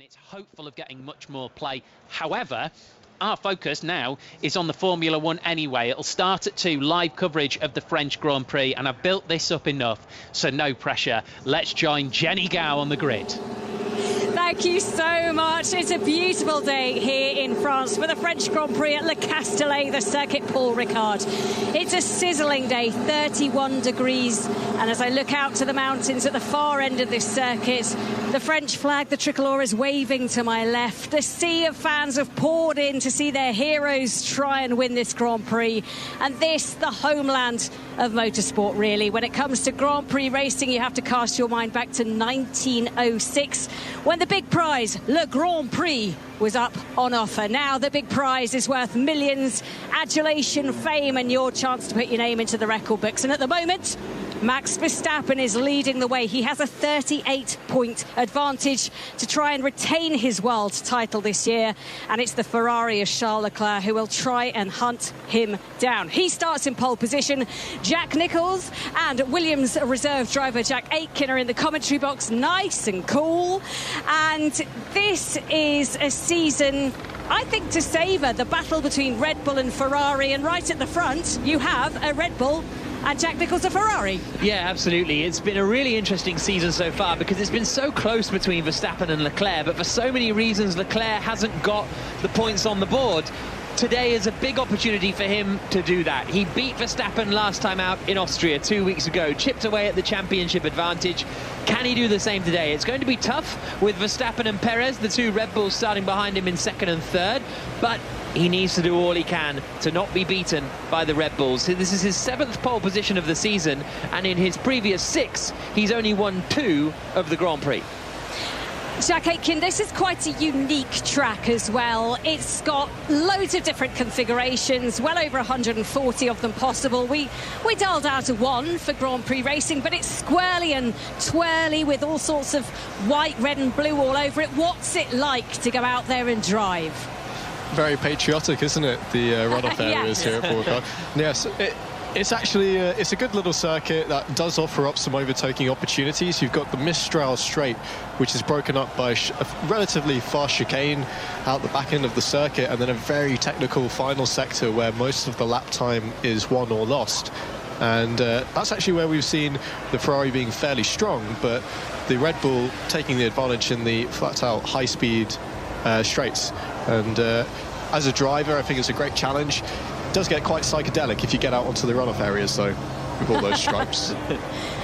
It's hopeful of getting much more play. However, our focus now is on the Formula One anyway. It'll start at 2, live coverage of the French Grand Prix, and I've built this up enough, so no pressure. Let's join Jenny Gow on the grid. Thank you so much. It's a beautiful day here in France for the French Grand Prix at Le Castellet, the circuit Paul Ricard. It's a sizzling day, 31 degrees. And as I look out to the mountains at the far end of this circuit, the French flag, the tricolour, is waving to my left. The sea of fans have poured in to see their heroes try and win this Grand Prix. And this, the homeland of motorsport, really. When it comes to Grand Prix racing, you have to cast your mind back to 1906, when the big prize, Le Grand Prix, was up on offer. Now the big prize is worth millions, adulation, fame, and your chance to put your name into the record books. And at the moment, Max Verstappen is leading the way. He has a 38-point advantage to try and retain his world title this year. And it's the Ferrari of Charles Leclerc who will try and hunt him down. He starts in pole position. Jack Nicholls and Williams reserve driver Jack Aitken are in the commentary box, nice and cool. And this is a season, I think, to savour the battle between Red Bull and Ferrari. And right at the front, you have a Red Bull and Jack Nicholls a Ferrari. Yeah, absolutely. It's been a really interesting season so far because it's been so close between Verstappen and Leclerc, but for so many reasons Leclerc hasn't got the points on the board. Today is a big opportunity for him to do that. He beat Verstappen last time out in Austria 2 weeks ago, chipped away at the championship advantage. Can he do the same today? It's going to be tough with Verstappen and Perez, the two Red Bulls, starting behind him in second and third, but he needs to do all he can to not be beaten by the Red Bulls. This is his 7th pole position of the season, and in his previous 6, he's only won 2 of the Grand Prix. Jack Aitken, this is quite a unique track as well. It's got loads of different configurations, well over 140 of them possible. We dialed out a 1 for Grand Prix racing, but it's squirrely and twirly with all sorts of white, red and blue all over it. What's it like to go out there and drive? Very patriotic, isn't it? The runoff areas here at Paul Ricard. Yes, it's actually it's a good little circuit that does offer up some overtaking opportunities. You've got the Mistral Straight, which is broken up by a relatively fast chicane out the back end of the circuit, and then a very technical final sector where most of the lap time is won or lost. And that's actually where we've seen the Ferrari being fairly strong, but the Red Bull taking the advantage in the flat-out high-speed straights. And as a driver, I think it's a great challenge. It does get quite psychedelic if you get out onto the runoff areas, though, with all those stripes.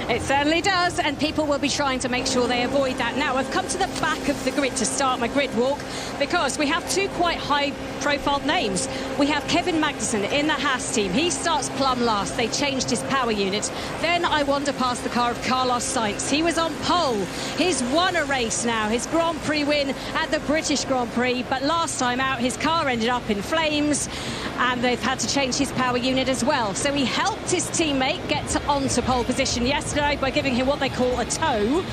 It certainly does, and people will be trying to make sure they avoid that. Now, I've come to the back of the grid to start my grid walk because we have 2 quite high-profile names. We have Kevin Magnussen in the Haas team. He starts plumb last. They changed his power unit. Then I wander past the car of Carlos Sainz. He was on pole. He's won a race now, his Grand Prix win at the British Grand Prix, but last time out his car ended up in flames, and they've had to change his power unit as well. So he helped his teammate get onto pole position yesterday by giving him what they call a tow.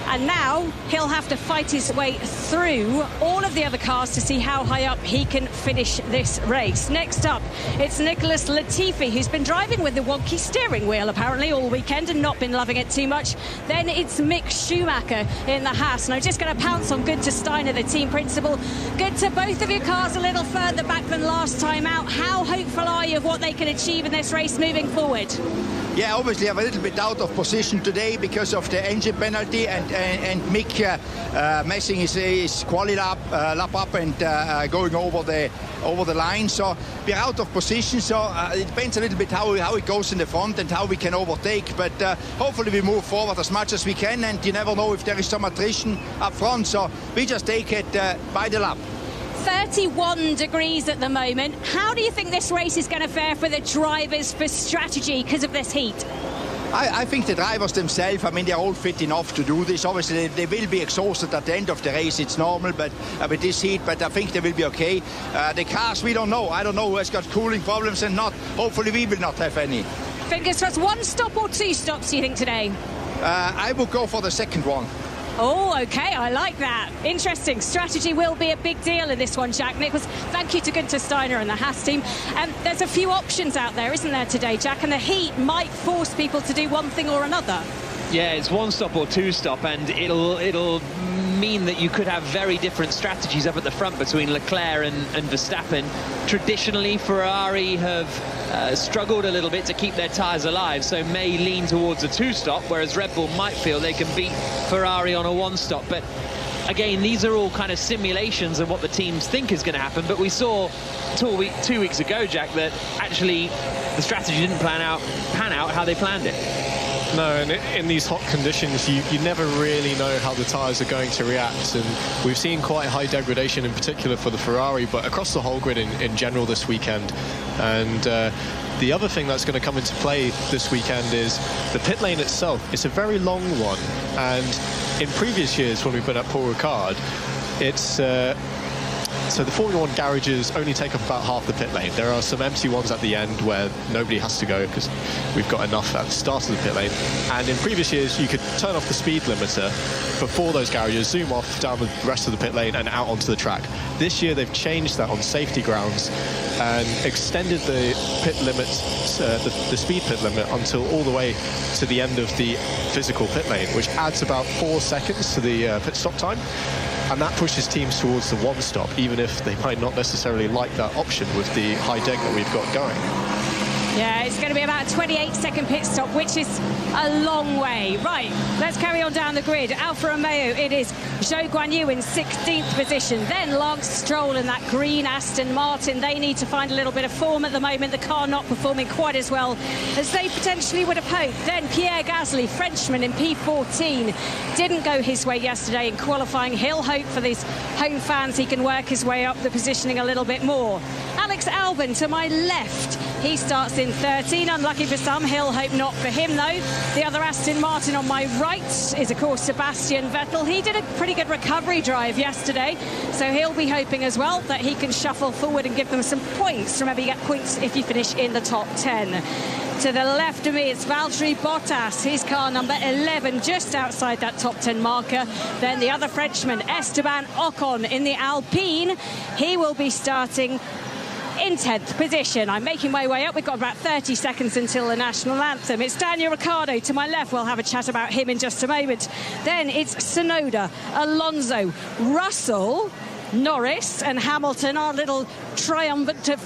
And now he'll have to fight his way through all of the other cars to see how high up he can finish this race. Next up, it's Nicholas Latifi, who's been driving with the wonky steering wheel apparently all weekend and not been loving it too much. Then it's Mick Schumacher in the Haas. And I'm just going to pounce on Günther Steiner, the team principal. Günther, both of your cars a little further back than last time out. How hopeful are you of what they can achieve in this race moving forward? Yeah, obviously I'm a little bit out of position today because of the engine penalty, and Mick messing his quali lap up and going over the line. So we're out of position. So it depends a little bit how it goes in the front and how we can overtake. But hopefully we move forward as much as we can. And you never know if there is some attrition up front. So we just take it by the lap. 31 degrees at the moment. How do you think this race is going to fare for the drivers for strategy because of this heat? I think the drivers themselves, I mean, they're all fit enough to do this. Obviously, they will be exhausted at the end of the race. It's normal, but with this heat, but I think they will be okay. The cars, we don't know. I don't know who has got cooling problems and not. Hopefully, we will not have any. Fingers crossed. 1 stop or 2 stops, do you think, today? I will go for the second one. Oh, OK, I like that. Interesting. Strategy will be a big deal in this one, Jack Nicholls. Thank you to Günther Steiner and the Haas team. There's a few options out there, isn't there, today, Jack? And the heat might force people to do one thing or another. Yeah, it's 1 stop or 2 stop, and it'll mean that you could have very different strategies up at the front between Leclerc and Verstappen. Traditionally, Ferrari have struggled a little bit to keep their tyres alive, so may lean towards a 2-stop, whereas Red Bull might feel they can beat Ferrari on a 1-stop. But again, these are all kind of simulations of what the teams think is going to happen. But we saw 2 weeks ago, Jack, that actually the strategy didn't pan out how they planned it. No, and in these hot conditions, you never really know how the tyres are going to react. And we've seen quite high degradation, in particular for the Ferrari, but across the whole grid in general this weekend. And the other thing that's going to come into play this weekend is the pit lane itself. It's a very long one. And in previous years, when we've been at Paul Ricard, it's... So the Formula 1 garages only take up about half the pit lane. There are some empty ones at the end where nobody has to go because we've got enough at the start of the pit lane. And in previous years, you could turn off the speed limiter before those garages, zoom off down the rest of the pit lane and out onto the track. This year, they've changed that on safety grounds and extended the pit limit, the speed pit limit, until all the way to the end of the physical pit lane, which adds about 4 seconds to the pit stop time. And that pushes teams towards the 1-stop, even if they might not necessarily like that option with the high deg that we've got going. Yeah, it's going to be about a 28-second pit stop, which is a long way. Right, let's carry on down the grid. Alfa Romeo, it is Zhou Guanyu in 16th position. Then Lance Stroll in that green Aston Martin. They need to find a little bit of form at the moment. The car not performing quite as well as they potentially would have hoped. Then Pierre Gasly, Frenchman in P14. Didn't go his way yesterday in qualifying. He'll hope for these home fans he can work his way up the positioning a little bit more. Alex Albon to my left. He starts in 13. Unlucky for some. He'll hope not for him, though. The other Aston Martin on my right is, of course, Sebastian Vettel. He did a pretty good recovery drive yesterday, so he'll be hoping as well that he can shuffle forward and give them some points. Remember, you get points if you finish in the top 10. To the left of me, it's Valtteri Bottas, his car number 11, just outside that top 10 marker. Then the other Frenchman, Esteban Ocon, in the Alpine. He will be starting in 10th position. I'm making my way up. We've got about 30 seconds until the national anthem. It's Daniel Ricciardo to my left. We'll have a chat about him in just a moment. Then it's Tsunoda, Alonso, Russell, Norris and Hamilton, our little triumvirate of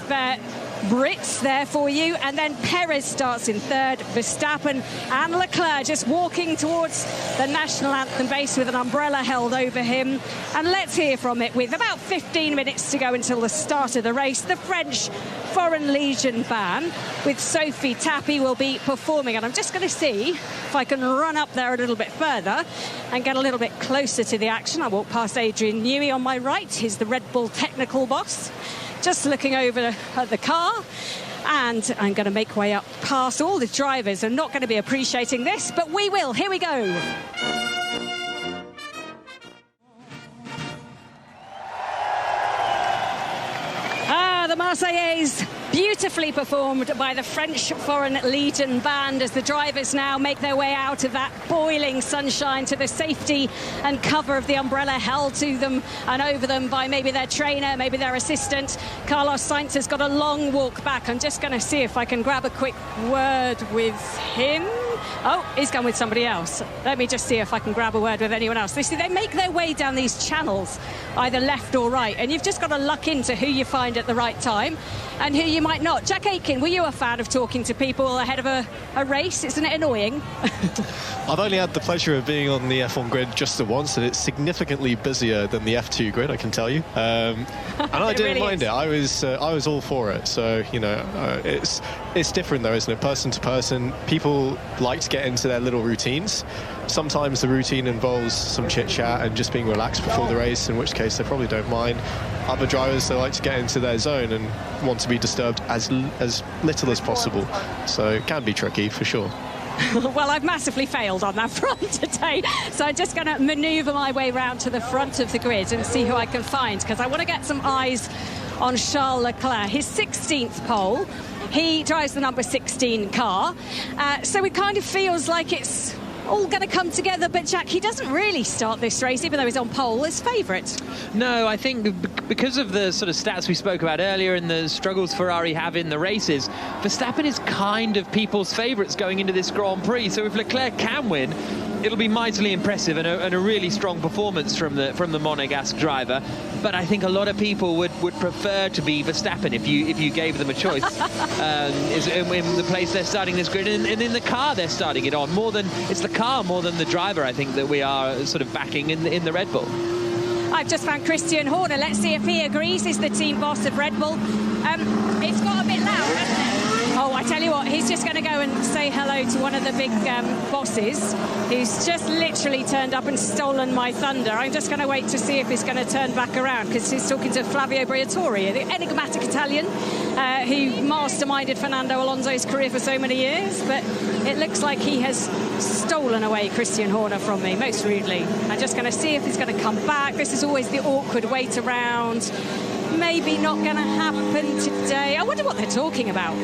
Brits there for you. And then Perez starts in third, Verstappen and Leclerc just walking towards the national anthem base with an umbrella held over him. And let's hear from it with about 15 minutes to go until the start of the race. The French Foreign Legion band with Sophie Tappy will be performing, and I'm just going to see if I can run up there a little bit further and get a little bit closer to the action. I walk past Adrian Newey on my right. He's the Red Bull technical boss, just looking over at the car. And I'm going to make way up past all the drivers. I'm not going to be appreciating this, but we will. Here we go. The Marseillaise, beautifully performed by the French Foreign Legion band as the drivers now make their way out of that boiling sunshine to the safety and cover of the umbrella held to them and over them by maybe their trainer, maybe their assistant. Carlos Sainz has got a long walk back. I'm just going to see if I can grab a quick word with him. Oh, he's gone with somebody else. Let me just see if I can grab a word with anyone else. They make their way down these channels, either left or right, and you've just got to luck into who you find at the right time and who you might not. Jack Aitken, were you a fan of talking to people ahead of a race? Isn't it annoying? I've only had the pleasure of being on the F1 grid just the once, and it's significantly busier than the F2 grid, I can tell you. And I didn't really mind it. I was all for it. So, you know, it's different though, isn't it? Person to person. People like to get into their little routines. Sometimes the routine involves some chit-chat and just being relaxed before the race, in which case they probably don't mind. Other drivers, they like to get into their zone and want to be disturbed as little as possible. So it can be tricky, for sure. Well, I've massively failed on that front today, so I'm just going to manoeuvre my way round to the front of the grid and see who I can find, because I want to get some eyes on Charles Leclerc. His 16th pole. He drives the number 16 car, so it kind of feels like it's all going to come together. But Jack, he doesn't really start this race, even though he's on pole, as favourite. No, I think because of the sort of stats we spoke about earlier and the struggles Ferrari have in the races, Verstappen is kind of people's favourites going into this Grand Prix. So if Leclerc can win, it'll be mightily impressive and a really strong performance from the Monegasque driver. But I think a lot of people would prefer to be Verstappen if you gave them a choice. In the place they're starting this grid, and in the car they're starting it on. It's the car more than the driver, I think, that we are sort of backing in the Red Bull. I've just found Christian Horner. Let's see if he agrees. He's the team boss of Red Bull. It's got a bit loud, hasn't it? Oh, I tell you what, he's just going to go and say hello to one of the big bosses who's just literally turned up and stolen my thunder. I'm just going to wait to see if he's going to turn back around, because he's talking to Flavio Briatore, the enigmatic Italian who masterminded Fernando Alonso's career for so many years. But it looks like he has stolen away Christian Horner from me, most rudely. I'm just going to see if he's going to come back. This is always the awkward wait around. Maybe not going to happen today. I wonder what they're talking about.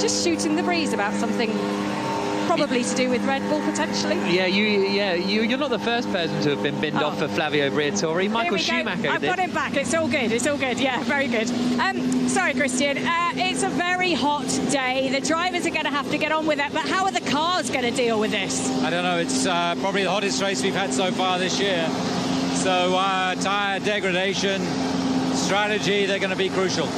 Just shooting the breeze about something probably to do with Red Bull, potentially. You're not the first person to have been binned off for Flavio Briatore. Michael Schumacher I've got him back. It's all good. Yeah, very good. Sorry, Christian. It's a very hot day. The drivers are going to have to get on with it. But how are the cars going to deal with this? I don't know. It's probably the hottest race we've had so far this year. So tyre degradation, strategy, they're going to be crucial.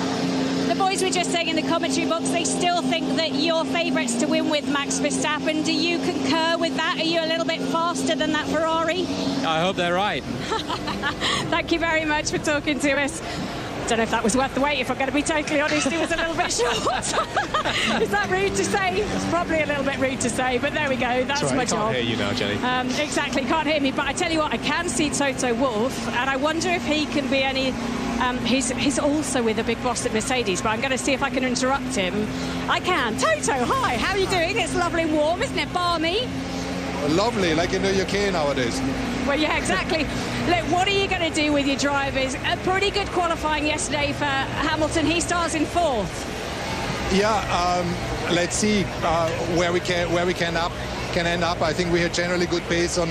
The boys were just saying in the commentary box they still think that you're favourites to win with Max Verstappen. Do you concur with that? Are you a little bit faster than that Ferrari? I hope they're right. Thank you very much for talking to us. I don't know if that was worth the wait, if I'm going to be totally honest. It was a little bit short. Is that rude to say? It's probably a little bit rude to say, but there we go. That's my job. I can't hear you now, Jenny. Exactly, can't hear me. But I tell you what, I can see Toto Wolff, and I wonder if he can be any... he's also with a big boss at Mercedes, but I'm going to see if I can interrupt him. I can. Toto, hi, how are you doing? It's lovely and warm, isn't it? Balmy. Lovely, like in the UK nowadays. Well, yeah, exactly. Look, what are you going to do with your drivers? A pretty good qualifying yesterday for Hamilton. He starts in fourth. Yeah, let's see where we can end up. I think we had generally good pace on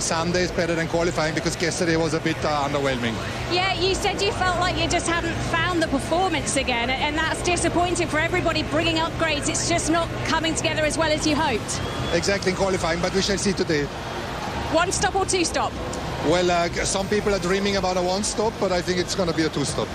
Sundays, better than qualifying, because yesterday was a bit underwhelming. Yeah, you said you felt like you just hadn't found the performance again, and that's disappointing for everybody bringing upgrades. It's just not coming together as well as you hoped. Exactly, in qualifying, but we shall see today. One stop or two stop? Well, some people are dreaming about a one stop, but I think it's going to be a two stop.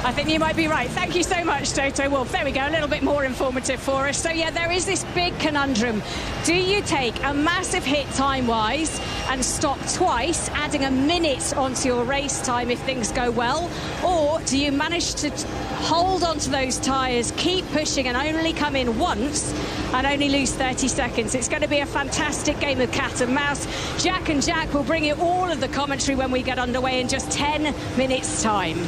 I think you might be right. Thank you so much, Toto Wolff. There we go, a little bit more informative for us. So, yeah, there is this big conundrum. Do you take a massive hit time-wise and stop twice, adding a minute onto your race time if things go well? Or do you manage to hold on to those tyres, keep pushing and only come in once and only lose 30 seconds? It's going to be a fantastic game of cat and mouse. Jack and Jack will bring you all of the commentary when we get underway in just 10 minutes' time.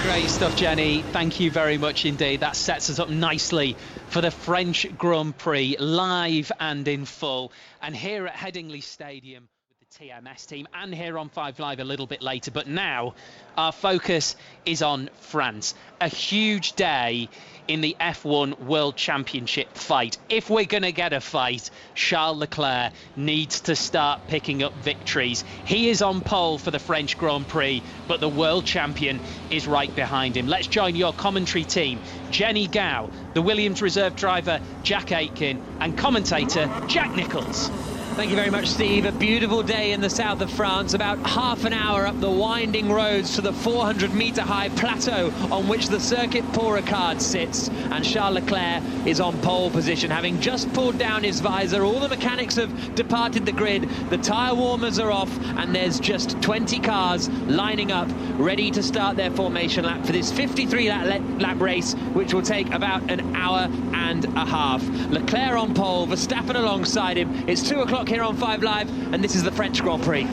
Great stuff, Jenny. Thank you very much indeed. That sets us up nicely for the French Grand Prix, live and in full. And here at Headingley Stadium with the TMS team, and here on 5 Live a little bit later. But now our focus is on France. A huge day in the F1 World Championship fight. If we're going to get a fight, Charles Leclerc needs to start picking up victories. He is on pole for the French Grand Prix, but the world champion is right behind him. Let's join your commentary team, Jenny Gow, the Williams reserve driver Jack Aitken, and commentator Jack Nicholls. Thank you very much, Steve. A beautiful day in the south of France, about half an hour up the winding roads to the 400-metre high plateau on which the Circuit Paul Ricard sits. And Charles Leclerc is on pole position, having just pulled down his visor. All the mechanics have departed the grid, the tyre warmers are off, and there's just 20 cars lining up, ready to start their formation lap for this 53-lap race, which will take about an hour and a half. Leclerc on pole, Verstappen alongside him. It's 2 o'clock here on 5 Live, and this is the French Grand Prix.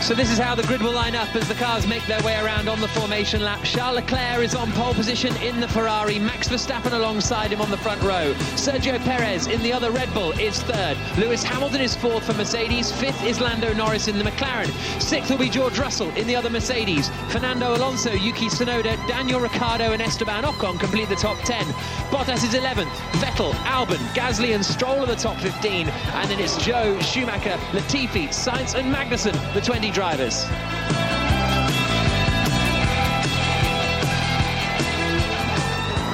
So this is how the grid will line up as the cars make their way around on the formation lap. Charles Leclerc is on pole position in the Ferrari. Max Verstappen alongside him on the front row. Sergio Perez in the other Red Bull is third. Lewis Hamilton is fourth for Mercedes. Fifth is Lando Norris in the McLaren. Sixth will be George Russell in the other Mercedes. Fernando Alonso, Yuki Tsunoda, Daniel Ricciardo and Esteban Ocon complete the top 10. Bottas is 11th. Vettel, Albon, Gasly and Stroll are the top 15. And then it's Joe, Schumacher, Latifi, Sainz and Magnussen, the 20 drivers.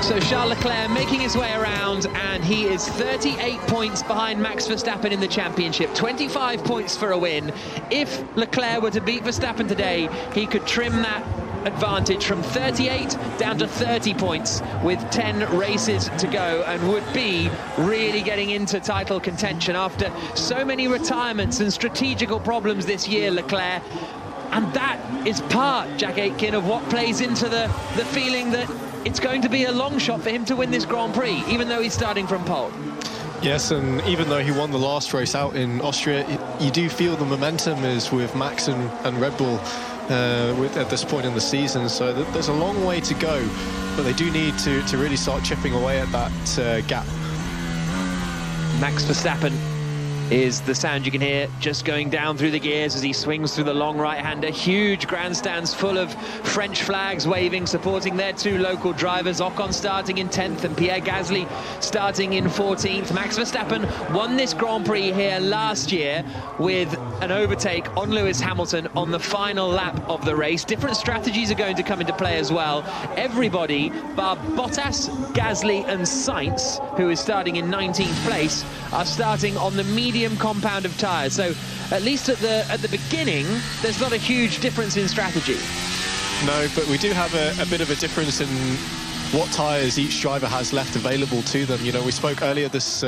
So Charles Leclerc making his way around, and he is 38 points behind Max Verstappen in the championship, 25 points for a win. If Leclerc were to beat Verstappen today, he could trim that advantage from 38 down to 30 points with 10 races to go, and would be really getting into title contention after so many retirements and strategical problems this year, Leclerc. And that is part, Jack Aitken, of what plays into the feeling that it's going to be a long shot for him to win this Grand Prix, even though he's starting from pole. Yes, and even though he won the last race out in Austria, you do feel the momentum is with Max and Red Bull at this point in the season. So there's a long way to go, but they do need to really start chipping away at that gap. Max Verstappen is the sound you can hear just going down through the gears as he swings through the long right-hander. Huge grandstands full of French flags waving, supporting their two local drivers. Ocon starting in 10th and Pierre Gasly starting in 14th. Max Verstappen won this Grand Prix here last year with an overtake on Lewis Hamilton on the final lap of the race. Different strategies are going to come into play as well. Everybody bar Bottas, Gasly and Sainz, who is starting in 19th place, are starting on the medium compound of tyres. So at least at the beginning, there's not a huge difference in strategy. No, but we do have a bit of a difference in what tyres each driver has left available to them. You know, we spoke earlier this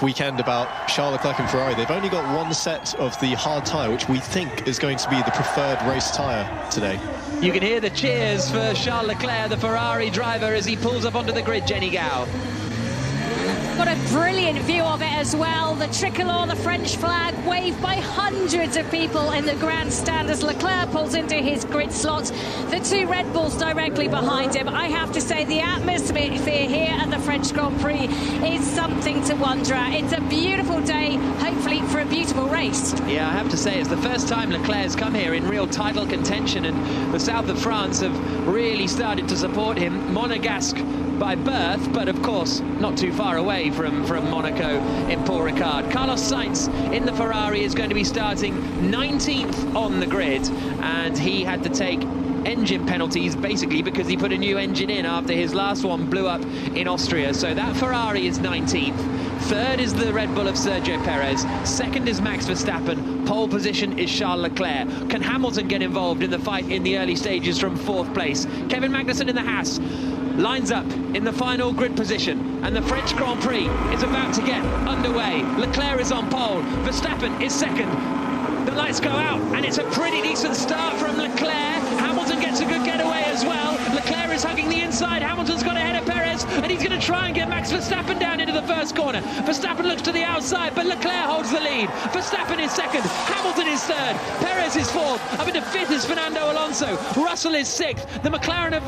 weekend about Charles Leclerc and Ferrari. They've only got one set of the hard tyre, which we think is going to be the preferred race tyre today. You can hear the cheers for Charles Leclerc, the Ferrari driver, as he pulls up onto the grid, Jenny Gow. Got a brilliant view of it as well. The tricolour, the French flag, waved by hundreds of people in the grandstand as Leclerc pulls into his grid slot. The two Red Bulls directly behind him. I have to say the atmosphere here at the French Grand Prix is something to wonder at. It's a beautiful day, hopefully for a beautiful race. Yeah, I have to say it's the first time Leclerc has come here in real title contention, and the south of France have really started to support him. Monegasque by birth, but of course not too far away from Monaco in Paul Ricard. Carlos Sainz in the Ferrari is going to be starting 19th on the grid, and he had to take engine penalties basically because he put a new engine in after his last one blew up in Austria. So that Ferrari is 19th. Third is the Red Bull of Sergio Perez. Second is Max Verstappen. Pole position is Charles Leclerc. Can Hamilton get involved in the fight in the early stages from fourth place? Kevin Magnussen in the Haas lines up in the final grid position, and the French Grand Prix is about to get underway. Leclerc is on pole, Verstappen is second. The lights go out, and it's a pretty decent start from Leclerc. Hamilton gets a good getaway as well. Leclerc is hugging the inside. Hamilton's got ahead of Perez, and he's going to try and get Max Verstappen down into the first corner. Verstappen looks to the outside, but Leclerc holds the lead. Verstappen is second, Hamilton is third, Perez is fourth, up into fifth is Fernando Alonso, Russell is sixth. The McLaren of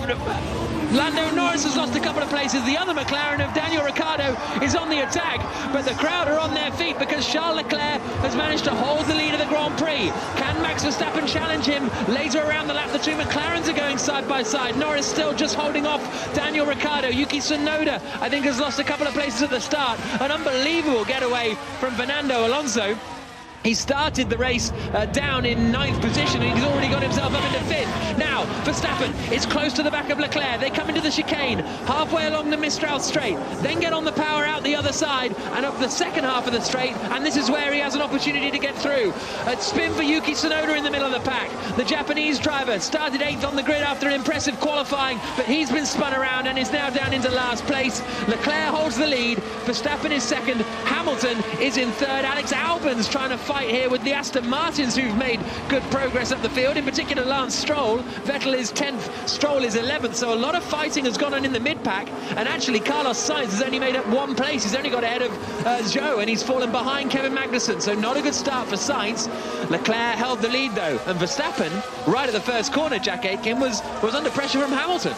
Lando Norris has lost a couple of places. The other McLaren of Daniel Ricciardo is on the attack, but the crowd are on their feet because Charles Leclerc has managed to hold the lead of the Grand Prix. Can Max Verstappen challenge him later around the lap? The two McLarens are going side by side. Norris still just holding off Daniel Ricciardo. Yuki Tsunoda, I think, has lost a couple of places at the start. An unbelievable getaway from Fernando Alonso. He started the race down in 9th position, and he's already got himself up into 5th. Now, Verstappen is close to the back of Leclerc. They come into the chicane, halfway along the Mistral straight, then get on the power out the other side, and up the second half of the straight, and this is where he has an opportunity to get through. A spin for Yuki Tsunoda in the middle of the pack. The Japanese driver started 8th on the grid after impressive qualifying, but he's been spun around and is now down into last place. Leclerc holds the lead. Verstappen is second. Hamilton is in third. Alex Albon's trying to fight fight here with the Aston Martins, who've made good progress up the field, in particular Lance Stroll. Vettel is 10th, Stroll is 11th, so a lot of fighting has gone on in the mid-pack, and actually Carlos Sainz has only made up one place. He's only got ahead of Zhou, and he's fallen behind Kevin Magnussen, so not a good start for Sainz. Leclerc held the lead though, and Verstappen, right at the first corner, Jack Aitken, was under pressure from Hamilton.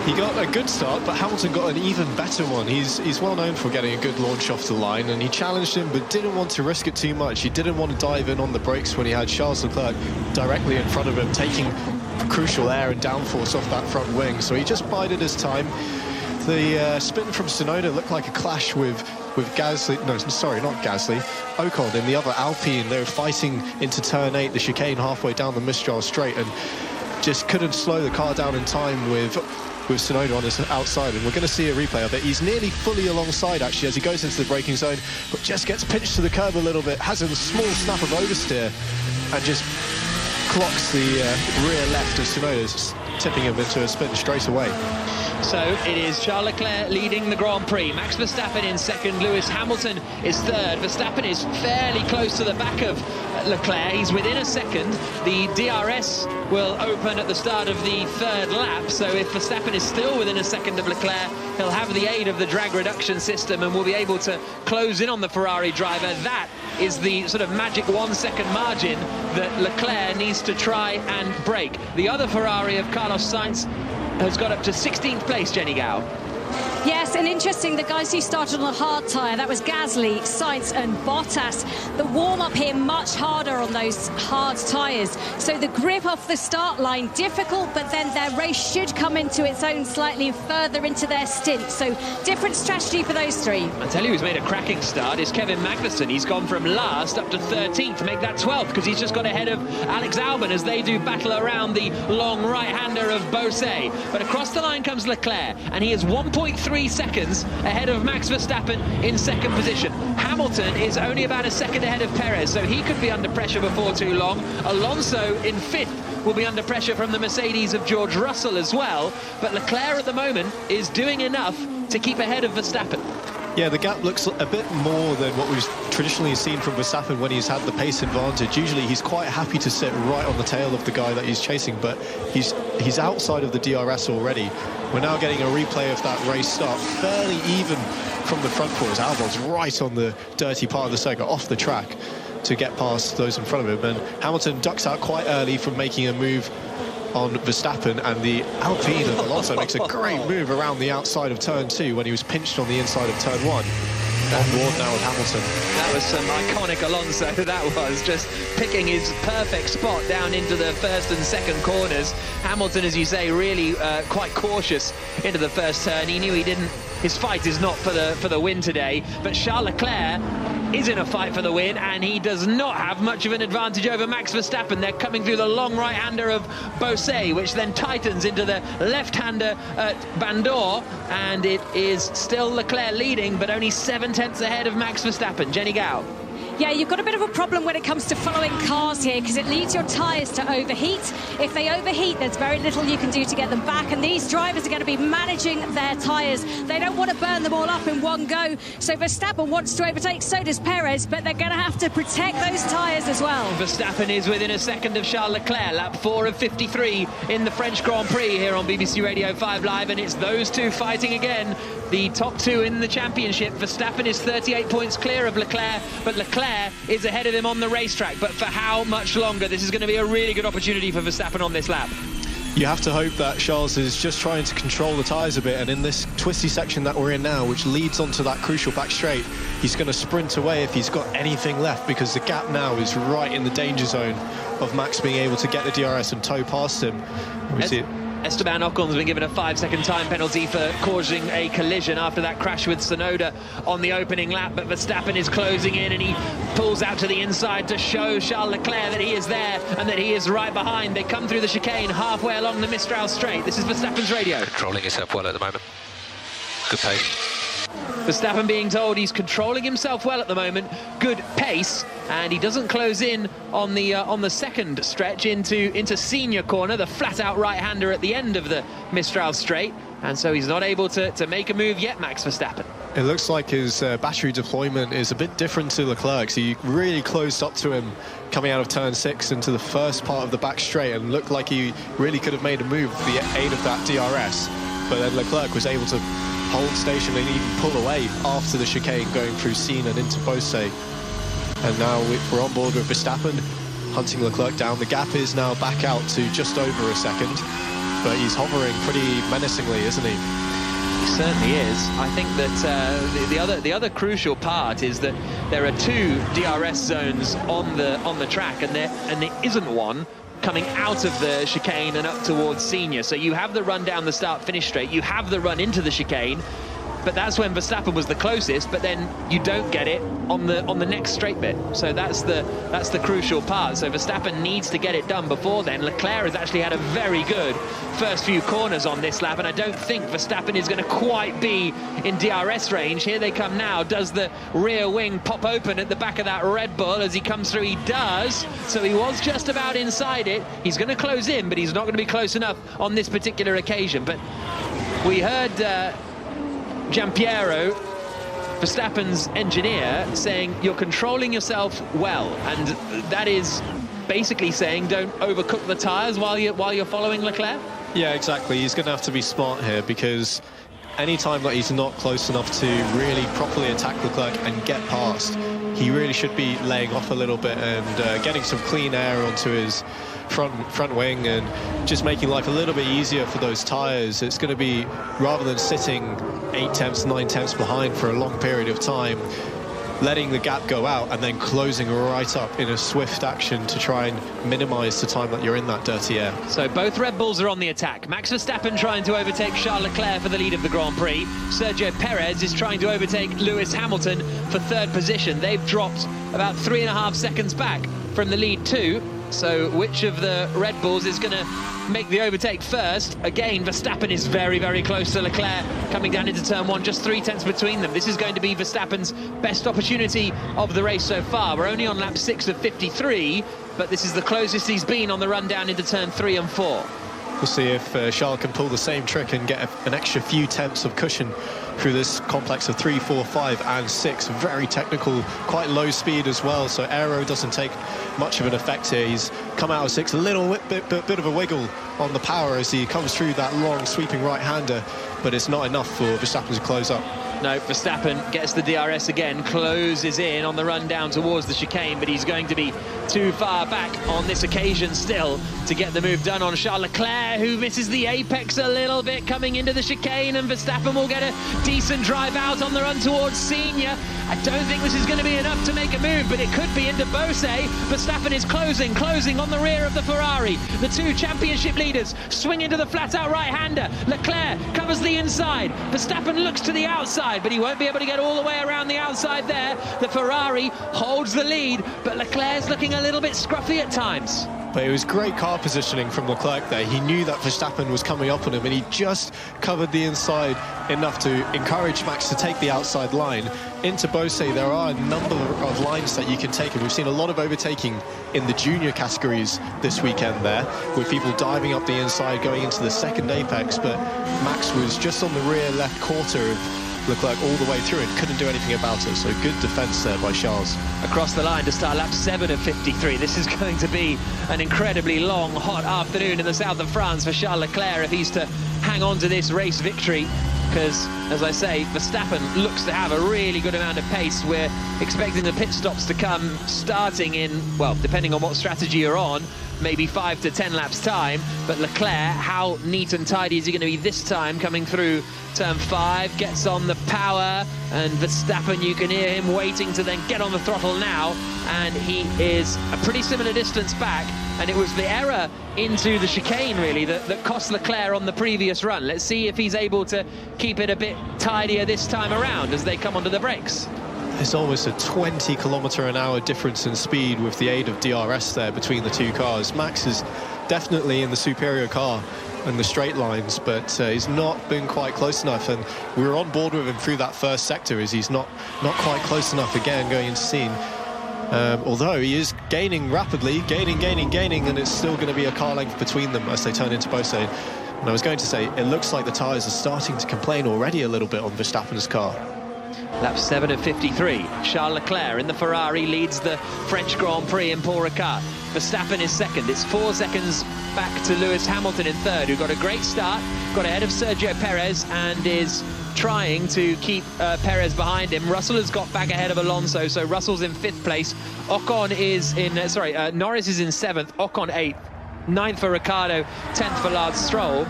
He got a good start, but Hamilton got an even better one. He's well known for getting a good launch off the line, and he challenged him but didn't want to risk it too much. He didn't want to dive in on the brakes when he had Charles Leclerc directly in front of him, taking crucial air and downforce off that front wing. So he just bided his time. The spin from Tsunoda looked like a clash with Gasly. No, sorry, not Gasly. Ocon in the other Alpine. They were fighting into turn 8, the chicane halfway down the Mistral straight, and just couldn't slow the car down in time with Tsunoda on his outside, and we're going to see a replay of it. He's nearly fully alongside actually as he goes into the braking zone, but just gets pinched to the curb a little bit, has a small snap of oversteer, and just clocks the rear left of Tsunoda's, tipping him into a spin straight away. So it is Charles Leclerc leading the Grand Prix. Max Verstappen in second, Lewis Hamilton is third. Verstappen is fairly close to the back of Leclerc. He's within a second. The DRS will open at the start of the third lap, so if Verstappen is still within a second of Leclerc, he'll have the aid of the drag reduction system and will be able to close in on the Ferrari driver. That is the sort of magic 1 second margin that Leclerc needs to try and break. The other Ferrari of Carlos Sainz has got up to 16th place, Jenny Gao. Yes, and interesting, the guys who started on a hard tyre, that was Gasly, Sainz and Bottas. The warm-up here much harder on those hard tyres. So the grip off the start line, difficult, but then their race should come into its own slightly further into their stint. So different strategy for those three. I tell you who's made a cracking start is Kevin Magnussen. He's gone from last up to 13th to make that 12th, because he's just got ahead of Alex Albon as they do battle around the long right-hander of Beausset. But across the line comes Leclerc, and he is 1.3 seconds ahead of Max Verstappen in second position. Hamilton is only about a second ahead of Perez, so he could be under pressure before too long. Alonso in fifth will be under pressure from the Mercedes of George Russell as well, but Leclerc at the moment is doing enough to keep ahead of Verstappen. Yeah, the gap looks a bit more than what we've traditionally seen from Verstappen when he's had the pace advantage. Usually he's quite happy to sit right on the tail of the guy that he's chasing, but he's outside of the DRS already. We're now getting a replay of that race start, fairly even from the front fours. Albon's right on the dirty part of the circuit, off the track to get past those in front of him, and Hamilton ducks out quite early from making a move on Verstappen, and the Alpine of Alonso makes a great move around the outside of turn 2 when he was pinched on the inside of turn 1. On board now with Hamilton. That was some iconic Alonso, that was, just picking his perfect spot down into the first and second corners. Hamilton, as you say, really quite cautious into the first turn. He knew his fight is not for the win today, but Charles Leclerc is in a fight for the win, and he does not have much of an advantage over Max Verstappen. They're coming through the long right-hander of Beausset, which then tightens into the left-hander at Bandor, and it is still Leclerc leading, but only 7/10 ahead of Max Verstappen. Jenny Gao. Yeah, you've got a bit of a problem when it comes to following cars here, because it leads your tyres to overheat. If they overheat, there's very little you can do to get them back, and these drivers are going to be managing their tyres. They don't want to burn them all up in one go. So Verstappen wants to overtake, so does Perez, but they're going to have to protect those tyres as well. Verstappen is within a second of Charles Leclerc, lap 4 of 53 in the French Grand Prix here on BBC Radio 5 Live, and it's those two fighting again. The top two in the championship. Verstappen is 38 points clear of Leclerc, but Leclerc is ahead of him on the racetrack. But for how much longer? This is going to be a really good opportunity for Verstappen on this lap. You have to hope that Charles is just trying to control the tyres a bit, and in this twisty section that we're in now, which leads onto that crucial back straight, he's going to sprint away if he's got anything left, because the gap now is right in the danger zone of Max being able to get the DRS and tow past him. We see it. Esteban Ocon's been given a 5-second time penalty for causing a collision after that crash with Tsunoda on the opening lap, but Verstappen is closing in, and he pulls out to the inside to show Charles Leclerc that he is there and that he is right behind. They come through the chicane halfway along the Mistral straight. This is Verstappen's radio. Controlling yourself well at the moment. Good pace. Verstappen being told he's controlling himself well at the moment, good pace, and he doesn't close in on the second stretch into senior corner, the flat-out right-hander at the end of the Mistral straight, and so he's not able to make a move yet, Max Verstappen. It looks like his battery deployment is a bit different to Leclerc's. He really closed up to him coming out of turn 6 into the first part of the back straight and looked like he really could have made a move with the aid of that DRS. But then Leclerc was able to hold station and even pull away after the chicane going through Senna and into Beausset. And now we're on board with Verstappen, hunting Leclerc down. The gap is now back out to just over a second, but he's hovering pretty menacingly, isn't he? He certainly is. I think that the other crucial part is that there are 2 DRS zones on the track, and there isn't one coming out of the chicane and up towards Senna. So you have the run down the start-finish straight, you have the run into the chicane, but that's when Verstappen was the closest, but then you don't get it on the next straight bit. So that's the crucial part. So Verstappen needs to get it done before then. Leclerc has actually had a very good first few corners on this lap, and I don't think Verstappen is going to quite be in DRS range. Here they come now. Does the rear wing pop open at the back of that Red Bull as he comes through? He does. So he was just about inside it. He's going to close in, but he's not going to be close enough on this particular occasion. But we heard Giampiero, Verstappen's engineer, saying you're controlling yourself well, and that is basically saying don't overcook the tyres while you're following Leclerc. Yeah, exactly. He's going to have to be smart here, because any time that he's not close enough to really properly attack Leclerc and get past, he really should be laying off a little bit and getting some clean air onto his front wing and just making life a little bit easier for those tyres. It's going to be, rather than sitting 8 tenths, 9 tenths behind for a long period of time, letting the gap go out and then closing right up in a swift action to try and minimise the time that you're in that dirty air. So both Red Bulls are on the attack. Max Verstappen trying to overtake Charles Leclerc for the lead of the Grand Prix. Sergio Perez is trying to overtake Lewis Hamilton for 3rd position. They've dropped about 3.5 seconds back from the lead too. So which of the Red Bulls is going to make the overtake first? Again, Verstappen is very, very close to Leclerc coming down into turn 1, just 3 tenths between them. This is going to be Verstappen's best opportunity of the race so far. We're only on lap 6 of 53, but this is the closest he's been on the run down into turn 3 and 4. We'll see if Charles can pull the same trick and get an extra few tenths of cushion through this complex of 3, 4, 5 and 6. Very technical, quite low speed as well, so aero doesn't take much of an effect here. He's come out of 6, a little bit of a wiggle on the power as he comes through that long sweeping right-hander, but it's not enough for Verstappen to close up. No, Verstappen gets the DRS again, closes in on the run down towards the chicane, but he's going to be too far back on this occasion still to get the move done on Charles Leclerc, who misses the apex a little bit coming into the chicane, and Verstappen will get a decent drive out on the run towards Senna. I don't think this is going to be enough to make a move, but it could be into Beausset. Verstappen is closing on the rear of the Ferrari. The 2 championship leaders swing into the flat-out right-hander. Leclerc covers the inside. Verstappen looks to the outside, but he won't be able to get all the way around the outside there. The Ferrari holds the lead, but Leclerc's looking a little bit scruffy at times. But it was great car positioning from Leclerc there. He knew that Verstappen was coming up on him, and he just covered the inside enough to encourage Max to take the outside line. Into Beausset, there are a number of lines that you can take, and we've seen a lot of overtaking in the junior categories this weekend there, with people diving up the inside, going into the second apex, but Max was just on the rear left quarter of Leclerc all the way through and couldn't do anything about it. So good defence there by Charles. Across the line to start lap 7 of 53. This is going to be an incredibly long, hot afternoon in the south of France for Charles Leclerc if he's to hang on to this race victory, because, as I say, Verstappen looks to have a really good amount of pace. We're expecting the pit stops to come starting in, well, depending on what strategy you're on, maybe 5 to 10 laps time. But Leclerc, how neat and tidy is he going to be this time coming through turn 5, gets on the power, and Verstappen, you can hear him waiting to then get on the throttle now, and he is a pretty similar distance back, and it was the error into the chicane really that cost Leclerc on the previous run. Let's see if he's able to keep it a bit tidier this time around as they come onto the brakes. There's almost a 20 km/h difference in speed with the aid of DRS there between the 2 cars. Max is definitely in the superior car in the straight lines, but he's not been quite close enough, and we were on board with him through that first sector as he's not quite close enough again going into scene. Although he is gaining rapidly, gaining, and it's still going to be a car length between them as they turn into Beausset. And I was going to say, it looks like the tyres are starting to complain already a little bit on Verstappen's car. Lap 7 of 53. Charles Leclerc in the Ferrari leads the French Grand Prix in Paul Ricard. Verstappen is second. It's 4 seconds back to Lewis Hamilton in third, who got a great start, got ahead of Sergio Perez and is trying to keep Perez behind him. Russell has got back ahead of Alonso, so Russell's in 5th place. Ocon is in, Norris is in 7th, Ocon 8th, 9th for Ricciardo, 10th for Lance Stroll.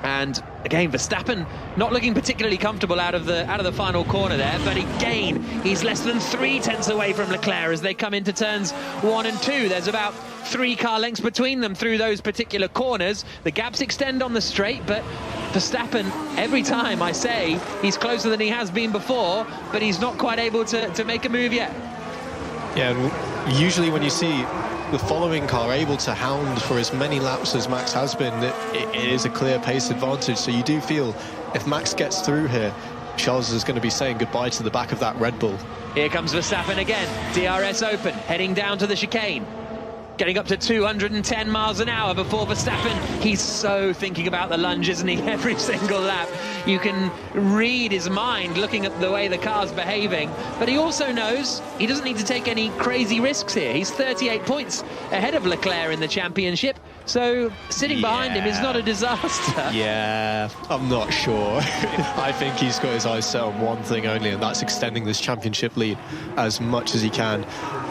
And again, Verstappen not looking particularly comfortable out of the final corner there, but again, he's less than 3 tenths away from Leclerc as they come into turns 1 and 2. There's about 3 car lengths between them through those particular corners. The gaps extend on the straight, but Verstappen, every time I say he's closer than he has been before, but he's not quite able to make a move yet. Yeah, and usually when you see the following car able to hound for as many laps as Max has been, it is a clear pace advantage. So you do feel if Max gets through here, Charles is going to be saying goodbye to the back of that Red Bull. Here comes Verstappen again, DRS open, heading down to the chicane. Getting up to 210 miles an hour before Verstappen. He's so thinking about the lunge, isn't he? Every single lap. You can read his mind looking at the way the car's behaving. But he also knows he doesn't need to take any crazy risks here. He's 38 points ahead of Leclerc in the championship. So sitting behind him is not a disaster. Yeah, I'm not sure. I think he's got his eyes set on one thing only, and that's extending this championship lead as much as he can.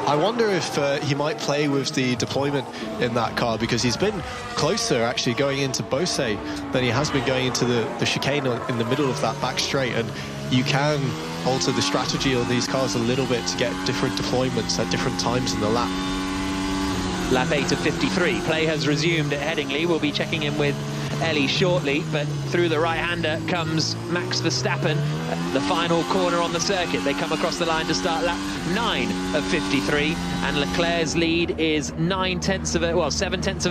I wonder if he might play with the deployment in that car, because he's been closer actually going into Beausset than he has been going into the chicane in the middle of that back straight, and you can alter the strategy on these cars a little bit to get different deployments at different times in the lap. Lap 8 of 53. Play has resumed at Headingley. We'll be checking in with Ellie shortly, but through the right-hander comes Max Verstappen at the final corner on the circuit. They come across the line to start lap 9 of 53, and Leclerc's lead is 7 tenths of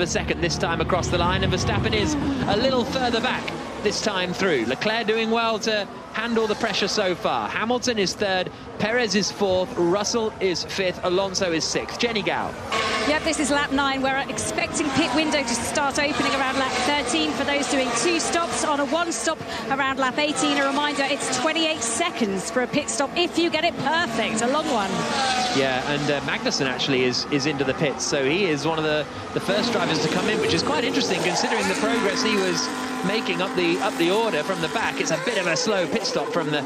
a second this time across the line, and Verstappen is a little further back this time through. Leclerc doing well to handle the pressure so far. Hamilton is 3rd, Perez is 4th, Russell is 5th, Alonso is 6th. Jenny Gow. Yep, this is lap 9. We're expecting pit window to start opening around lap 13 for those doing 2 stops. On a 1 stop around lap 18, a reminder, it's 28 seconds for a pit stop if you get it perfect, a long one. Yeah, and Magnussen actually is into the pits, so he is one of the first drivers to come in, which is quite interesting considering the progress he was making up the order from the back. It's a bit of a slow pit stop from the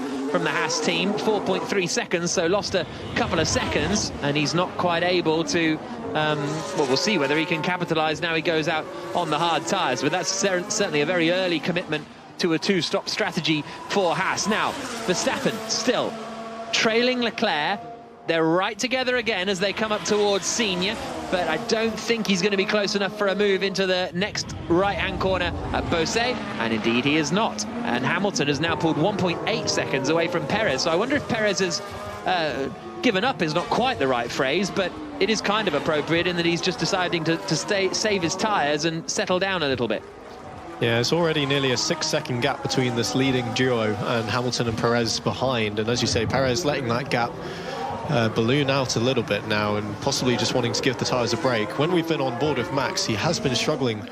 Haas team, 4.3 seconds, so lost a couple of seconds, and he's not quite able to well, we'll see whether he can capitalise now he goes out on the hard tyres, but that's certainly a very early commitment to a 2-stop strategy for Haas. Now, Verstappen still trailing Leclerc. They're right together again as they come up towards Senior, but I don't think he's going to be close enough for a move into the next right-hand corner at Beausset, and indeed he is not. And Hamilton has now pulled 1.8 seconds away from Perez, so I wonder if Perez has given up is not quite the right phrase, but it is kind of appropriate in that he's just deciding to save his tyres and settle down a little bit. Yeah, it's already nearly a 6-second gap between this leading duo and Hamilton and Perez behind, and as you say, Perez letting that gap balloon out a little bit now and possibly just wanting to give the tyres a break. When we've been on board with Max, he has been struggling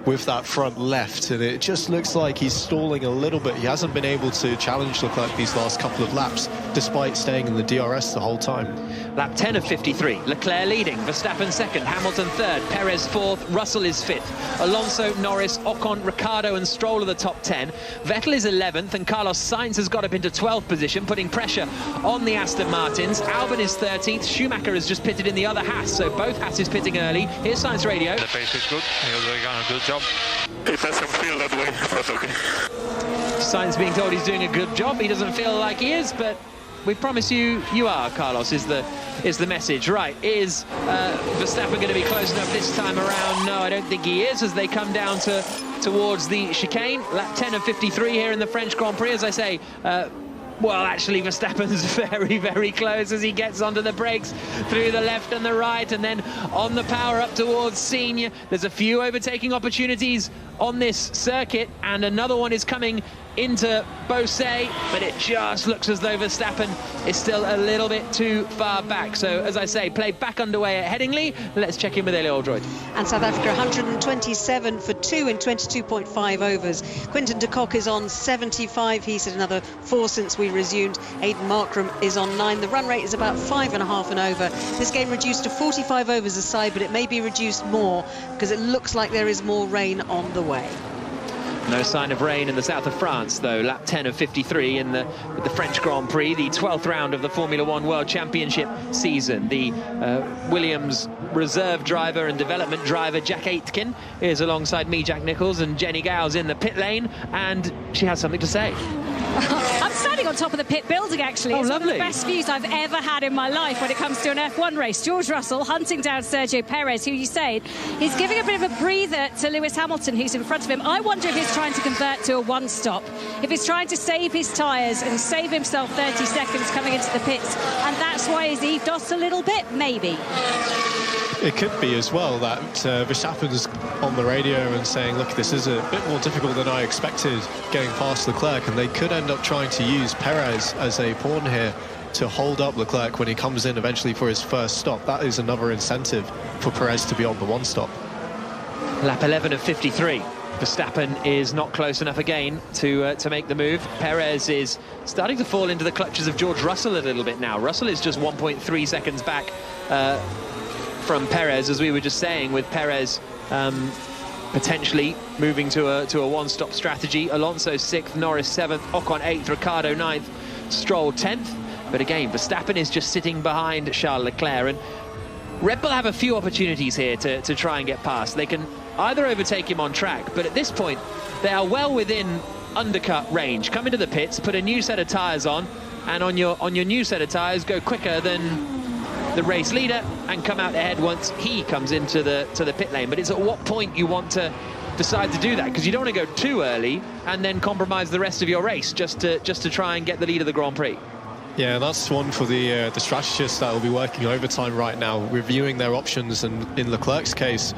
with that front left, and it just looks like he's stalling a little bit. He hasn't been able to challenge Leclerc these last couple of laps despite staying in the DRS the whole time. Lap 10 of 53, Leclerc leading, Verstappen 2nd, Hamilton 3rd, Perez 4th, Russell is 5th, Alonso, Norris, Ocon, Ricciardo and Stroll are the top 10. Vettel is 11th, and Carlos Sainz has got up into 12th position, putting pressure on the Aston Martins. Albon is 13th, Schumacher has just pitted in the other Haas, so both Haas is pitting early. Here's Sainz Radio. The pace is good, he's doing a good job. It doesn't feel that way, but okay. Sainz being told he's doing a good job. He doesn't feel like he is, but we promise you are, Carlos, is the message. Right, is Verstappen going to be close enough this time around? No, I don't think he is, as they come down towards the chicane. Lap 10 of 53 here in the French Grand Prix, as I say. Well, actually, Verstappen's very, very close as he gets onto the brakes through the left and the right, and then on the power up towards Senior. There's a few overtaking opportunities on this circuit, and another one is coming into Beausset, but it just looks as though Verstappen is still a little bit too far back. So, as I say, play back underway at Headingley. Let's check in with Ellie Oldroyd. And South Africa 127 for 2 in 22.5 overs. Quinton de Kock is on 75. He's had another 4 since we resumed. Aidan Markram is on 9. The run rate is about 5.5 and over. This game reduced to 45 overs a side, but it may be reduced more because it looks like there is more rain on the way. No sign of rain in the south of France, though. Lap 10 of 53 in the French Grand Prix, the 12th round of the Formula One World Championship season. The Williams reserve driver and development driver, Jack Aitken, is alongside me, Jack Nicholls, and Jenny Gow's in the pit lane, and she has something to say. I'm standing on top of the pit building, actually. Oh, it's lovely. one of the best views I've ever had in my life when it comes to an F1 race. George Russell hunting down Sergio Perez, who you say he's giving a bit of a breather to Lewis Hamilton, who's in front of him. I wonder if he's trying to convert to a one-stop, if he's trying to save his tyres and save himself 30 seconds coming into the pits, and that's why he's eaved off a little bit, maybe. It could be as well that Verstappen's on the radio and saying, look, this is a bit more difficult than I expected getting past Leclerc, and they could end up trying to use Perez as a pawn here to hold up Leclerc when he comes in eventually for his first stop. That is another incentive for Perez to be on the one stop. Lap 11 of 53. Verstappen is not close enough again to make the move. Perez is starting to fall into the clutches of George Russell a little bit now. Russell is just 1.3 seconds back from Perez, as we were just saying, with Perez potentially moving to a one-stop strategy. Alonso 6th, Norris 7th, Ocon 8th, Ricciardo 9th, Stroll 10th. But again, Verstappen is just sitting behind Charles Leclerc, and Red Bull have a few opportunities here to try and get past. They can either overtake him on track, but at this point they are well within undercut range. Come into the pits, put a new set of tyres on, and on your new set of tyres go quicker than the race leader and come out ahead once he comes into the pit lane. But it's at what point you want to decide to do that, because you don't want to go too early and then compromise the rest of your race just to try and get the lead of the Grand Prix. Yeah, that's one for the strategists that will be working overtime right now, reviewing their options, and in Leclerc's case,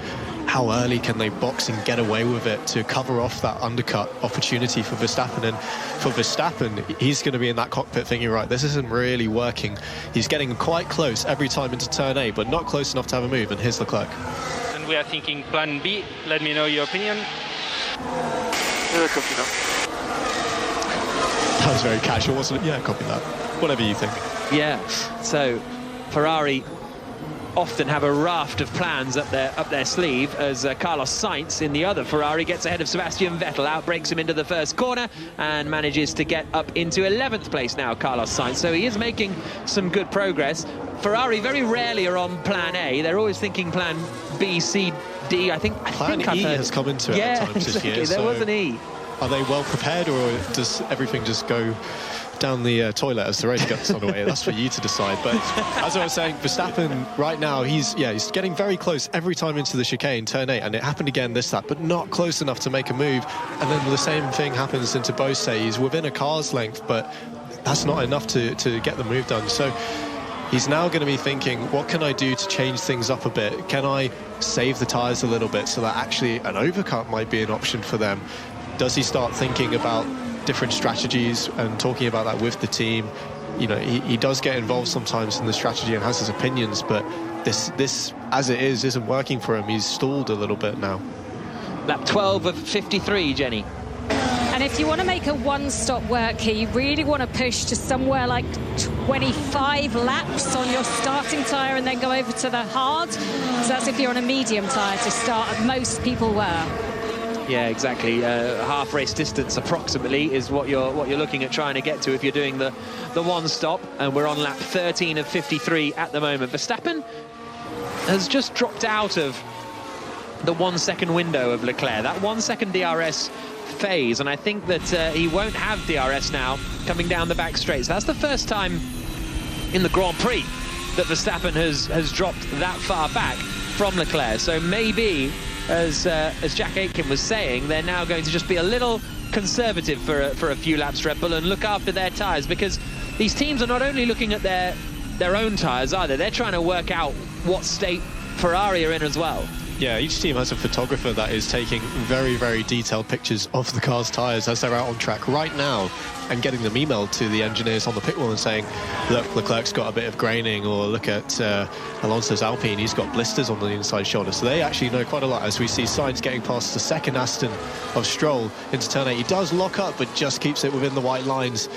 how early can they box and get away with it to cover off that undercut opportunity for Verstappen. And for Verstappen, he's going to be in that cockpit thinking, right, this isn't really working. He's getting quite close every time into turn A, but not close enough to have a move, and here's Leclerc. And we are thinking plan B. Let me know your opinion. Copy that. That was very casual, wasn't it? Yeah, copy that. Whatever you think. Yeah, so Ferrari often have a raft of plans up their sleeve, as Carlos Sainz in the other Ferrari gets ahead of Sebastian Vettel, outbreaks him into the first corner and manages to get up into 11th place now, Carlos Sainz. So he is making some good progress. Ferrari very rarely are on plan A. They're always thinking plan B, C, D. I think Plan E has come into it at times this year. There was an E. Are they well prepared, or does everything just go down the toilet as the race gets underway? That's for you to decide. But as I was saying, Verstappen right now, he's getting very close every time into the chicane, turn 8, and it happened again this lap, but not close enough to make a move. And then the same thing happens into Beausset. He's within a car's length, but that's not enough to get the move done. So he's now going to be thinking, what can I do to change things up a bit? Can I save the tyres a little bit so that actually an overcut might be an option for them? Does he start thinking about different strategies and talking about that with the team? You know, he does get involved sometimes in the strategy and has his opinions, but this as it is isn't working for him. He's stalled a little bit now. Lap 12 of 53, Jenny. And if you want to make a one-stop work here, you really want to push to somewhere like 25 laps on your starting tyre and then go over to the hard. So that's if you're on a medium tyre to start, and most people were. Yeah, exactly. Half race distance approximately is what you're looking at trying to get to if you're doing the one stop. And we're on lap 13 of 53 at the moment. Verstappen has just dropped out of the 1 second window of Leclerc, that 1 second DRS phase, and I think that he won't have DRS now coming down the back straight. So that's the first time in the Grand Prix that Verstappen has dropped that far back from Leclerc. So maybe, as Jack Aitken was saying, they're now going to just be a little conservative for a few laps, Red Bull, and look after their tyres, because these teams are not only looking at their own tyres either, they're trying to work out what state Ferrari are in as well. Yeah, each team has a photographer that is taking very, very detailed pictures of the car's tyres as they're out on track right now and getting them emailed to the engineers on the pit wall and saying, look, Leclerc's got a bit of graining, or look at Alonso's Alpine, he's got blisters on the inside shoulder. So they actually know quite a lot, as we see Sainz getting past the second Aston of Stroll into turn 8. He does lock up, but just keeps it within the white lines.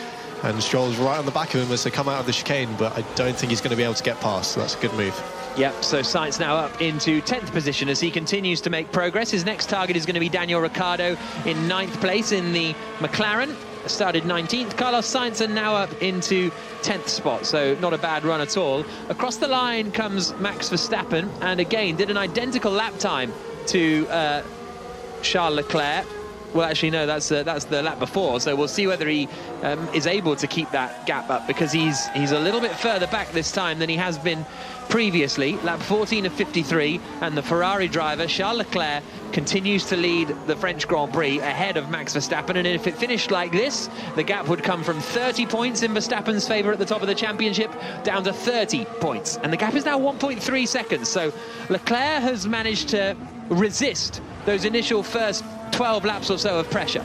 And Stroll's right on the back of him as they come out of the chicane, but I don't think he's going to be able to get past, so that's a good move. Yep, so Sainz now up into 10th position as he continues to make progress. His next target is going to be Daniel Ricciardo in 9th place in the McLaren. Started 19th. Carlos Sainz are now up into 10th spot, so not a bad run at all. Across the line comes Max Verstappen, and again did an identical lap time to Charles Leclerc. Well, actually, no, that's the lap before, so we'll see whether he is able to keep that gap up, because he's a little bit further back this time than he has been previously. Lap 14 of 53, and the Ferrari driver, Charles Leclerc, continues to lead the French Grand Prix ahead of Max Verstappen, and if it finished like this, the gap would come from 30 points in Verstappen's favour at the top of the championship down to 30 points, and the gap is now 1.3 seconds, so Leclerc has managed to resist those initial first 12 laps or so of pressure.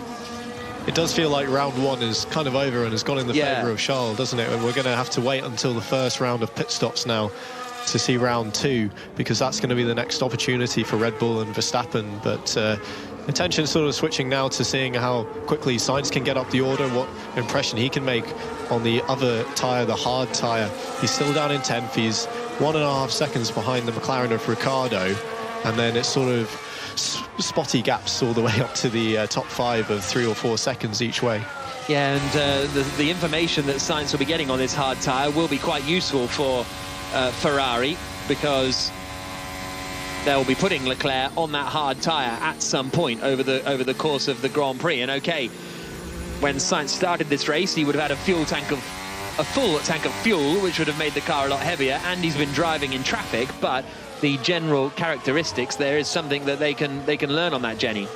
It does feel like round one is kind of over and has gone in the favour of Charles, doesn't it? And we're going to have to wait until the first round of pit stops now to see round two, because that's going to be the next opportunity for Red Bull and Verstappen. But attention sort of switching now to seeing how quickly Sainz can get up the order, what impression he can make on the other tyre, the hard tyre. He's still down in 10th. He's 1.5 seconds behind the McLaren of Ricciardo, and then it's sort of spotty gaps all the way up to the top 5 of 3 or 4 seconds each way. Yeah, and the information that Sainz will be getting on this hard tyre will be quite useful for Ferrari, because they'll be putting Leclerc on that hard tyre at some point over the course of the Grand Prix. And okay, when Sainz started this race, he would have had a full tank of fuel, which would have made the car a lot heavier, and he's been driving in traffic, but the general characteristics, there is something that they can learn on that, Jenny.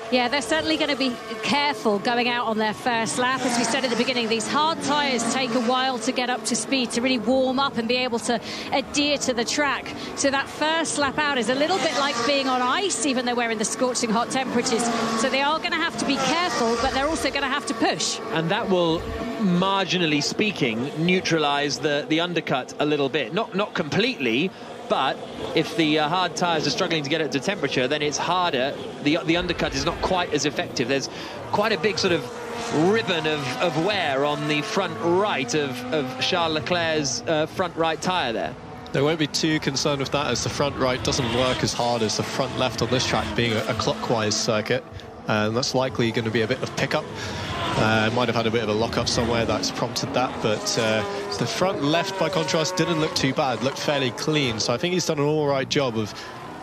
Yeah, they're certainly going to be careful going out on their first lap. As we said at the beginning, these hard tyres take a while to get up to speed, to really warm up and be able to adhere to the track. So that first lap out is a little bit like being on ice, even though we're in the scorching hot temperatures. So they are going to have to be careful, but they're also going to have to push. And that will, marginally speaking, neutralise the undercut a little bit. Not completely, but if the hard tyres are struggling to get it to temperature, then it's harder. The undercut is not quite as effective. There's quite a big sort of ribbon of wear on the front right of Charles Leclerc's front right tyre there. They won't be too concerned with that, as the front right doesn't work as hard as the front left on this track, being a clockwise circuit, and that's likely going to be a bit of pickup. Might have had a bit of a lock-up somewhere that's prompted that, but the front left, by contrast, didn't look too bad, looked fairly clean, so I think he's done an all-right job of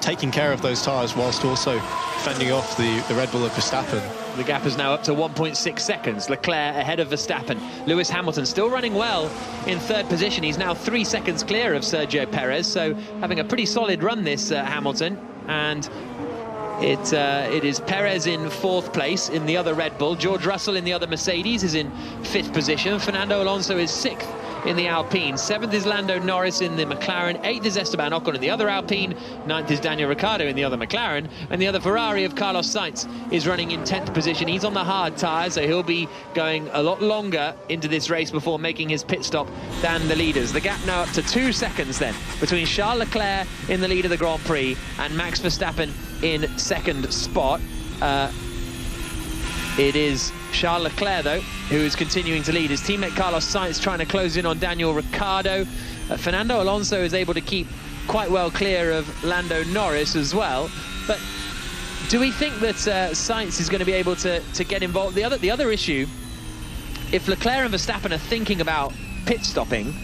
taking care of those tyres whilst also fending off the Red Bull of Verstappen. The gap is now up to 1.6 seconds. Leclerc ahead of Verstappen. Lewis Hamilton still running well in 3rd position. He's now 3 seconds clear of Sergio Perez, so having a pretty solid run, this Hamilton. And it is Perez in 4th place in the other Red Bull. George Russell in the other Mercedes is in 5th position. Fernando Alonso is 6th in the Alpine. 7th is Lando Norris in the McLaren. 8th is Esteban Ocon in the other Alpine. 9th is Daniel Ricciardo in the other McLaren. And the other Ferrari of Carlos Sainz is running in 10th position. He's on the hard tyre, so he'll be going a lot longer into this race before making his pit stop than the leaders. The gap now up to 2 seconds then between Charles Leclerc in the lead of the Grand Prix and Max Verstappen in 2nd spot. It is Charles Leclerc, though, who is continuing to lead. His teammate Carlos Sainz trying to close in on Daniel Ricciardo. Fernando Alonso is able to keep quite well clear of Lando Norris as well. But do we think that Sainz is going to be able to get involved? The other issue, if Leclerc and Verstappen are thinking about pit stopping,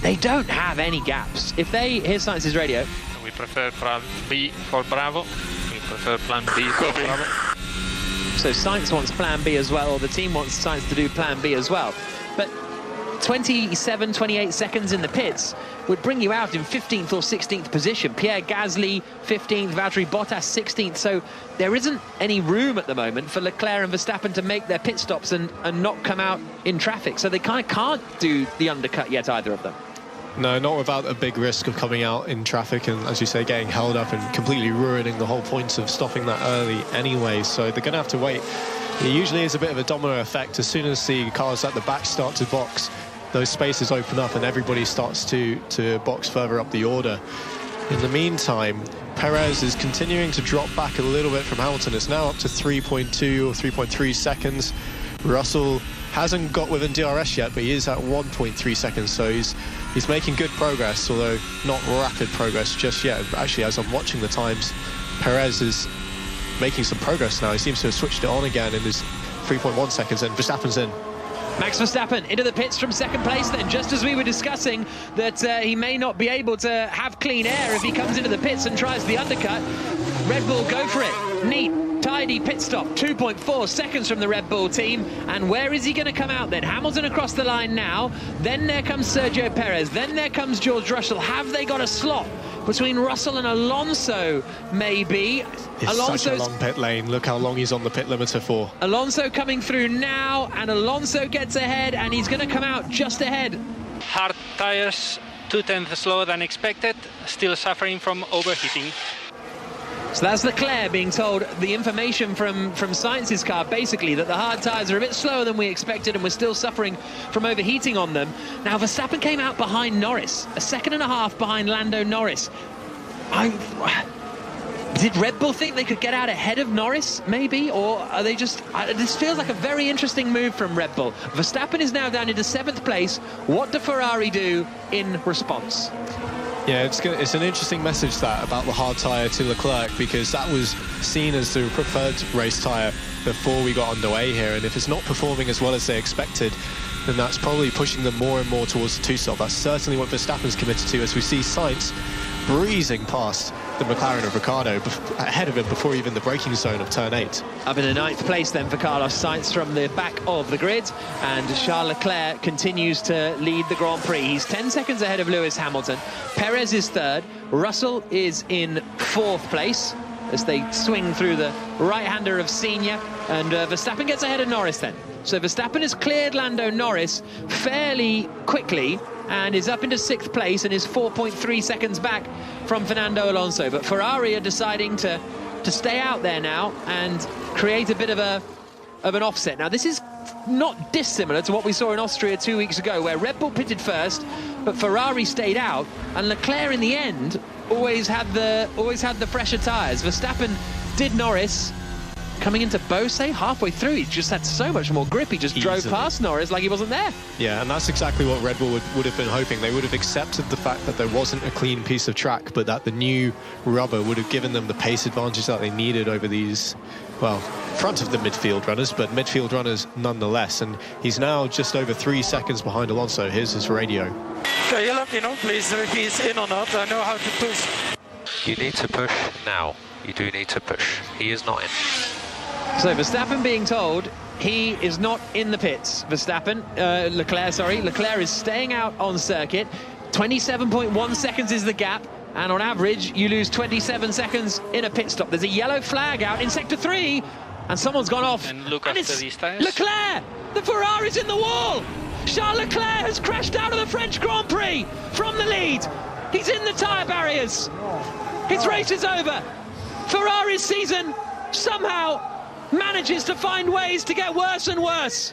they don't have any gaps. If they hear Sainz's radio. We prefer plan B for Bravo. We prefer plan B for Bravo. So Sainz wants plan B as well, or the team wants Sainz to do plan B as well. But 27, 28 seconds in the pits would bring you out in 15th or 16th position. Pierre Gasly 15th, Valtteri Bottas 16th. So there isn't any room at the moment for Leclerc and Verstappen to make their pit stops and not come out in traffic. So they kind of can't do the undercut yet, either of them. No, not without a big risk of coming out in traffic and, as you say, getting held up and completely ruining the whole point of stopping that early anyway. So they're going to have to wait. It usually is a bit of a domino effect. As soon as the cars at the back start to box, those spaces open up and everybody starts to box further up the order. In the meantime, Perez is continuing to drop back a little bit from Hamilton. It's now up to 3.2 or 3.3 seconds. Russell hasn't got within DRS yet, but he is at 1.3 seconds, so he's making good progress, although not rapid progress just yet. Actually, as I'm watching the times, Perez is making some progress now. He seems to have switched it on again in his 3.1 seconds, and Verstappen's in. Max Verstappen into the pits from second place then, just as we were discussing that he may not be able to have clean air if he comes into the pits and tries the undercut. Red Bull go for it. Neat, tidy pit stop, 2.4 seconds from the Red Bull team. And where is he going to come out then? Hamilton across the line now. Then there comes Sergio Perez. Then there comes George Russell. Have they got a slot between Russell and Alonso, maybe? It's such a long pit lane. Look how long he's on the pit limiter for. Alonso coming through now, and Alonso gets ahead, and he's going to come out just ahead. Hard tires, 2/10 slower than expected, still suffering from overheating. So that's Leclerc being told the information from Sainz's car, basically, that the hard tyres are a bit slower than we expected and we're still suffering from overheating on them. Now, Verstappen came out behind Norris, a second and a half behind Lando Norris. Did Red Bull think they could get out ahead of Norris, maybe? Or are they just... this feels like a very interesting move from Red Bull. Verstappen is now down into 7th place. What do Ferrari do in response? Yeah, it's an interesting message, that, about the hard tyre to Leclerc, because that was seen as the preferred race tyre before we got underway here, and if it's not performing as well as they expected, then that's probably pushing them more and more towards the two-stop. That's certainly what Verstappen's committed to, as we see Sainz breezing past the McLaren of Ricciardo ahead of him before even the braking zone of turn 8. Up in the 9th place then for Carlos Sainz from the back of the grid, and Charles Leclerc continues to lead the Grand Prix. He's 10 seconds ahead of Lewis Hamilton. Perez is 3rd. Russell is in 4th place as they swing through the right-hander of Senior, and Verstappen gets ahead of Norris then. So Verstappen has cleared Lando Norris fairly quickly and is up into 6th place and is 4.3 seconds back from Fernando Alonso. But Ferrari are deciding to stay out there now and create a bit of an offset. Now, this is not dissimilar to what we saw in Austria 2 weeks ago, where Red Bull pitted first, but Ferrari stayed out, and Leclerc in the end always had the fresher tyres. Verstappen did Norris. Coming into Beausset halfway through, he just had so much more grip. He just drove past Norris like he wasn't there. Yeah, and that's exactly what Red Bull would have been hoping. They would have accepted the fact that there wasn't a clean piece of track, but that the new rubber would have given them the pace advantage that they needed over these, well, front of the midfield runners, but midfield runners nonetheless. And he's now just over 3 seconds behind Alonso. Here's his radio. Can you let me know, please, if he's in or not? I know how to push. You need to push now. You do need to push. He is not in. So Verstappen being told he is not in the pits. Leclerc is staying out on circuit. 27.1 seconds is the gap, and on average you lose 27 seconds in a pit stop. There's a yellow flag out in sector 3, and someone's gone off. And look after these tires. Leclerc! The Ferrari's in the wall! Charles Leclerc has crashed out of the French Grand Prix from the lead. He's in the tyre barriers. His race is over. Ferrari's season somehow manages to find ways to get worse and worse.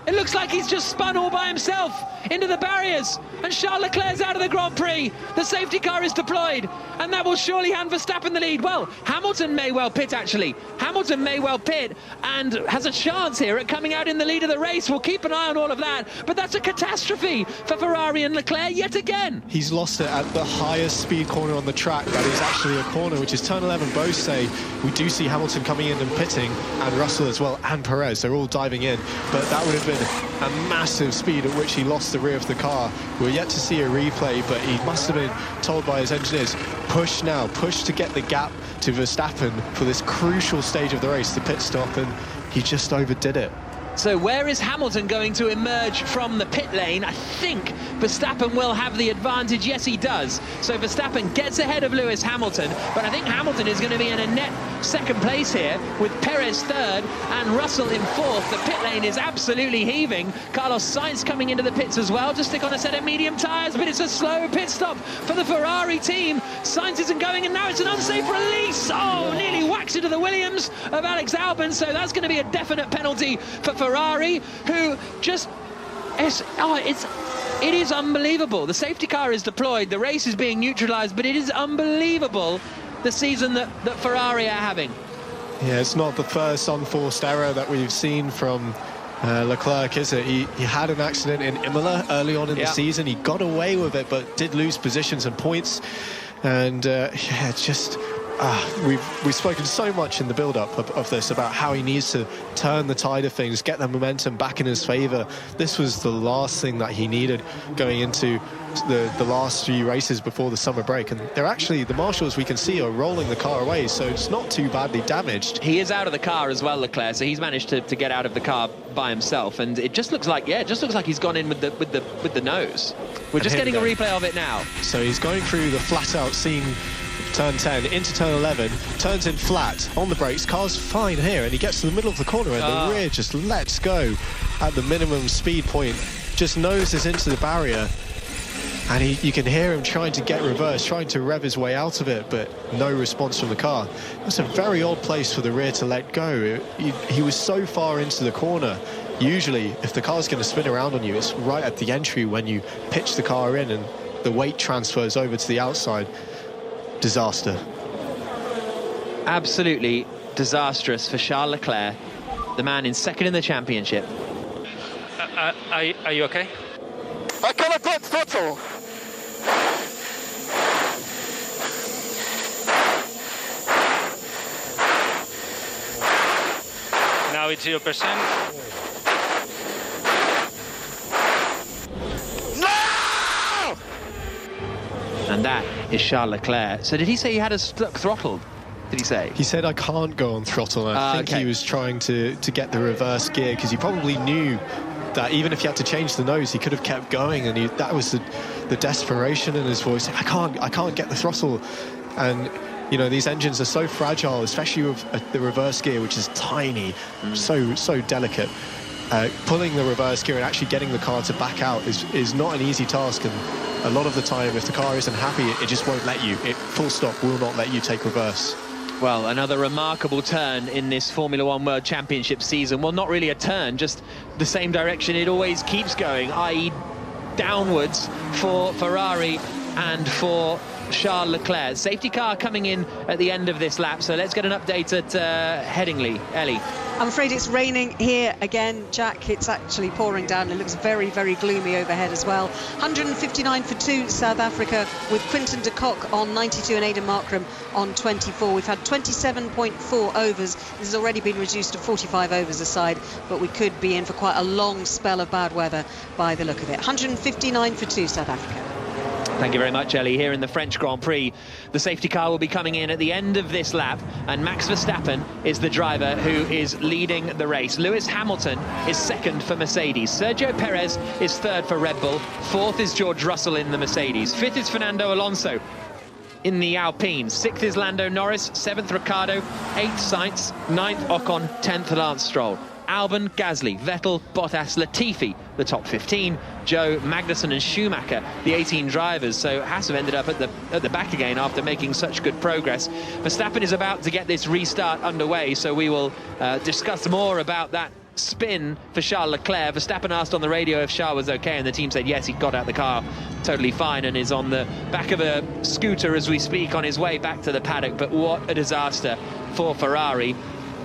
It looks like he's just spun all by himself into the barriers, and Charles Leclerc's out of the Grand Prix. The safety car is deployed, and that will surely hand Verstappen the lead. Well, Hamilton may well pit, actually. Hamilton may well pit and has a chance here at coming out in the lead of the race. We'll keep an eye on all of that, but that's a catastrophe for Ferrari and Leclerc yet again. He's lost it at the highest speed corner on the track. That is actually a corner, which is turn 11. Both say we do see Hamilton coming in and pitting, and Russell as well, and Perez. They're all diving in, but that would have been a massive speed at which he lost the rear of the car. We're yet to see a replay, but he must have been told by his engineers, push now, push to get the gap to Verstappen for this crucial stage of the race, the pit stop, and he just overdid it. So where is Hamilton going to emerge from the pit lane? I think Verstappen will have the advantage. Yes, he does. So Verstappen gets ahead of Lewis Hamilton, but I think Hamilton is going to be in a net second place here, with Perez third and Russell in fourth. The pit lane is absolutely heaving. Carlos Sainz coming into the pits as well to stick on a set of medium tyres, but it's a slow pit stop for the Ferrari team. Sainz isn't going, and now it's an unsafe release. Oh, nearly whacks into the Williams of Alex Albon, so that's going to be a definite penalty for Ferrari, who just... It is unbelievable. The safety car is deployed, the race is being neutralised, but it is unbelievable the season that Ferrari are having. Yeah, it's not the first unforced error that we've seen from Leclerc, is it? He had an accident in Imola early on in the season. He got away with it, but did lose positions and points. And yeah, it's just... we've spoken so much in the build-up of this about how he needs to turn the tide of things, get the momentum back in his favour. This was the last thing that he needed going into the last few races before the summer break. And they're actually, the marshals we can see are rolling the car away, so it's not too badly damaged. He is out of the car as well, Leclerc, so he's managed to get out of the car by himself. And it just looks like, he's gone in with the nose. We're just getting a replay of it now. So he's going through the flat-out scene, turn 10 into turn 11, turns in flat on the brakes, car's fine here, and he gets to the middle of the corner and the rear just lets go at the minimum speed point, just noses into the barrier, and you can hear him trying to get reverse, trying to rev his way out of it, but no response from the car. That's a very odd place for the rear to let go. He was so far into the corner. Usually if the car's going to spin around on you, it's right at the entry when you pitch the car in and the weight transfers over to the outside. Disaster. Absolutely disastrous for Charles Leclerc, the man in second in the championship. Are you okay? I cannot get throttle. Now it's 0%. And that is Charles Leclerc. So did he say he had a stuck throttle? Did he say? He said, I can't go on throttle. And I think he was trying to get the reverse gear, because he probably knew that even if he had to change the nose, he could have kept going. And that was the desperation in his voice. I can't get the throttle. And, you know, these engines are so fragile, especially with the reverse gear, which is tiny, so delicate. Pulling the reverse gear and actually getting the car to back out is not an easy task. And a lot of the time, if the car isn't happy, it just won't let you. It, full stop, will not let you take reverse. Well, another remarkable turn in this Formula One World Championship season. Well, not really a turn, just the same direction it always keeps going, i.e. downwards for Ferrari and for Charles Leclerc. Safety car coming in at the end of this lap, so let's get an update at Headingley. Ellie. I'm afraid it's raining here again, Jack. It's actually pouring down. It looks very, very gloomy overhead as well. 159 for 2, South Africa, with Quinton de Kock on 92 and Aidan Markram on 24. We've had 27.4 overs. This has already been reduced to 45 overs aside, but we could be in for quite a long spell of bad weather by the look of it. 159 for 2, South Africa. Thank you very much, Ellie. Here in the French Grand Prix, the safety car will be coming in at the end of this lap, and Max Verstappen is the driver who is leading the race. Lewis Hamilton is second for Mercedes. Sergio Perez is third for Red Bull. Fourth is George Russell in the Mercedes. Fifth is Fernando Alonso in the Alpine. Sixth is Lando Norris. Seventh, Ricciardo. Eighth, Sainz. Ninth, Ocon. 10th, Lance Stroll. Albon, Gasly, Vettel, Bottas, Latifi, the top 15. Joe, Magnussen and Schumacher, the 18 drivers. So Haas have ended up at the back again after making such good progress. Verstappen is about to get this restart underway, so we will discuss more about that spin for Charles Leclerc. Verstappen asked on the radio if Charles was okay, and the team said yes, he got out the car totally fine and is on the back of a scooter as we speak on his way back to the paddock. But what a disaster for Ferrari.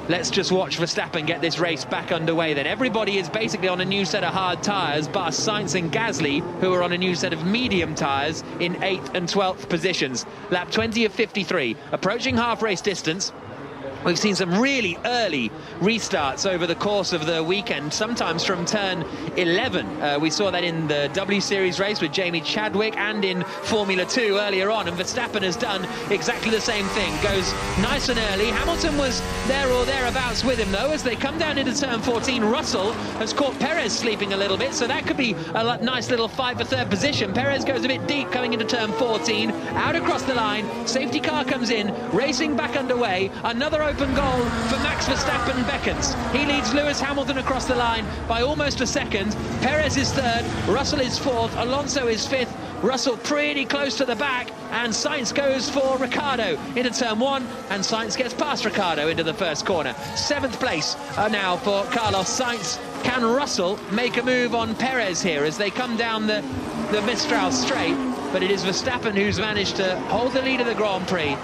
Let's just watch Verstappen get this race back underway then. Everybody is basically on a new set of hard tyres, bar Sainz and Gasly, who are on a new set of medium tyres in 8th and 12th positions. Lap 20 of 53, approaching half race distance. We've seen some really early restarts over the course of the weekend, sometimes from turn 11. We saw that in the W Series race with Jamie Chadwick and in Formula 2 earlier on, and Verstappen has done exactly the same thing. Goes nice and early. Hamilton was there or thereabouts with him, though. As they come down into turn 14, Russell has caught Perez sleeping a little bit, so that could be a nice little fight for third position. Perez goes a bit deep coming into turn 14, out across the line. Safety car comes in, racing back underway. Another open goal for Max Verstappen beckons. He leads Lewis Hamilton across the line by almost a second. Perez is third, Russell is fourth, Alonso is fifth. Russell pretty close to the back, and Sainz goes for Ricciardo into turn 1, and Sainz gets past Ricciardo into the first corner. 7th place now for Carlos Sainz. Can Russell make a move on Perez here as they come down the Mistral straight? But it is Verstappen who's managed to hold the lead of the Grand Prix.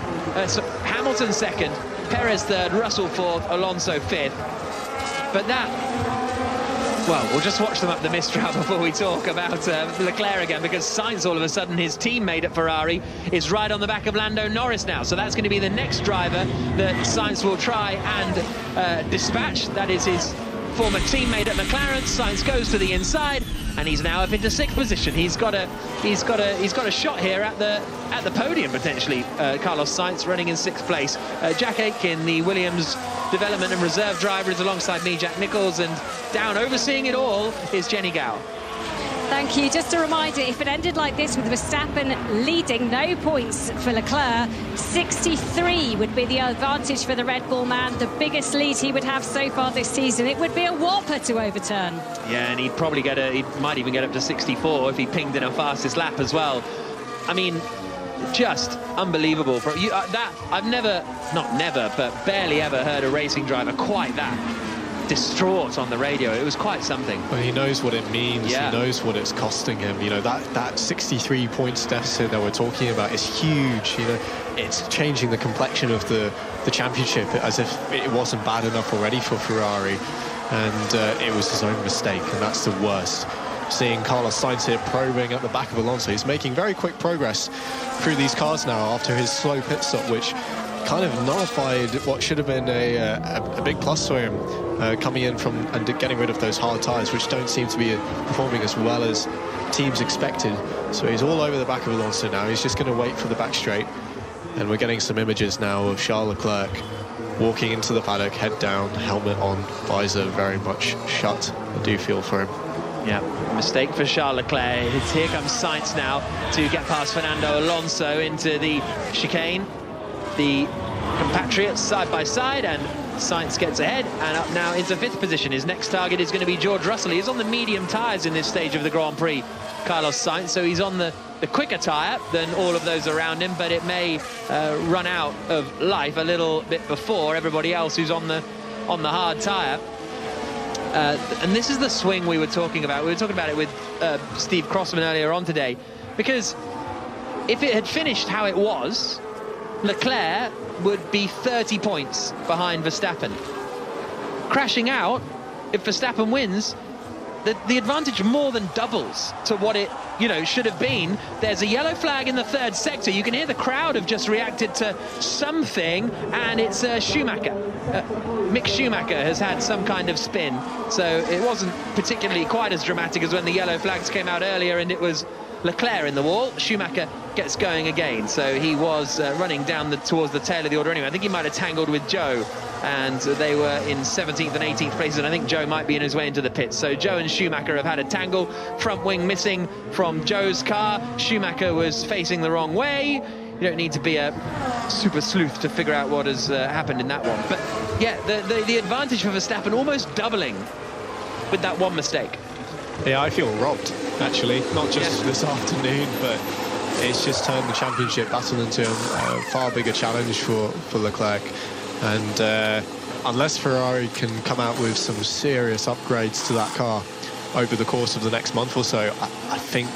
So Hamilton second, Perez third, Russell fourth, Alonso fifth. But that, well, we'll just watch them up the Mistral before we talk about Leclerc again, because Sainz, all of a sudden, his teammate at Ferrari, is right on the back of Lando Norris now. So that's going to be the next driver that Sainz will try and dispatch. That is his former teammate at McLaren. Sainz goes to the inside, and he's now up into 6th position. He's got a shot here at the podium potentially. Carlos Sainz running in 6th place. Jack Aitken, the Williams development and reserve driver, is alongside me, Jack Nichols, and down overseeing it all is Jenny Gow. Thank you. Just a reminder, if it ended like this with Verstappen leading, no points for Leclerc, 63 would be the advantage for the Red Bull man, the biggest lead he would have so far this season. It would be a whopper to overturn. Yeah, and he'd probably he might even get up to 64 if he pinged in a fastest lap as well. I mean, just unbelievable. I've but barely ever heard a racing driver quite that distraught on the radio. It was quite something. Well, he knows what it means. Yeah. He knows what it's costing him. You know, that 63 points deficit that we're talking about is huge. You know, it's changing the complexion of the championship as if it wasn't bad enough already for Ferrari, and it was his own mistake, and that's the worst. Seeing Carlos Sainz here probing at the back of Alonso. He's making very quick progress through these cars now after his slow pit stop, which kind of nullified what should have been a big plus for him, coming in from and getting rid of those hard tyres, which don't seem to be performing as well as teams expected. So he's all over the back of Alonso now. He's just going to wait for the back straight, and we're getting some images now of Charles Leclerc walking into the paddock, head down, helmet on, visor very much shut. I do feel for him. Yeah, mistake for Charles Leclerc. Here comes Sainz now to get past Fernando Alonso into the chicane. The compatriots side by side, and Sainz gets ahead and up now into 5th position. His next target is going to be George Russell. He's on the medium tyres in this stage of the Grand Prix, Carlos Sainz, so he's on the quicker tyre than all of those around him, but it may run out of life a little bit before everybody else who's on the hard tyre. And this is the swing we were talking about. We were talking about it with Steve Crossman earlier on today, because if it had finished how it was, Leclerc would be 30 points behind Verstappen. Crashing out, if Verstappen wins, the advantage more than doubles to what it should have been. There's a yellow flag in the 3rd sector. You can hear the crowd have just reacted to something, and it's Schumacher. Mick Schumacher has had some kind of spin, so it wasn't particularly quite as dramatic as when the yellow flags came out earlier and it was Leclerc in the wall. Schumacher gets going again, so he was running down towards the tail of the order anyway. I think he might have tangled with Joe, and they were in 17th and 18th places, and I think Joe might be in his way into the pits. So Joe and Schumacher have had a tangle. Front wing missing from Joe's car. Schumacher was facing the wrong way. You don't need to be a super sleuth to figure out what has happened in that one. But yeah, the advantage for Verstappen almost doubling with that one mistake. Yeah, I feel robbed, actually. Not just this afternoon, but it's just turned the championship battle into a far bigger challenge for Leclerc. And unless Ferrari can come out with some serious upgrades to that car over the course of the next month or so, I think,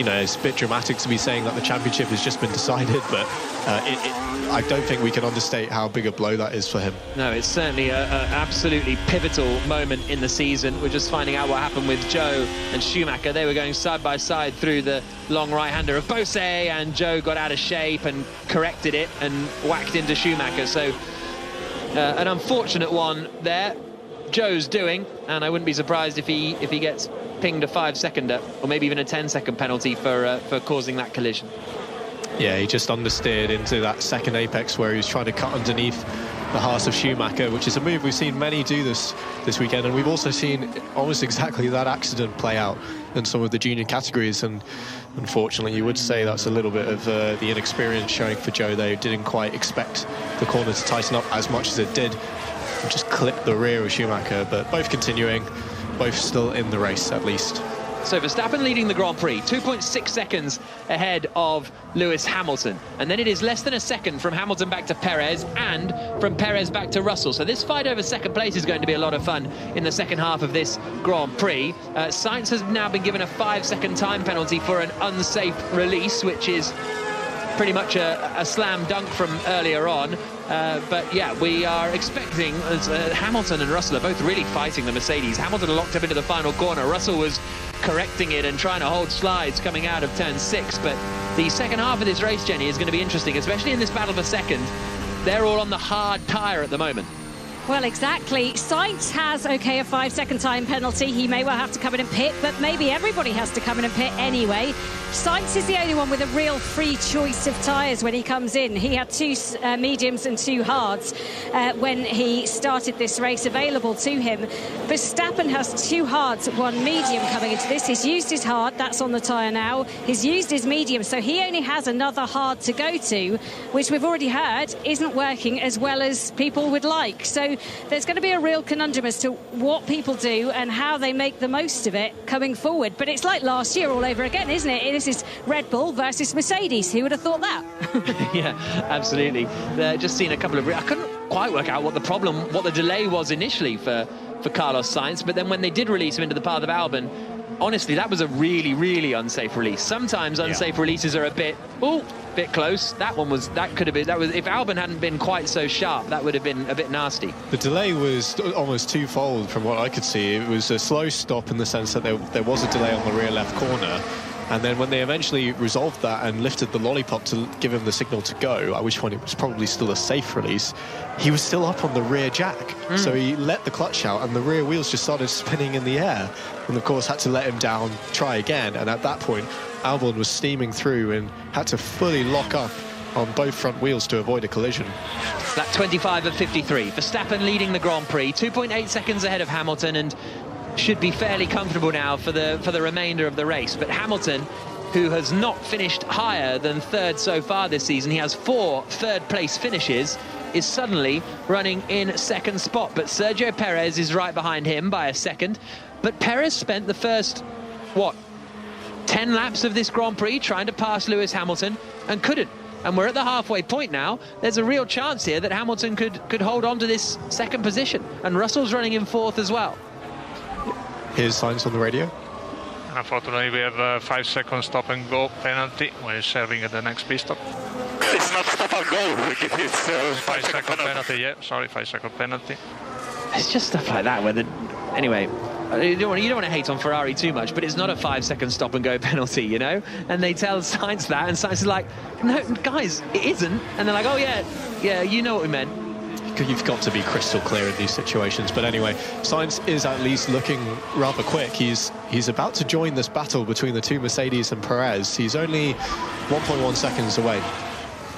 it's a bit dramatic to be saying that the championship has just been decided, but I don't think we can understate how big a blow that is for him. No, it's certainly an absolutely pivotal moment in the season. We're just finding out what happened with Joe and Schumacher. They were going side by side through the long right-hander of Bose, and Joe got out of shape and corrected it and whacked into Schumacher. So An unfortunate one there. Joe's doing, and I wouldn't be surprised if he gets pinged a 5-seconder, or maybe even a 10-second penalty for causing that collision. Yeah, he just understeered into that second apex where he was trying to cut underneath the Haas of Schumacher, which is a move we've seen many do this weekend, and we've also seen almost exactly that accident play out in some of the junior categories. And unfortunately, you would say that's a little bit of the inexperience showing for Joe. They didn't quite expect the corner to tighten up as much as it did, and just clip the rear of Schumacher. But both continuing, both still in the race at least. So Verstappen leading the Grand Prix, 2.6 seconds ahead of Lewis Hamilton. And then it is less than a second from Hamilton back to Perez and from Perez back to Russell. So this fight over second place is going to be a lot of fun in the second half of this Grand Prix. Sainz has now been given a 5-second time penalty for an unsafe release, which is pretty much a slam dunk from earlier on. But yeah, we are expecting Hamilton and Russell are both really fighting the Mercedes. Hamilton locked up into the final corner. Russell was correcting it and trying to hold slides coming out of turn 6. But the second half of this race, Jenny, is going to be interesting, especially in this battle for second. They're all on the hard tyre at the moment. Well, exactly. Sainz has, a 5-second time penalty. He may well have to come in and pit, but maybe everybody has to come in and pit anyway. Sainz is the only one with a real free choice of tyres when he comes in. He had 2 mediums and 2 hards when he started this race available to him. Verstappen has 2 hards, 1 medium coming into this. He's used his hard, that's on the tyre now. He's used his medium, so he only has another hard to go to, which we've already heard isn't working as well as people would like. So there's going to be a real conundrum as to what people do and how they make the most of it coming forward. But it's like last year all over again, isn't it? This is Red Bull versus Mercedes. Who would have thought that? Yeah, absolutely. Just seen a couple of... I couldn't quite work out what the delay was initially for Carlos Sainz, but then when they did release him into the path of Albon, honestly, that was a really, really unsafe release. Sometimes unsafe releases are a bit close. That was if Albon hadn't been quite so sharp, that would have been a bit nasty. The delay was almost twofold from what I could see. It was a slow stop in the sense that there was a delay on the rear left corner. And then when they eventually resolved that and lifted the lollipop to give him the signal to go, at which point it was probably still a safe release, he was still up on the rear jack. So he let the clutch out and the rear wheels just started spinning in the air. And of course had to let him down, try again. And at that point, Albon was steaming through and had to fully lock up on both front wheels to avoid a collision. Lap 25 of 53. Verstappen leading the Grand Prix, 2.8 seconds ahead of Hamilton, and should be fairly comfortable now for the remainder of the race. But Hamilton, who has not finished higher than 3rd so far this season, he has 4 third-place finishes, is suddenly running in 2nd spot. But Sergio Perez is right behind him by a second. But Perez spent the first, 10 laps of this Grand Prix trying to pass Lewis Hamilton and couldn't. And we're at the halfway point now. There's a real chance here that Hamilton could hold on to this 2nd position. And Russell's running in 4th as well. Here's Sainz on the radio. Unfortunately, we have a 5-second stop and go penalty. We're serving at the next pit stop. It's not stop and go. It's 5-second penalty. Yeah, sorry, 5-second penalty. It's just stuff like that where anyway, you don't want to hate on Ferrari too much, but it's not a 5-second stop and go penalty, you know? And they tell Sainz that, and Sainz is like, no, guys, it isn't. And they're like, oh yeah, you know what we meant. You've got to be crystal clear in these situations. But anyway, Sainz is at least looking rather quick. He's about to join this battle between the 2 Mercedes and Perez. He's only 1.1 seconds away.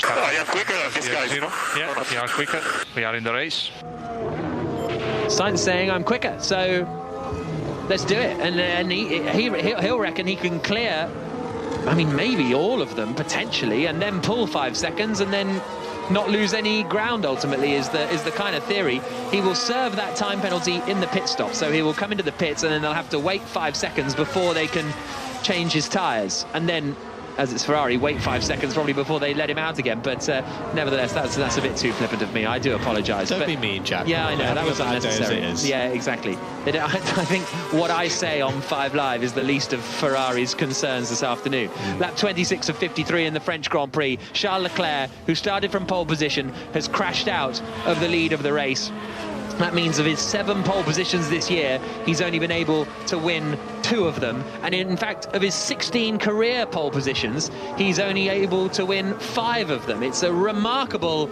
I am quicker than these guys, you know? Yeah, we are quicker. We are in the race. Sainz saying I'm quicker, so let's do it. And he'll reckon he can clear, I mean, maybe all of them potentially, and then pull 5 seconds and then not lose any ground. Ultimately is the kind of theory. He will serve that time penalty in the pit stop, so he will come into the pits and then they'll have to wait 5 seconds before they can change his tyres, and then, as it's Ferrari, wait 5 seconds probably before they let him out again. But nevertheless, that's a bit too flippant of me. I do apologise. Don't be mean, Jack. Yeah, I know, that was unnecessary. As it is. Yeah, exactly. I think what I say on 5 Live is the least of Ferrari's concerns this afternoon. Lap 26 of 53 in the French Grand Prix. Charles Leclerc, who started from pole position, has crashed out of the lead of the race. That means of his 7 pole positions this year, he's only been able to win 2 of them. And in fact, of his 16 career pole positions, he's only able to win 5 of them. It's a remarkable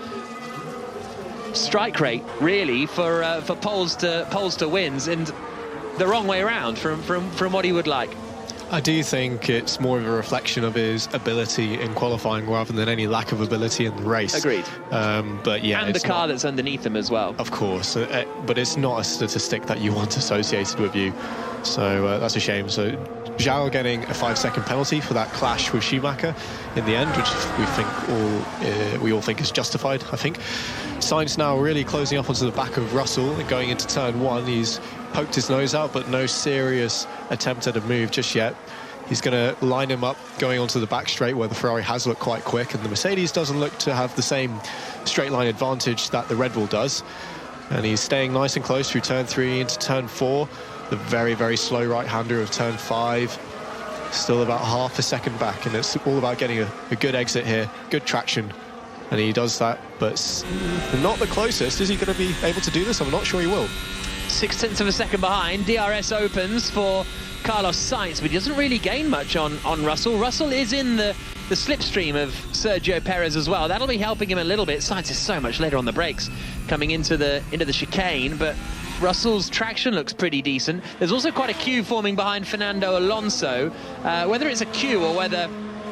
strike rate, really, for poles to wins, and the wrong way around from what he would like. I do think it's more of a reflection of his ability in qualifying rather than any lack of ability in the race. Agreed. But yeah, and the car that's underneath him as well. Of course, but it's not a statistic that you want associated with you. So that's a shame. So Zhao getting a 5-second penalty for that clash with Schumacher in the end, which we all think is justified, I think. Sainz now really closing up onto the back of Russell and going into turn 1. He's poked his nose out, but no serious attempt at a move just yet. He's going to line him up going onto the back straight where the Ferrari has looked quite quick, and the Mercedes doesn't look to have the same straight line advantage that the Red Bull does. And he's staying nice and close through turn 3 into turn 4. The very, very slow right-hander of turn 5. Still about half a second back, and it's all about getting a good exit here, good traction. And he does that, but not the closest. Is he going to be able to do this? I'm not sure he will. 0.6 of a second behind. DRS opens for Carlos Sainz, but he doesn't really gain much on Russell. Russell is in the slipstream of Sergio Perez as well. That'll be helping him a little bit. Sainz is so much later on the brakes coming into the chicane, but Russell's traction looks pretty decent. There's also quite a queue forming behind Fernando Alonso. Whether it's a queue or whether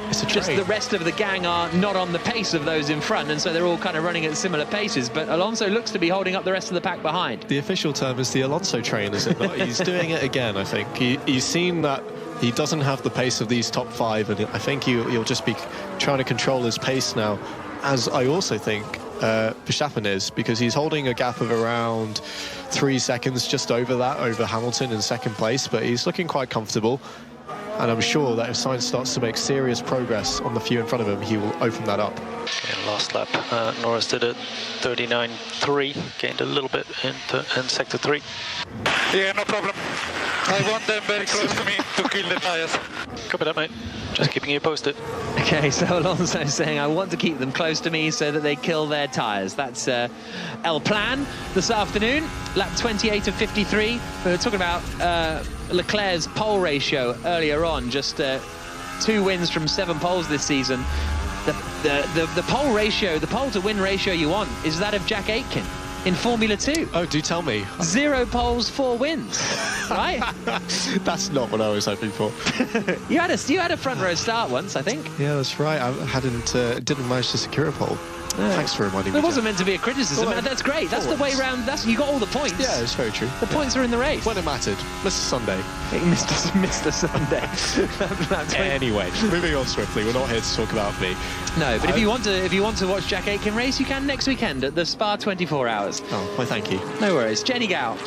it's just the rest of the gang are not on the pace of those in front, and so they're all kind of running at similar paces, but Alonso looks to be holding up the rest of the pack behind. The official term is the Alonso train, is it not? He's doing it again, I think. He's seen that he doesn't have the pace of these top 5, and I think he'll just be trying to control his pace now, as I also think Verstappen is, because he's holding a gap of around 3 seconds, just over that, over Hamilton in second place, but he's looking quite comfortable. And I'm sure that if Sainz starts to make serious progress on the few in front of him, he will open that up. Yeah, last lap, Norris did it 39.3, gained a little bit in sector 3. Yeah, no problem. I want them very close to me to kill the tires. Copy that, mate. Just keeping you posted. Okay, so Alonso saying, I want to keep them close to me so that they kill their tyres. That's El Plan this afternoon. Lap 28 of 53. We were talking about Leclerc's pole ratio earlier on. Just 2 wins from 7 poles this season. The pole ratio, the pole to win ratio you want is that of Jack Aitken in Formula 2. Oh, do tell me. 0 poles, 4 wins, right? That's not what I was hoping for. You had a front row start once, I think. Yeah, that's right. I didn't manage to secure a pole. Thanks for reminding me. It wasn't meant to be a criticism. That's great. That's the way round. You got all the points. Yeah, it's very true. The points are in the race. When it mattered. Mr. Sunday. Mr. Sunday. Anyway, moving on swiftly. We're not here to talk about me. No, but if you want to watch Jack Aitken race, you can next weekend at the Spa 24 Hours. Oh, well, thank you. No worries. Jenny Gow.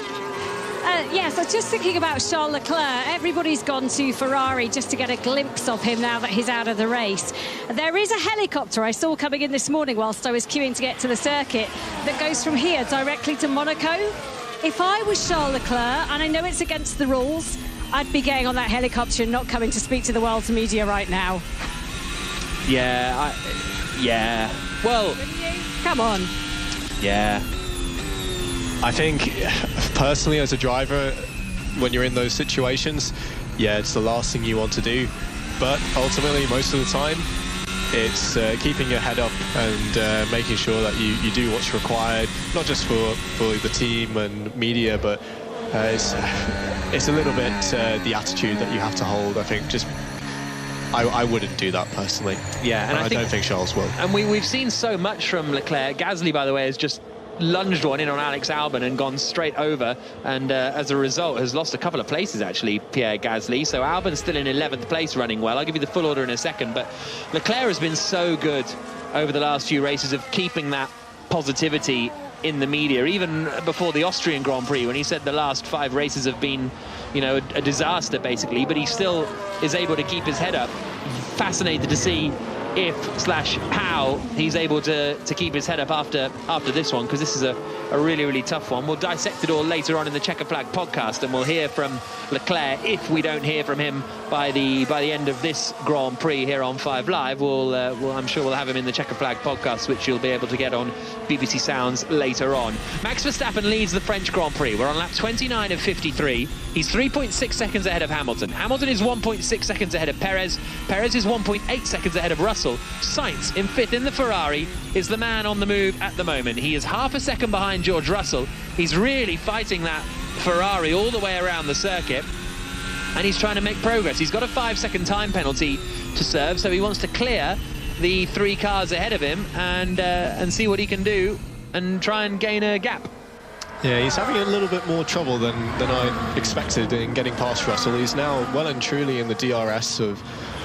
Yes, I was just thinking about Charles Leclerc. Everybody's gone to Ferrari just to get a glimpse of him now that he's out of the race. There is a helicopter I saw coming in this morning whilst I was queuing to get to the circuit that goes from here directly to Monaco. If I was Charles Leclerc, and I know it's against the rules, I'd be getting on that helicopter and not coming to speak to the world's media right now. Yeah, well, come on. Yeah. I think, personally, as a driver, when you're in those situations, yeah, it's the last thing you want to do. But ultimately, most of the time, it's keeping your head up and making sure that you do what's required, not just for the team and media, but it's a little bit the attitude that you have to hold. I think I wouldn't do that personally. Yeah, and I don't think Charles will. And we've seen so much from Leclerc. Gasly, by the way, has just lunged one in on Alex Albon and gone straight over, and as a result has lost a couple of places, actually, Pierre Gasly. So Albon's still in 11th place, running well. I'll give you the full order in a second, but Leclerc has been so good over the last few races of keeping that positivity in the media, even before the Austrian Grand Prix, when he said the last 5 races have been, a disaster, basically, but he still is able to keep his head up. Fascinated to see if/how he's able to keep his head up after this one, because this is a really, really tough one. We'll dissect it all later on in the Checker Flag podcast, and we'll hear from Leclerc. If we don't hear from him by the end of this Grand Prix here on 5 Live, I'm sure we'll have him in the Checker Flag podcast, which you'll be able to get on BBC Sounds later on. Max Verstappen leads the French Grand Prix. We're on lap 29 of 53. He's 3.6 seconds ahead of Hamilton. Hamilton is 1.6 seconds ahead of Perez. Perez is 1.8 seconds ahead of Russell. Russell. Sainz in 5th in the Ferrari is the man on the move at the moment. He is half a second behind George Russell. He's really fighting that Ferrari all the way around the circuit, and he's trying to make progress. He's got a 5-second time penalty to serve, so he wants to clear the 3 cars ahead of him and see what he can do and try and gain a gap. Yeah, he's having a little bit more trouble than I expected in getting past Russell. He's now well and truly in the DRS of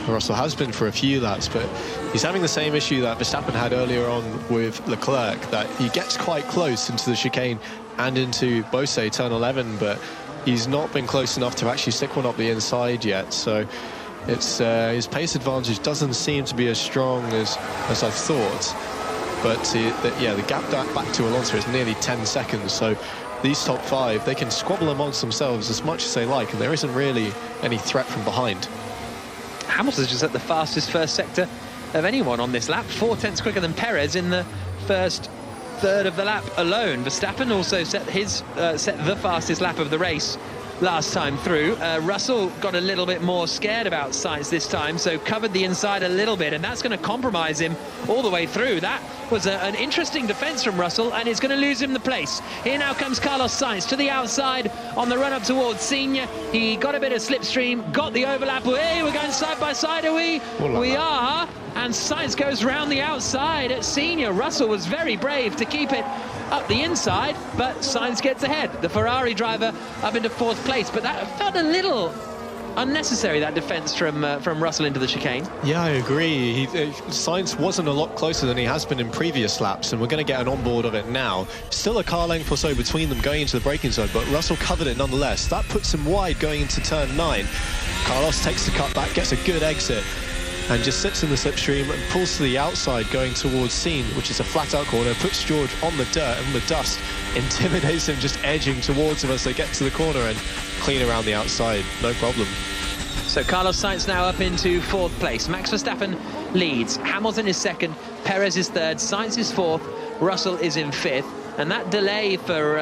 Russell has been for a few laps, but he's having the same issue that Verstappen had earlier on with Leclerc, that he gets quite close into the chicane and into Beausset turn 11, but he's not been close enough to actually stick one up the inside yet. So it's his pace advantage doesn't seem to be as strong as I thought. But the gap back to Alonso is nearly 10 seconds. So these top 5, they can squabble amongst themselves as much as they like, and there isn't really any threat from behind. Hamilton's just at the fastest first sector of anyone on this lap, 4 tenths quicker than Perez in the first third of the lap alone. Verstappen also set the fastest lap of the race last time through. Russell got a little bit more scared about Sainz this time, so covered the inside a little bit, and that's going to compromise him all the way through. That was an interesting defence from Russell, and it's going to lose him the place. Here now comes Carlos Sainz to the outside on the run-up towards Senior. He got a bit of slipstream, got the overlap. Hey, we're going side by side, are we? We are. And Sainz goes round the outside at Senior. Russell was very brave to keep it up the inside, but Sainz gets ahead. The Ferrari driver up into 4th place, but that felt a little unnecessary, that defence from Russell into the chicane. Yeah, I agree. Sainz wasn't a lot closer than he has been in previous laps, and we're going to get an onboard of it now. Still a car length or so between them going into the braking zone, but Russell covered it nonetheless. That puts him wide going into turn 9. Carlos takes the cut back, gets a good exit, and just sits in the slipstream and pulls to the outside going towards Scene, which is a flat-out corner, puts George on the dirt, and the dust intimidates him, just edging towards him as they get to the corner and clean around the outside. No problem. So Carlos Sainz now up into 4th place. Max Verstappen leads. Hamilton is 2nd. Perez is 3rd. Sainz is 4th. Russell is in 5th. And that delay for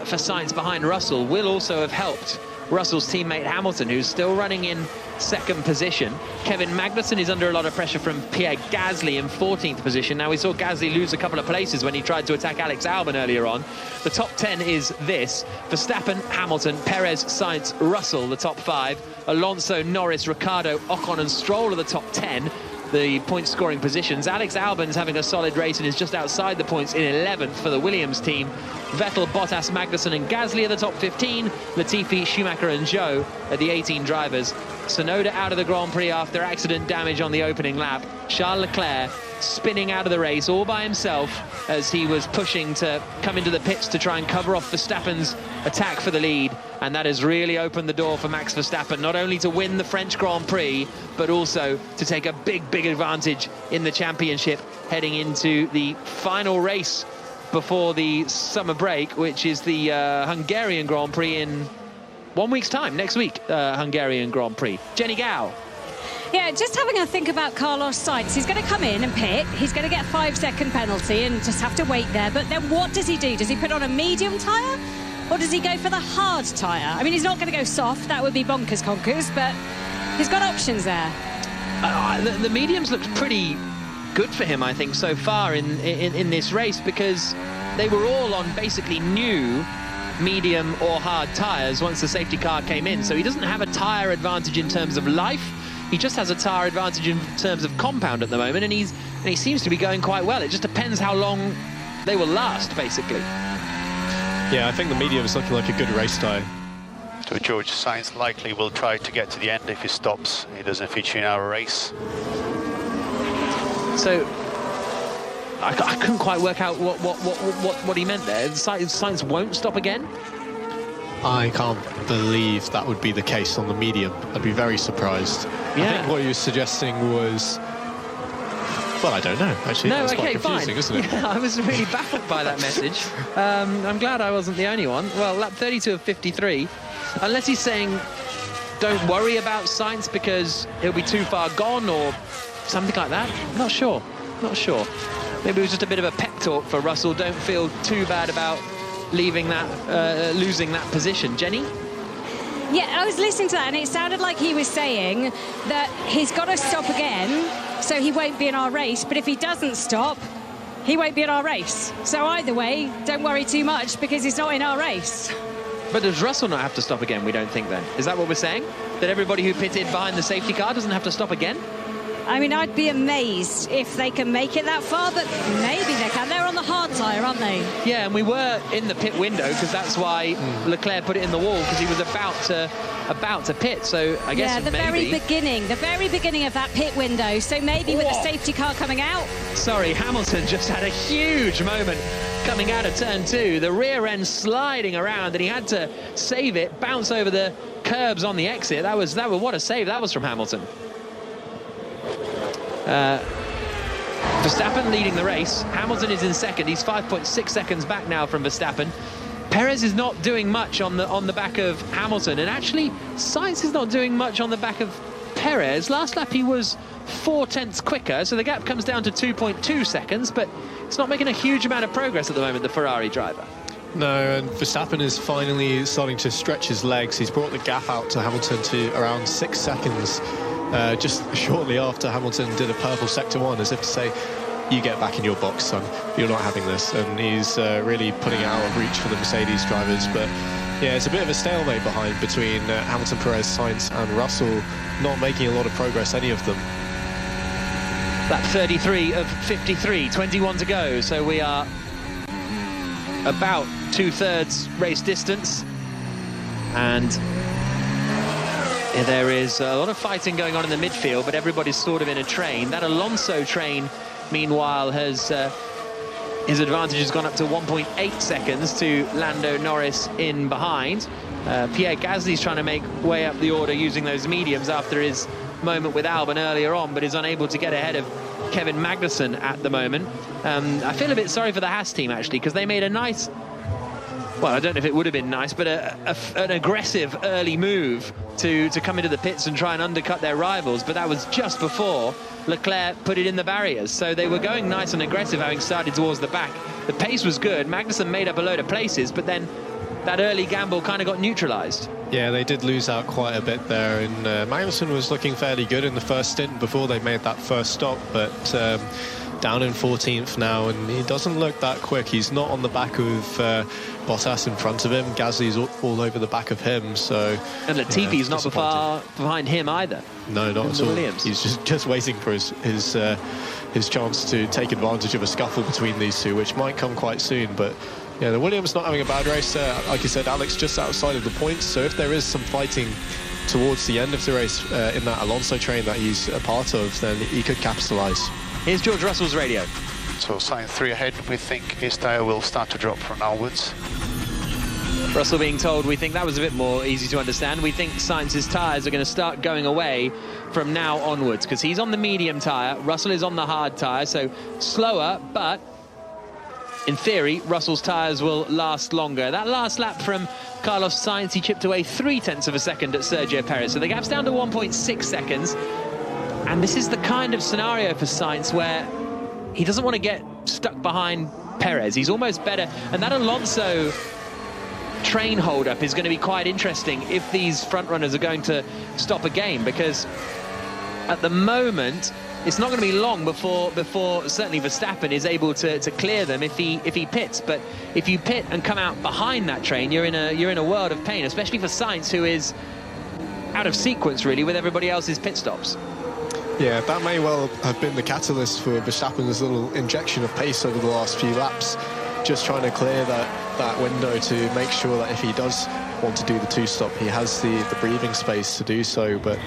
Sainz behind Russell will also have helped Russell's teammate Hamilton, who's still running in 2nd position. Kevin Magnussen is under a lot of pressure from Pierre Gasly in 14th position. Now, we saw Gasly lose a couple of places when he tried to attack Alex Albon earlier on. The top 10 is this: Verstappen, Hamilton, Perez, Sainz, Russell, the top 5. Alonso, Norris, Ricciardo, Ocon and Stroll are the top 10. The point-scoring positions. Alex Albon's having a solid race and is just outside the points in 11th for the Williams team. Vettel, Bottas, Magnussen and Gasly are the top 15. Latifi, Schumacher and Zhou are the 18 drivers. Tsunoda out of the Grand Prix after accident damage on the opening lap. Charles Leclerc spinning out of the race all by himself as he was pushing to come into the pits to try and cover off Verstappen's attack for the lead. And that has really opened the door for Max Verstappen, not only to win the French Grand Prix, but also to take a big advantage in the championship heading into the final race before the summer break, which is the Hungarian Grand Prix in 1 week's time, next week, Hungarian Grand Prix. Jenny Gao. Yeah, just having a think about Carlos Sainz. He's going to come in and pit. He's going to get a 5-second penalty and just have to wait there. But then what does he do? Does he put on a medium tyre? Or does he go for the hard tyre? I mean, he's not going to go soft. That would be bonkers conkers. But he's got options there. The mediums looked pretty good for him, I think, so far in this race, because they were all on basically new medium or hard tyres once the safety car came in. So he doesn't have a tyre advantage in terms of life. He just has a tyre advantage in terms of compound at the moment, and he seems to be going quite well. It just depends how long they will last, basically. Yeah, I think the medium is looking like a good race tyre. So George Sainz likely will try to get to the end if he stops. He doesn't feature in our race. So I couldn't quite work out what he meant there. Sainz won't stop again? I can't believe that would be the case on the medium. I'd be very surprised. Yeah. I think what he was suggesting was... Well, I don't know, actually. No, it's okay, quite confusing, fine. isn't it? Yeah, I was really baffled by that message. I'm glad I wasn't the only one. Well, lap 32 of 53. Unless he's saying, don't worry about Sainz because he'll be too far gone or something like that. Not sure. Maybe it was just a bit of a pep talk for Russell. Don't feel too bad about leaving that, losing that position. Jenny? Yeah, I was listening to that and it sounded like he was saying that he's got to stop again so he won't be in our race. But if he doesn't stop, he won't be in our race. So either way, don't worry too much because he's not in our race. But does Russell not have to stop again, we don't think then? Is that what we're saying? That everybody who pitted behind the safety car doesn't have to stop again? I mean, I'd be amazed if they can make it that far, but maybe they can. They're on the hard tyre, aren't they? Yeah, and we were in the pit window because that's why Leclerc put it in the wall, because he was about to pit. So I guess the very beginning of that pit window. So maybe with the safety car coming out. Sorry, Hamilton just had a huge moment coming out of turn 2. The rear end sliding around, and he had to save it, bounce over the curbs on the exit. That was what a save that was from Hamilton. Verstappen leading the race. Hamilton is in second. He's 5.6 seconds back now from Verstappen. Perez is not doing much on the back of Hamilton, and actually Sainz is not doing much on the back of Perez. Last lap he was 0.4 quicker, so the gap comes down to 2.2 seconds, but it's not making a huge amount of progress at the moment, the Ferrari driver. No, and Verstappen is finally starting to stretch his legs. He's brought the gap out to Hamilton to around 6 seconds. Just shortly after Hamilton did a purple sector 1, as if to say, you get back in your box, son, you're not having this. And he's really putting it out of reach for the Mercedes drivers. But yeah, it's a bit of a stalemate behind between Hamilton, Perez, Sainz and Russell, not making a lot of progress, any of them. Lap 33 of 53, 21 to go, so we are about 2/3 race distance, and there is a lot of fighting going on in the midfield, but everybody's sort of in a train. That Alonso train, meanwhile, has his advantage has gone up to 1.8 seconds to Lando Norris in behind. Pierre Gasly's trying to make way up the order using those mediums after his moment with Albon earlier on, but is unable to get ahead of Kevin Magnussen at the moment. I feel a bit sorry for the Haas team, actually, because they made a nice... Well, I don't know if it would have been nice, but an aggressive early move to come into the pits and try and undercut their rivals. But that was just before Leclerc put it in the barriers. So they were going nice and aggressive, having started towards the back. The pace was good. Magnussen made up a load of places, but then that early gamble kind of got neutralised. Yeah, they did lose out quite a bit there. And Magnussen was looking fairly good in the first stint before they made that first stop. But... down in 14th now, and he doesn't look that quick. He's not on the back of Bottas in front of him. Gasly's all over the back of him. So, and Latifi's not far behind him either. No, not at all. Williams. He's just waiting for his chance to take advantage of a scuffle between these two, which might come quite soon. But yeah, the Williams not having a bad race. Like you said, Alex, just outside of the points. So if there is some fighting towards the end of the race in that Alonso train that he's a part of, then he could capitalise. Here's George Russell's radio. So Sainz 3 ahead, we think his tyre will start to drop from onwards. Russell being told, we think that was a bit more easy to understand. We think Sainz's tyres are going to start going away from now onwards, because he's on the medium tyre, Russell is on the hard tyre, so slower, but in theory, Russell's tyres will last longer. That last lap from Carlos Sainz, he chipped away 0.3 of a second at Sergio Perez, so the gap's down to 1.6 seconds. And this is the kind of scenario for Sainz where he doesn't want to get stuck behind Perez. He's almost better. And that Alonso train hold-up is going to be quite interesting if these front runners are going to stop a game, because at the moment it's not going to be long before certainly Verstappen is able to clear them if he pits. But if you pit and come out behind that train, you're in a world of pain, especially for Sainz, who is out of sequence really with everybody else's pit stops. Yeah, that may well have been the catalyst for Verstappen's little injection of pace over the last few laps, just trying to clear that window to make sure that if he does want to do the two-stop, he has the breathing space to do so. But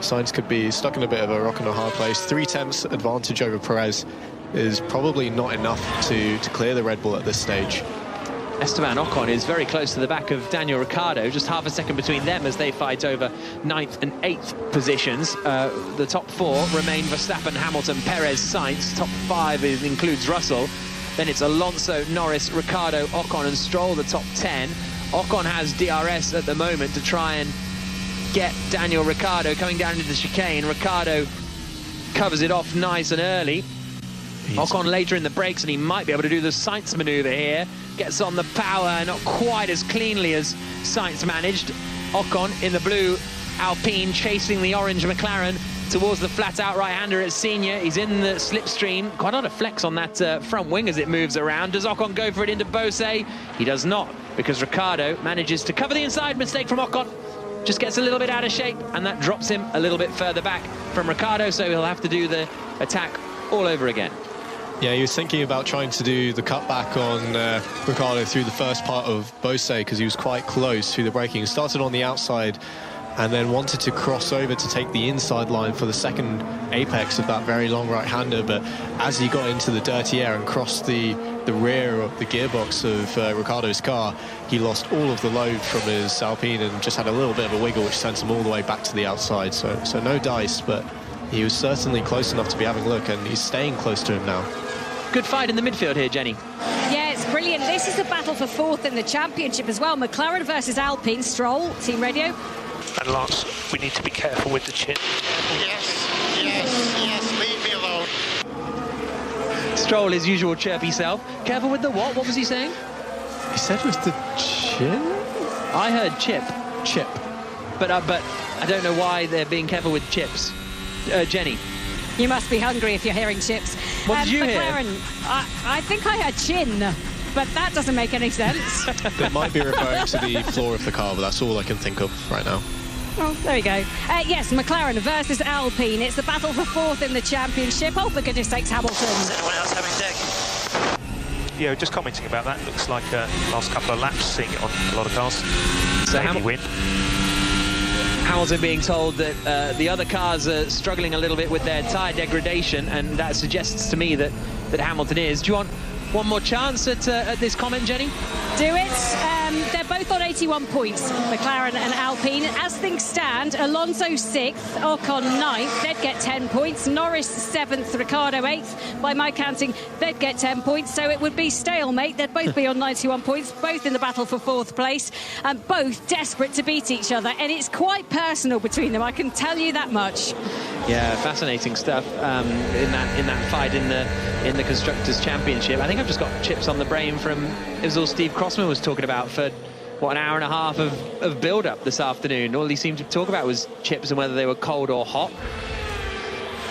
Sainz could be stuck in a bit of a rock and a hard place. 0.3 advantage over Perez is probably not enough to clear the Red Bull at this stage. Esteban Ocon is very close to the back of Daniel Ricciardo, just half a second between them as they fight over 9th and 8th positions. The top 4 remain Verstappen, Hamilton, Perez, Sainz. Top 5 includes Russell. Then it's Alonso, Norris, Ricciardo, Ocon and Stroll, the top 10. Ocon has DRS at the moment to try and get Daniel Ricciardo coming down into the chicane. Ricciardo covers it off nice and early. Ocon later in the brakes, and he might be able to do the Sainz manoeuvre here. Gets on the power, not quite as cleanly as Sainz managed. Ocon in the blue Alpine chasing the orange McLaren. towards the flat-out right-hander at Senior. He's in the slipstream. Quite a lot of flex on that front wing as it moves around. Does Ocon go for it into Beausset? He does not, because Ricciardo manages to cover the inside. Mistake from Ocon. Just gets a little bit out of shape, and that drops him a little bit further back from Ricciardo, so he'll have to do the attack all over again. Yeah, he was thinking about trying to do the cutback on Ricciardo through the first part of Beausset, because he was quite close through the braking. Started on the outside and then wanted to cross over to take the inside line for the second apex of that very long right-hander, but as he got into the dirty air and crossed the rear of the gearbox of Ricciardo's car, he lost all of the load from his Alpine and just had a little bit of a wiggle, which sent him all the way back to the outside. So no dice, but he was certainly close enough to be having a look, and he's staying close to him now. Good fight in the midfield here, Jenny. Yeah, it's brilliant. This is the battle for fourth in the championship as well. McLaren versus Alpine. Stroll, Team Radio. And Lance, we need to be careful with the chin. Yes, leave me alone. Stroll, his usual chirpy self. Careful with the what? What was he saying? He said with the chin? I heard chip. Chip. But I don't know why they're being careful with chips. Jenny. You must be hungry if you're hearing chips. What did you McLaren, hear? I think I heard chin, but that doesn't make any sense. That might be referring to the floor of the car, but that's all I can think of right now. Oh, there we go. Yes, McLaren versus Alpine. It's the battle for fourth in the championship. Oh, for goodness sakes, Hamilton. Is anyone else having deck? Yeah, just commenting about that. Looks like last couple of laps, seeing it on a lot of cars. So win. Hamilton being told that the other cars are struggling a little bit with their tyre degradation, and that suggests to me that Hamilton is. Do you want one more chance at this comment, Jenny? Do it. They're both on 81 points, McLaren and Alpine. As things stand, Alonso 6th, Ocon 9th. They'd get 10 points. Norris 7th, Ricciardo 8th. By my counting, they'd get 10 points. So it would be stalemate. They'd both be on 91 points, both in the battle for fourth place, and both desperate to beat each other. And it's quite personal between them, I can tell you that much. Yeah, fascinating stuff in that fight in the Constructors' Championship. I think I've just got chips on the brain from all Steve Crossman was talking about for an hour and a half of build-up this afternoon. All he seemed to talk about was chips and whether they were cold or hot.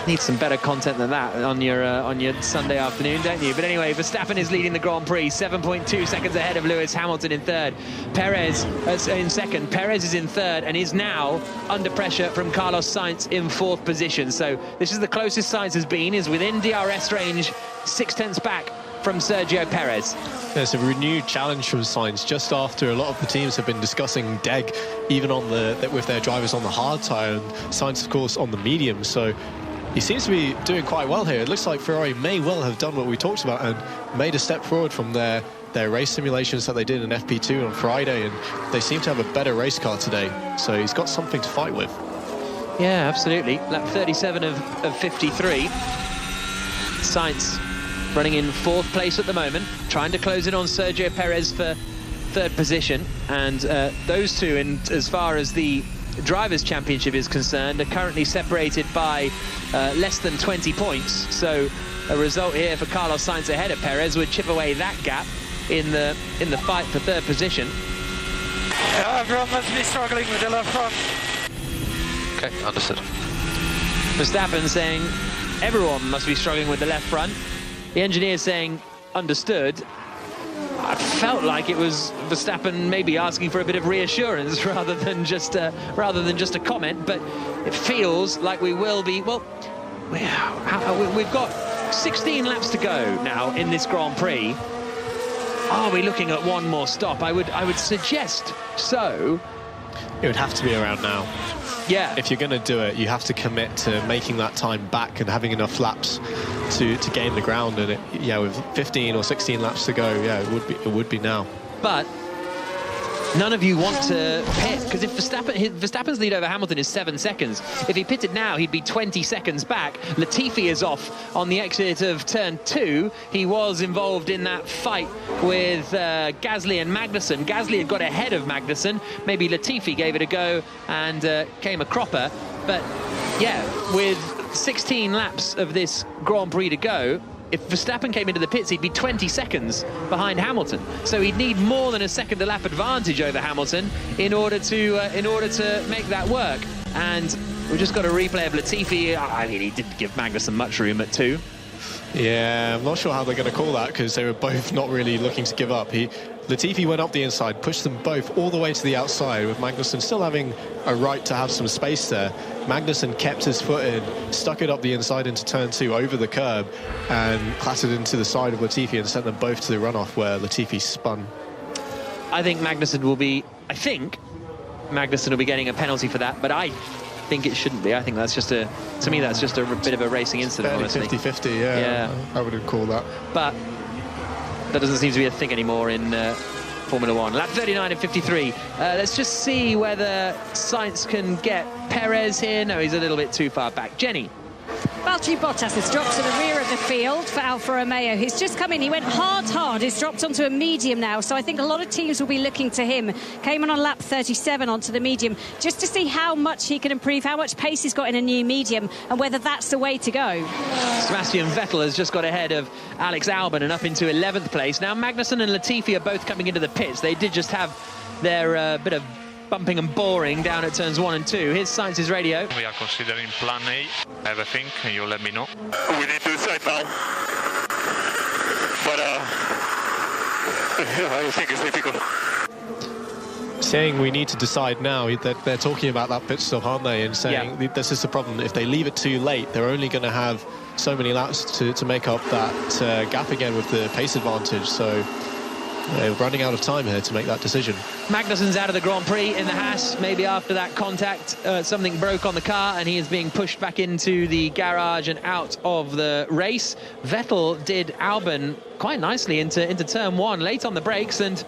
Need some better content than that on your Sunday afternoon, don't you? But anyway, Verstappen is leading the Grand Prix, 7.2 seconds ahead of Lewis Hamilton in third. Perez in second. Perez is in third and is now under pressure from Carlos Sainz in fourth position. So this is the closest Sainz has been, is within DRS range, 0.6 back from Sergio Perez. There's a renewed challenge from Sainz just after a lot of the teams have been discussing deg, even on with their drivers on the hard tyre, and Sainz, of course, on the medium. So he seems to be doing quite well here. It looks like Ferrari may well have done what we talked about and made a step forward from their race simulations that they did in FP2 on Friday, and they seem to have a better race car today. So he's got something to fight with. Yeah, absolutely. Lap 37 of 53. Sainz running in fourth place at the moment, trying to close in on Sergio Perez for third position. And those two, as far as the Drivers' Championship is concerned, are currently separated by less than 20 points. So a result here for Carlos Sainz ahead of Perez would chip away that gap in the fight for third position. Everyone must be struggling with the left front. Okay, understood. Verstappen saying everyone must be struggling with the left front. The engineer saying understood. I felt like it was Verstappen maybe asking for a bit of reassurance rather than just a comment, but it feels like we will be. Well, we've got 16 laps to go now in this Grand Prix. Are we looking at one more stop? I would suggest so. It would have to be around now. Yeah. If you're going to do it, you have to commit to making that time back and having enough laps to gain the ground. And with 15 or 16 laps to go, it would be now. But none of you want to pit, because if Verstappen's lead over Hamilton is 7 seconds. If he pitted now, he'd be 20 seconds back. Latifi is off on the exit of turn 2. He was involved in that fight with Gasly and Magnussen. Gasly had got ahead of Magnussen. Maybe Latifi gave it a go and came a cropper. But yeah, with 16 laps of this Grand Prix to go, if Verstappen came into the pits, he'd be 20 seconds behind Hamilton. So he'd need more than a second a lap advantage over Hamilton in order to make that work. And We've just got a replay of Latifi. I mean, he didn't give Magnussen much room at 2. Yeah, I'm not sure how they're going to call that, because they were both not really looking to give up. Latifi went up the inside, pushed them both all the way to the outside, with Magnussen still having a right to have some space there. Magnussen kept his foot in, stuck it up the inside into turn 2 over the curb, and clattered into the side of Latifi and sent them both to the runoff, where Latifi spun. I think Magnussen will be getting a penalty for that, but I think it shouldn't be. I think that's just to me, that's just a bit of a racing incident, honestly. 50-50, yeah. I wouldn't call that. But that doesn't seem to be a thing anymore in Formula 1. Lap 39 and 53. Let's just see whether Sainz can get Perez here. No, he's a little bit too far back. Jenny. Valtteri Bottas has dropped to the rear of the field for Alfa Romeo. He's just come in. He went hard. He's dropped onto a medium now. So I think a lot of teams will be looking to him. Came on lap 37 onto the medium just to see how much he can improve, how much pace he's got in a new medium, and whether that's the way to go. Sebastian Vettel has just got ahead of Alex Albon and up into 11th place. Now Magnussen and Latifi are both coming into the pits. They did just have their bit of bumping and boring down at turns 1 and 2. Here's Sainz's radio. We are considering plan A. Everything, and you let me know. We need to decide now. But I think it's difficult. Saying we need to decide now, they're talking about that pit stop, aren't they? And saying this is the problem. If they leave it too late, they're only going to have so many laps to make up that gap again with the pace advantage. So they're running out of time here to make that decision. Magnussen's out of the Grand Prix in the Haas. Maybe after that contact, something broke on the car and he is being pushed back into the garage and out of the race. Vettel did Albon quite nicely into turn 1, late on the brakes, and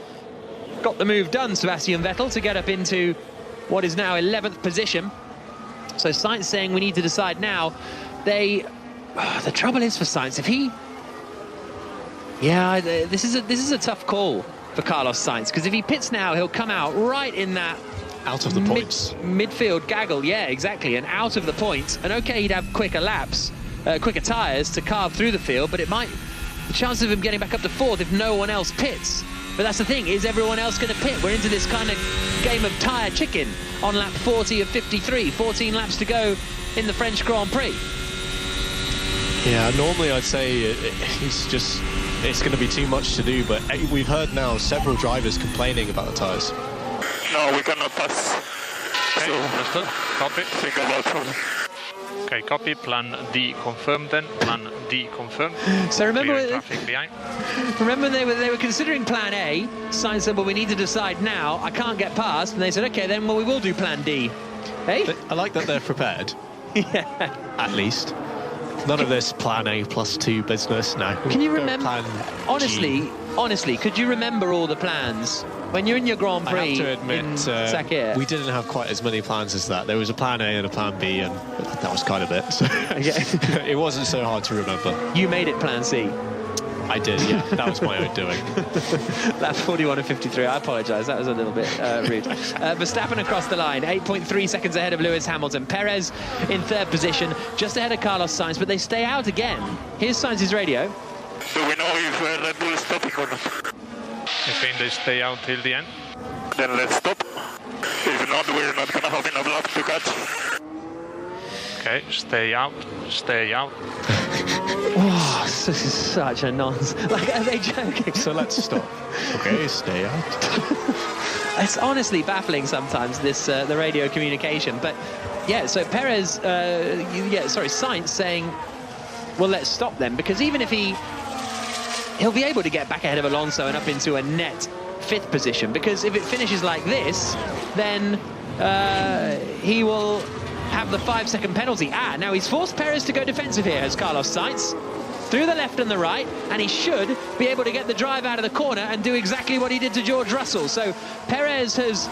got the move done, Sebastian Vettel, to get up into what is now 11th position. So Sainz saying we need to decide now. The trouble is for Sainz, if he... Yeah, this is a tough call for Carlos Sainz, because if he pits now, he'll come out right in that out of the points midfield gaggle. Yeah, exactly, and out of the points. And okay, he'd have quicker laps, quicker tyres to carve through the field, but the chance of him getting back up to 4th if no one else pits. But that's the thing, is everyone else going to pit? We're into this kind of game of tyre chicken on lap 40 of 53. 14 laps to go in the French Grand Prix. Yeah, normally I'd say it's going to be too much to do, but we've heard now several drivers complaining about the tyres. No, we cannot pass. Okay, understood. Copy. Think about problem. Okay, copy. Plan D confirmed then. Plan D confirmed. So remember, traffic behind. Remember they were considering plan A. Sainz said, well, we need to decide now. I can't get past. And they said, okay, then well, we will do plan D. Hey? I like that they're prepared. Yeah. At least. None of this plan A plus 2 business, no. Can you remember, honestly, could you remember all the plans? When you're in your Grand Prix, I have to admit, we didn't have quite as many plans as that. There was a plan A and a plan B, and that was kind of it. So it wasn't so hard to remember. You made it plan C. I did, yeah. That was my own doing. Lap 41 and 53. I apologise. That was a little bit rude. Verstappen across the line, 8.3 seconds ahead of Lewis Hamilton. Perez in 3rd position, just ahead of Carlos Sainz, but they stay out again. Here's Sainz's radio. Do we know if Red Bull is stopping or not? I think they stay out till the end. Then let's stop. If not, we're not going to have enough laps to catch. Okay, stay out. Stay out. Oh, this is such a nonsense. Like, are they joking? So let's stop. Okay, stay out. It's honestly baffling sometimes, this the radio communication. But yeah, so Perez, Sainz saying, well, let's stop them, because even if he'll be able to get back ahead of Alonso and up into a net 5th position, because if it finishes like this, then he will have the 5-second penalty. Now he's forced Perez to go defensive here, as Carlos Sainz, through the left and the right, and he should be able to get the drive out of the corner and do exactly what he did to George Russell. So Perez has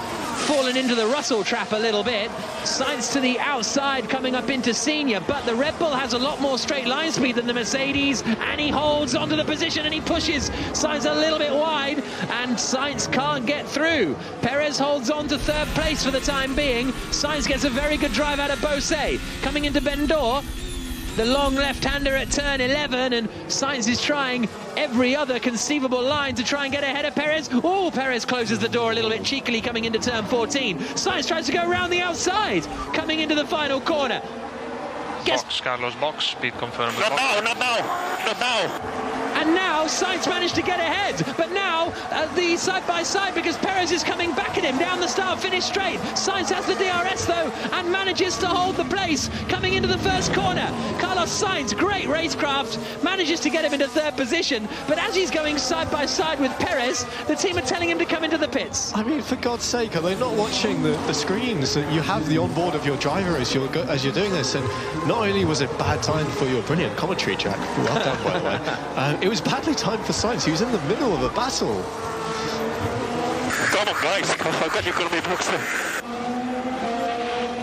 fallen into the Russell trap a little bit. Sainz to the outside, coming up into senior, but the Red Bull has a lot more straight line speed than the Mercedes, and he holds onto the position and he pushes Sainz a little bit wide, and Sainz can't get through. Perez holds on to 3rd place for the time being. Sainz gets a very good drive out of Beausset. Coming into Bendor, the long left-hander at turn 11, and Sainz is trying every other conceivable line to try and get ahead of Perez. Oh, Perez closes the door a little bit cheekily coming into turn 14. Sainz tries to go around the outside, coming into the final corner. Box, Carlos, box, speed confirmed. Not now. And now Sainz managed to get ahead, but now the side-by-side, because Perez is coming back at him down the start-finish straight. Sainz has the DRS though and manages to hold the place coming into the first corner. Carlos Sainz, great racecraft, manages to get him into third position, but as he's going side-by-side with Perez, the team are telling him to come into the pits. I mean, for God's sake, are they not watching the screens? You have the onboard of your driver as you're doing this, and not only was it bad time for your brilliant commentary, Jack, well done by the way, it was badly timed for Sainz. He was in the middle of a battle. Come on, guys. How can you call me boxer?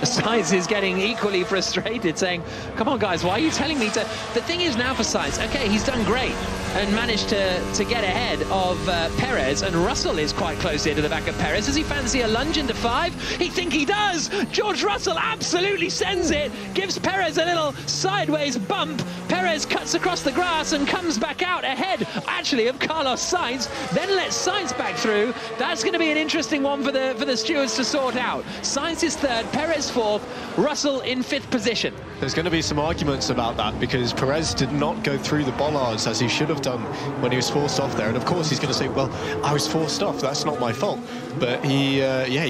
Sainz is getting equally frustrated, saying, come on, guys, why are you telling me to... The thing is now for Sainz, OK, he's done great and managed to get ahead of Perez, and Russell is quite close here to the back of Perez. Does he fancy a lunge into 5? He think he does! George Russell absolutely sends it, gives Perez a little sideways bump. Perez cuts across the grass and comes back out ahead, actually, of Carlos Sainz, then lets Sainz back through. That's going to be an interesting one for the stewards to sort out. Sainz is third, Perez fourth, Russell in 5th position. There's going to be some arguments about that, because Perez did not go through the bollards as he should have done when he was forced off there. And of course he's going to say, well, I was forced off, that's not my fault. But he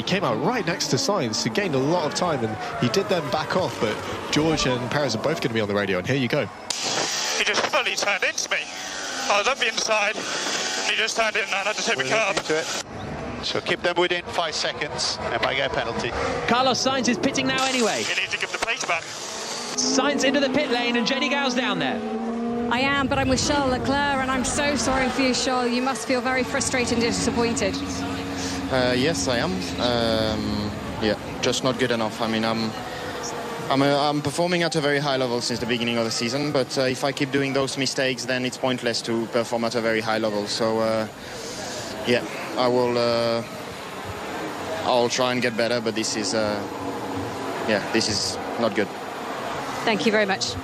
came out right next to Sainz. He gained a lot of time, and he did then back off. But George and Perez are both going to be on the radio, and here you go. He just fully turned into me. I was up the inside, and he just turned in, and I had to take the curb. So keep them within 5 seconds and might get a penalty. Carlos Sainz is pitting now anyway. You need to give the place back. Sainz into the pit lane, and Jenny Gow's down there. I am, but I'm with Charles Leclerc, and I'm so sorry for you, Charles. You must feel very frustrated and disappointed. Yes, I am. Yeah, just not good enough. I mean, I'm performing at a very high level since the beginning of the season, but if I keep doing those mistakes, then it's pointless to perform at a very high level. So, yeah, I'll try and get better, but this is not good. Thank you very much.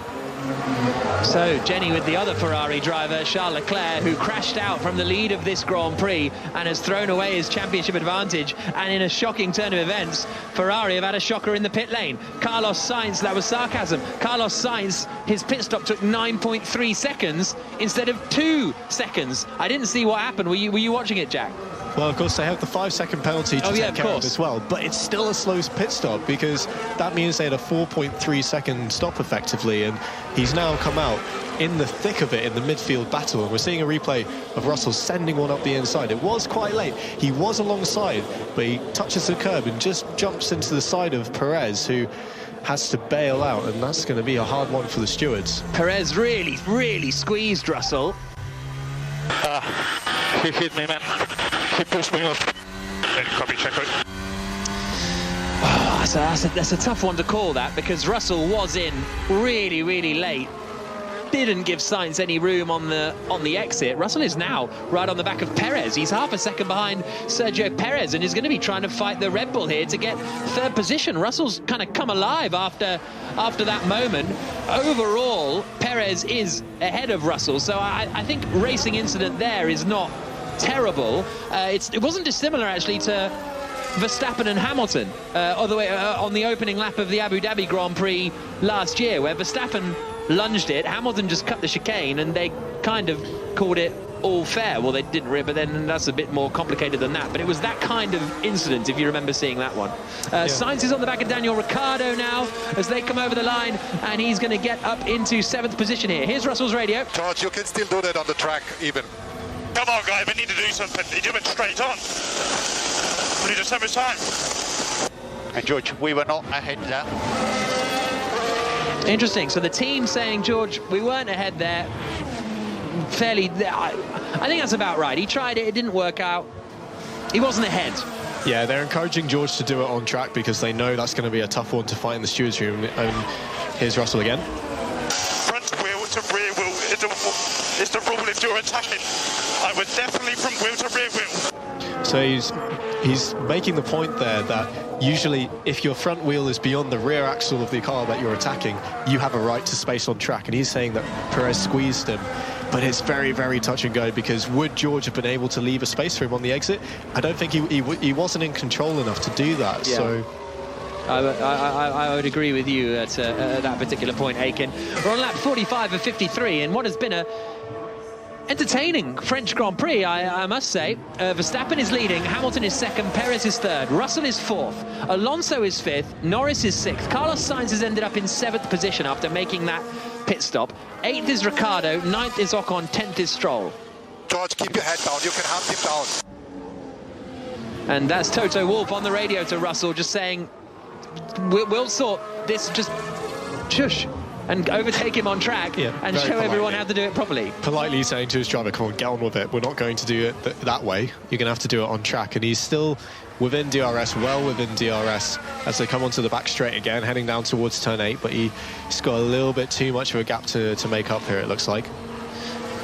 So Jenny with the other Ferrari driver, Charles Leclerc, who crashed out from the lead of this Grand Prix and has thrown away his championship advantage. And in a shocking turn of events, Ferrari have had a shocker in the pit lane. Carlos Sainz, that was sarcasm. Carlos Sainz, his pit stop took 9.3 seconds instead of 2 seconds. I didn't see what happened. Were you watching it, Jack? Well, of course, they have the 5-second penalty to take care of as well, but it's still a slow pit stop, because that means they had a 4.3-second stop effectively, and he's now come out in the thick of it in the midfield battle, and we're seeing a replay of Russell sending one up the inside. It was quite late. He was alongside, but he touches the curb and just jumps into the side of Perez, who has to bail out, and that's going to be a hard one for the stewards. Perez really, really squeezed Russell. He hit me, man. He pushed me off. Copy, check it. Oh, that's a tough one to call, that, because Russell was in really, really late. Didn't give Sainz any room on the exit. Russell is now right on the back of Perez. He's half a second behind Sergio Perez, and is going to be trying to fight the Red Bull here to get third position. Russell's kind of come alive after that moment. Overall, Perez is ahead of Russell, so I think racing incident there is not terrible. It wasn't dissimilar actually to Verstappen and Hamilton all the way on the opening lap of the Abu Dhabi Grand Prix last year, where Verstappen lunged it, Hamilton just cut the chicane, and they kind of called it all fair. Well, they didn't really, but then that's a bit more complicated than that. But it was that kind of incident, if you remember seeing that one. Sainz is on the back of Daniel Ricciardo now as they come over the line, and he's going to get up into 7th position here. Here's Russell's radio. George, you can still do that on the track, even. Come on, guys, we need to do something. He went straight on. We need to save his time. And George, we were not ahead there. Interesting. So the team saying, George, we weren't ahead there. Fairly, I think that's about right. He tried it, it didn't work out. He wasn't ahead. Yeah, they're encouraging George to do it on track, because they know that's going to be a tough one to fight in the stewards' room. And here's Russell again. Front wheel to rear wheel is the rule if you're attacking. I was definitely from wheel to rear wheel. So he's he's making the point there that usually if your front wheel is beyond the rear axle of the car that you're attacking, you have a right to space on track. And he's saying that Perez squeezed him. But it's very, very touch and go, because would George have been able to leave a space for him on the exit? I don't think he wasn't in control enough to do that. Yeah. So I would agree with you at that particular point, Aiken. We're on lap 45 of 53 in what has been a entertaining French Grand Prix, I must say. Verstappen is leading, Hamilton is second, Perez is third, Russell is fourth, Alonso is fifth, Norris is sixth, Carlos Sainz has ended up in seventh position after making that pit stop. 8th is Ricciardo, 9th is Ocon, 10th is Stroll. George, keep your head down, you can hunt him down. And that's Toto Wolff on the radio to Russell, just saying, we'll sort this, just shush, and overtake him on track, and show everyone how to do it properly. Politely saying to his driver, come on, get on with it. We're not going to do it that way. You're going to have to do it on track. And he's still within DRS, well within DRS, as they come onto the back straight again, heading down towards turn 8, but he's got a little bit too much of a gap to make up here, it looks like.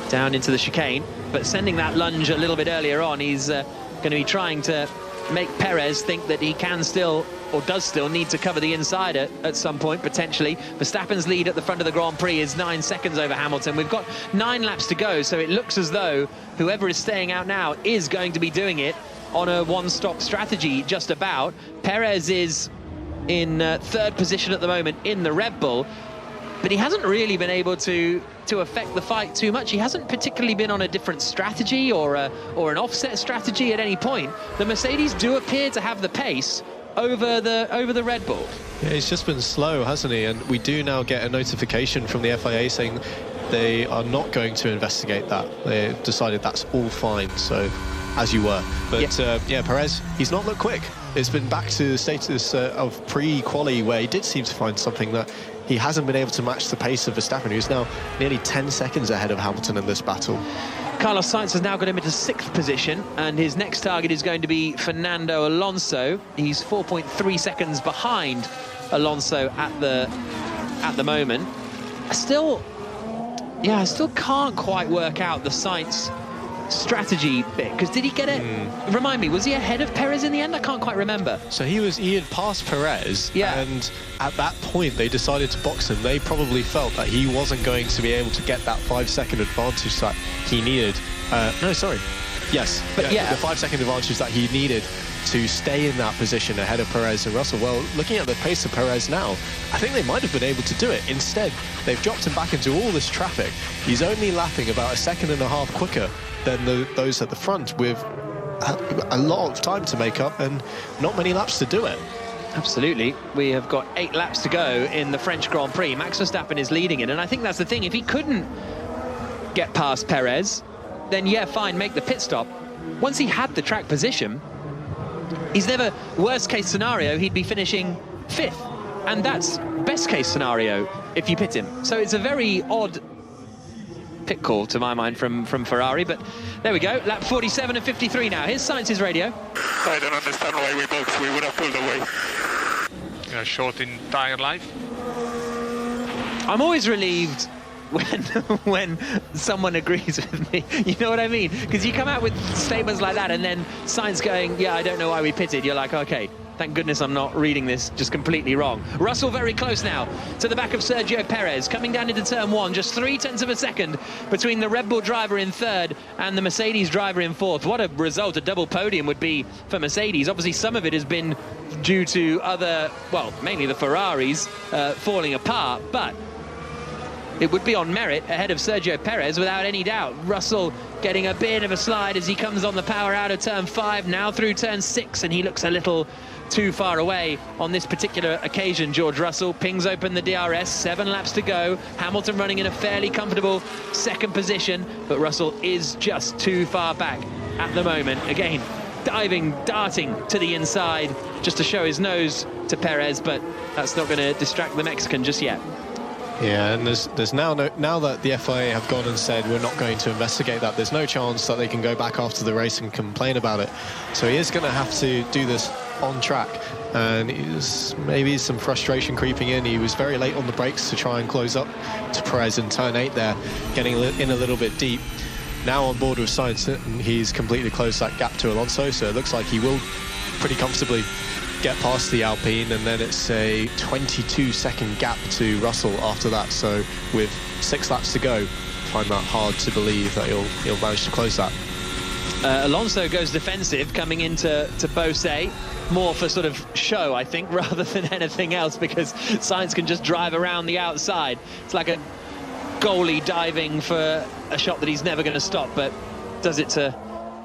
Down into the chicane, but sending that lunge a little bit earlier on, he's going to be trying to make Perez think that he can still, or does still, need to cover the inside at some point, potentially. Verstappen's lead at the front of the Grand Prix is 9 seconds over Hamilton. We've got 9 laps to go, so it looks as though whoever is staying out now is going to be doing it on a one-stop strategy, just about. Perez is in third position at the moment in the Red Bull, but he hasn't really been able to affect the fight too much. He hasn't particularly been on a different strategy or an offset strategy at any point. The Mercedes do appear to have the pace over the Red Bull. Yeah, he's just been slow, hasn't he? And we do now get a notification from the FIA saying they are not going to investigate that. They decided that's all fine, so as you were. But yeah, Perez, he's not looked quick. It's been back to the status of pre-quali, where he did seem to find something that he hasn't been able to match the pace of Verstappen, who's now nearly 10 seconds ahead of Hamilton in this battle. Carlos Sainz has now got him into 6th position, and his next target is going to be Fernando Alonso. He's 4.3 seconds behind Alonso at the moment. I still can't quite work out the Sainz strategy bit, because did he get it? Remind me, was he ahead of Perez in the end? I can't quite remember. So he had passed Perez, and at that point they decided to box him. They probably felt that he wasn't going to be able to get that 5-second advantage that he needed. The 5-second advantage that he needed to stay in that position ahead of Perez and Russell. Well, looking at the pace of Perez now, I think they might have been able to do it. Instead, they've dropped him back into all this traffic. He's only lapping about 1.5 seconds quicker than those at the front, with a lot of time to make up and not many laps to do it. Absolutely. We have got 8 laps to go in the French Grand Prix. Max Verstappen is leading it, and I think that's the thing. If he couldn't get past Perez, then yeah, fine, make the pit stop. Once he had the track position, he's never, worst case scenario, he'd be finishing 5th, and that's best case scenario if you pit him. So it's a very odd pit call to my mind from Ferrari, but there we go. Lap 47 and 53 now. Here's Sainz's radio. I don't understand why we boxed. We would have pulled away. Short in tire life. I'm always relieved when someone agrees with me. You know what I mean? Because you come out with statements like that, and then Sainz going, yeah, I don't know why we pitted. You're like, okay, thank goodness I'm not reading this just completely wrong. Russell very close now to the back of Sergio Perez, coming down into turn 1, just 0.3 seconds between the Red Bull driver in 3rd and the Mercedes driver in 4th. What a result, a double podium would be for Mercedes. Obviously some of it has been due to other, well, mainly the Ferraris falling apart, but it would be on merit ahead of Sergio Perez without any doubt. Russell getting a bit of a slide as he comes on the power out of turn 5, now through turn 6, and he looks a little too far away on this particular occasion. George Russell pings open the DRS, 7 laps to go. Hamilton running in a fairly comfortable 2nd position, but Russell is just too far back at the moment. Again, darting to the inside just to show his nose to Perez, but that's not going to distract the Mexican just yet. Yeah, and there's now that the FIA have gone and said we're not going to investigate that, there's no chance that they can go back after the race and complain about it. So he is going to have to do this on track, and maybe some frustration creeping in. He was very late on the brakes to try and close up to Perez in turn 8 there, getting in a little bit deep. Now on board with Sainz, he's completely closed that gap to Alonso, so it looks like he will pretty comfortably get past the Alpine, and then it's a 22-second gap to Russell after that. So with 6 laps to go, I find that hard to believe that he'll manage to close that. Alonso goes defensive coming into Beausset, more for sort of show, I think, rather than anything else, because Sainz can just drive around the outside. It's like a goalie diving for a shot that he's never going to stop, but does it to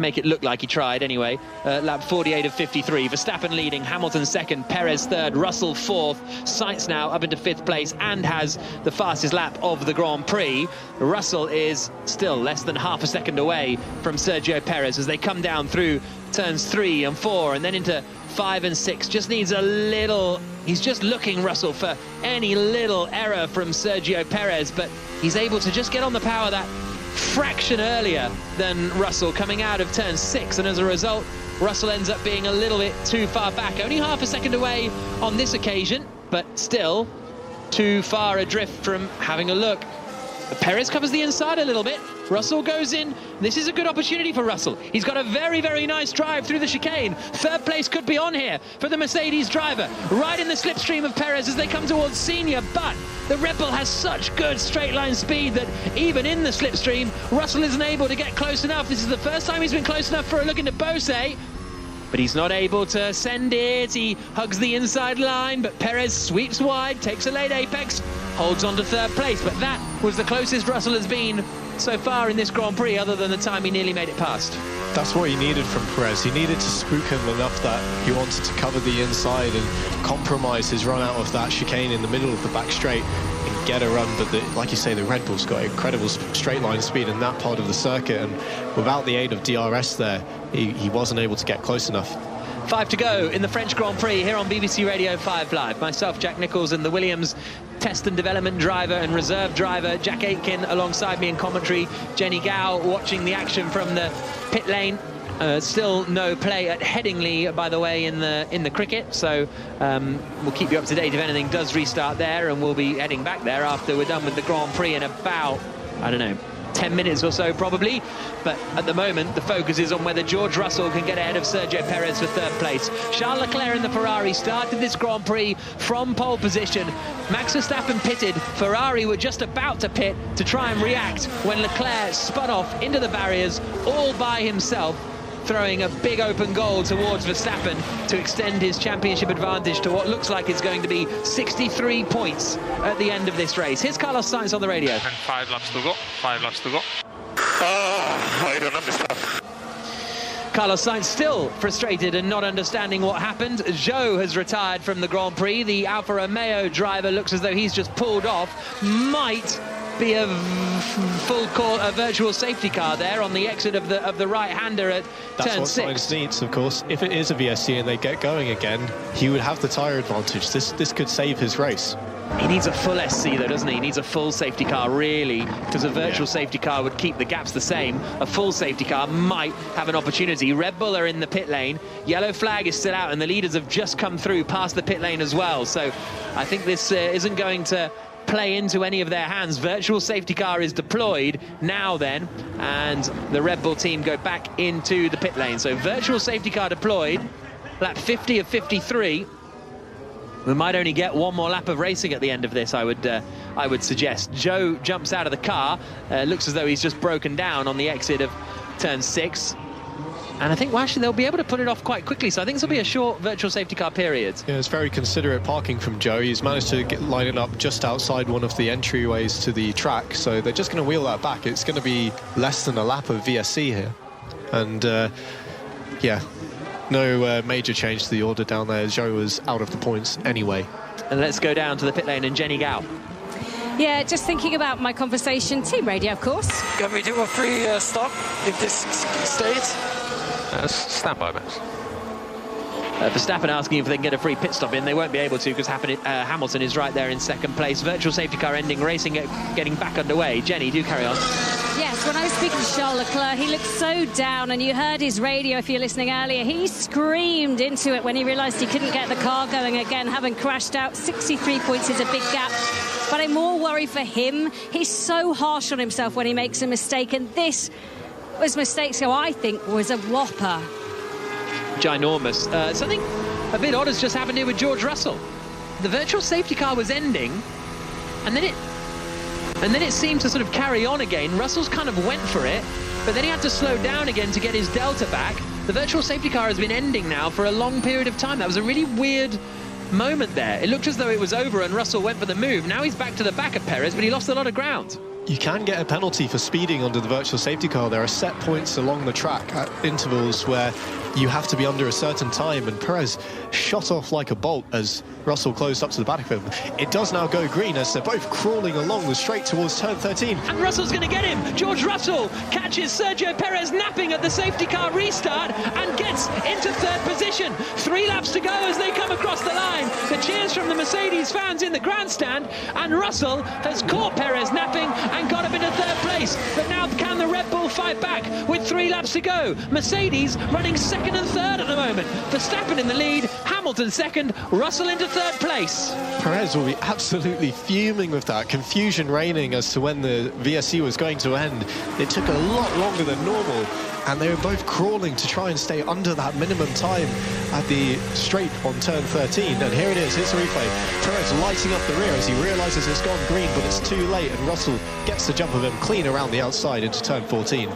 make it look like he tried anyway. Lap 48 of 53. Verstappen leading, Hamilton second, Perez third, Russell fourth. Sainz now up into 5th place and has the fastest lap of the Grand Prix. Russell is still less than half a second away from Sergio Perez as they come down through turns 3 and 4 and then into 5 and 6. Just needs a little... He's just looking, Russell, for any little error from Sergio Perez, but he's able to just get on the power that fraction earlier than Russell coming out of turn 6, and as a result Russell ends up being a little bit too far back, only half a second away on this occasion, but still too far adrift from having a look. Perez covers the inside a little bit, Russell goes in. This is a good opportunity for Russell. He's got a very, very nice drive through the chicane. 3rd place could be on here for the Mercedes driver, right in the slipstream of Perez as they come towards Senior, but the Red Bull has such good straight line speed that even in the slipstream, Russell isn't able to get close enough. This is the first time he's been close enough for a look into Beausset, but he's not able to send it. He hugs the inside line, but Perez sweeps wide, takes a late apex, holds on to 3rd place, but that was the closest Russell has been so far in this Grand Prix, other than the time he nearly made it past. That's what he needed from Perez. He needed to spook him enough that he wanted to cover the inside and compromise his run out of that chicane in the middle of the back straight and get a run. But like you say, the Red Bull's got incredible straight line speed in that part of the circuit, and without the aid of DRS there, he wasn't able to get close enough. 5 to go in the French Grand Prix here on BBC Radio 5 Live. Myself, Jack Nicholls, and the Williams test and development driver and reserve driver Jack Aitken alongside me in commentary. Jenny Gow watching the action from the pit lane. Still no play at Headingley, by the way, in the cricket, so we'll keep you up to date if anything does restart there, and we'll be heading back there after we're done with the Grand Prix in about, I don't know, 10 minutes or so probably. But at the moment the focus is on whether George Russell can get ahead of Sergio Perez for 3rd place. Charles Leclerc in the Ferrari started this Grand Prix from pole position. Max Verstappen pitted. Ferrari were just about to pit to try and react when Leclerc spun off into the barriers all by himself, throwing a big open goal towards Verstappen to extend his championship advantage to what looks like it's going to be 63 points at the end of this race. Here's Carlos Sainz on the radio. And 5 laps to go, 5 laps to go. I don't understand. Carlos Sainz still frustrated and not understanding what happened. Zhou has retired from the Grand Prix. The Alfa Romeo driver looks as though he's just pulled off. Might be a virtual safety car there on the exit of the right-hander at turn 6. That's what Sainz needs, of course. If it is a VSC and they get going again, he would have the tyre advantage. This could save his race. He needs a full SC though, doesn't he? He needs a full safety car, really, because a virtual safety car would keep the gaps the same. A full safety car might have an opportunity. Red Bull are in the pit lane. Yellow flag is still out, and the leaders have just come through past the pit lane as well. So I think this isn't going to play into any of their hands. Virtual safety car is deployed now then, and the Red Bull team go back into the pit lane. So virtual safety car deployed, lap 50 of 53. We might only get one more lap of racing at the end of this, I would suggest. Zhou jumps out of the car, looks as though he's just broken down on the exit of turn 6. And I think, well, actually, they'll be able to put it off quite quickly. So I think this will be a short virtual safety car period. Yeah, it's very considerate parking from Zhou. He's managed to line it up just outside one of the entryways to the track. So they're just going to wheel that back. It's going to be less than a lap of VSC here. And, yeah, no major change to the order down there. Zhou was out of the points anyway. And let's go down to the pit lane and Jenny Gow. Yeah, just thinking about my conversation. Team radio, of course. Can we do a free stop if this stays? Stand by, Max. Verstappen asking if they can get a free pit stop in. They won't be able to because Hamilton is right there in 2nd place. Virtual safety car ending, racing getting back underway. Jenny, do carry on. Yes, when I was speaking to Charles Leclerc, he looked so down, and you heard his radio if you're listening earlier. He screamed into it when he realised he couldn't get the car going again, having crashed out. 63 points is a big gap. But I'm more worried for him. He's so harsh on himself when he makes a mistake, and this was mistake, so I think was a whopper. ginormous. Something a bit odd has just happened here with George Russell. The virtual safety car was ending, and then it seemed to sort of carry on again. Russell's kind of went for it, but then he had to slow down again to get his delta back. The virtual safety car has been ending now for a long period of time. That was a really weird moment there. It looked as though it was over and Russell went for the move. Now he's back to the back of Perez, but he lost a lot of ground. You can get a penalty for speeding under the virtual safety car. There are set points along the track at intervals where you have to be under a certain time, and Perez shot off like a bolt as Russell closed up to the back of him. It does now go green as they're both crawling along the straight towards turn 13. And Russell's going to get him. George Russell catches Sergio Perez napping at the safety car restart and gets into third position. 3 laps to go as they come across the line. The cheers from the Mercedes fans in the grandstand, and Russell has caught Perez napping and got up into third place. But now can the Red Bull fight back with 3 laps to go? Mercedes running second and third at the moment. Verstappen in the lead, Hamilton second, Russell into third place. Perez will be absolutely fuming with that. Confusion reigning as to when the VSC was going to end. It took a lot longer than normal, and they were both crawling to try and stay under that minimum time at the straight on turn 13. And here it is, here's the replay. Perez lighting up the rear as he realises it's gone green, but it's too late, and Russell gets the jump of him clean around the outside into turn 14.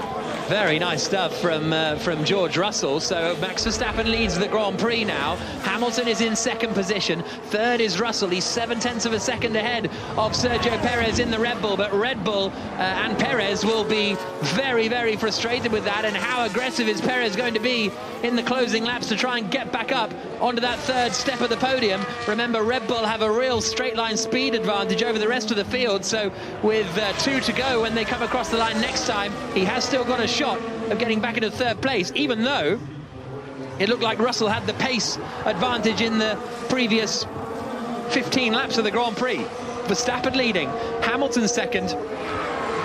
Very nice stuff from George Russell. So Max Verstappen leads the Grand Prix now. Hamilton is in second position. Third is Russell. He's 0.7 of a second ahead of Sergio Perez in the Red Bull. But Red Bull and Perez will be very, very frustrated with that. And how aggressive is Perez going to be in the closing laps to try and get back up onto that third step of the podium? Remember, Red Bull have a real straight line speed advantage over the rest of the field. So with 2 to go when they come across the line next time, he has still got a shot of getting back into third place, even though it looked like Russell had the pace advantage in the previous 15 laps of the Grand Prix. Verstappen leading, Hamilton second,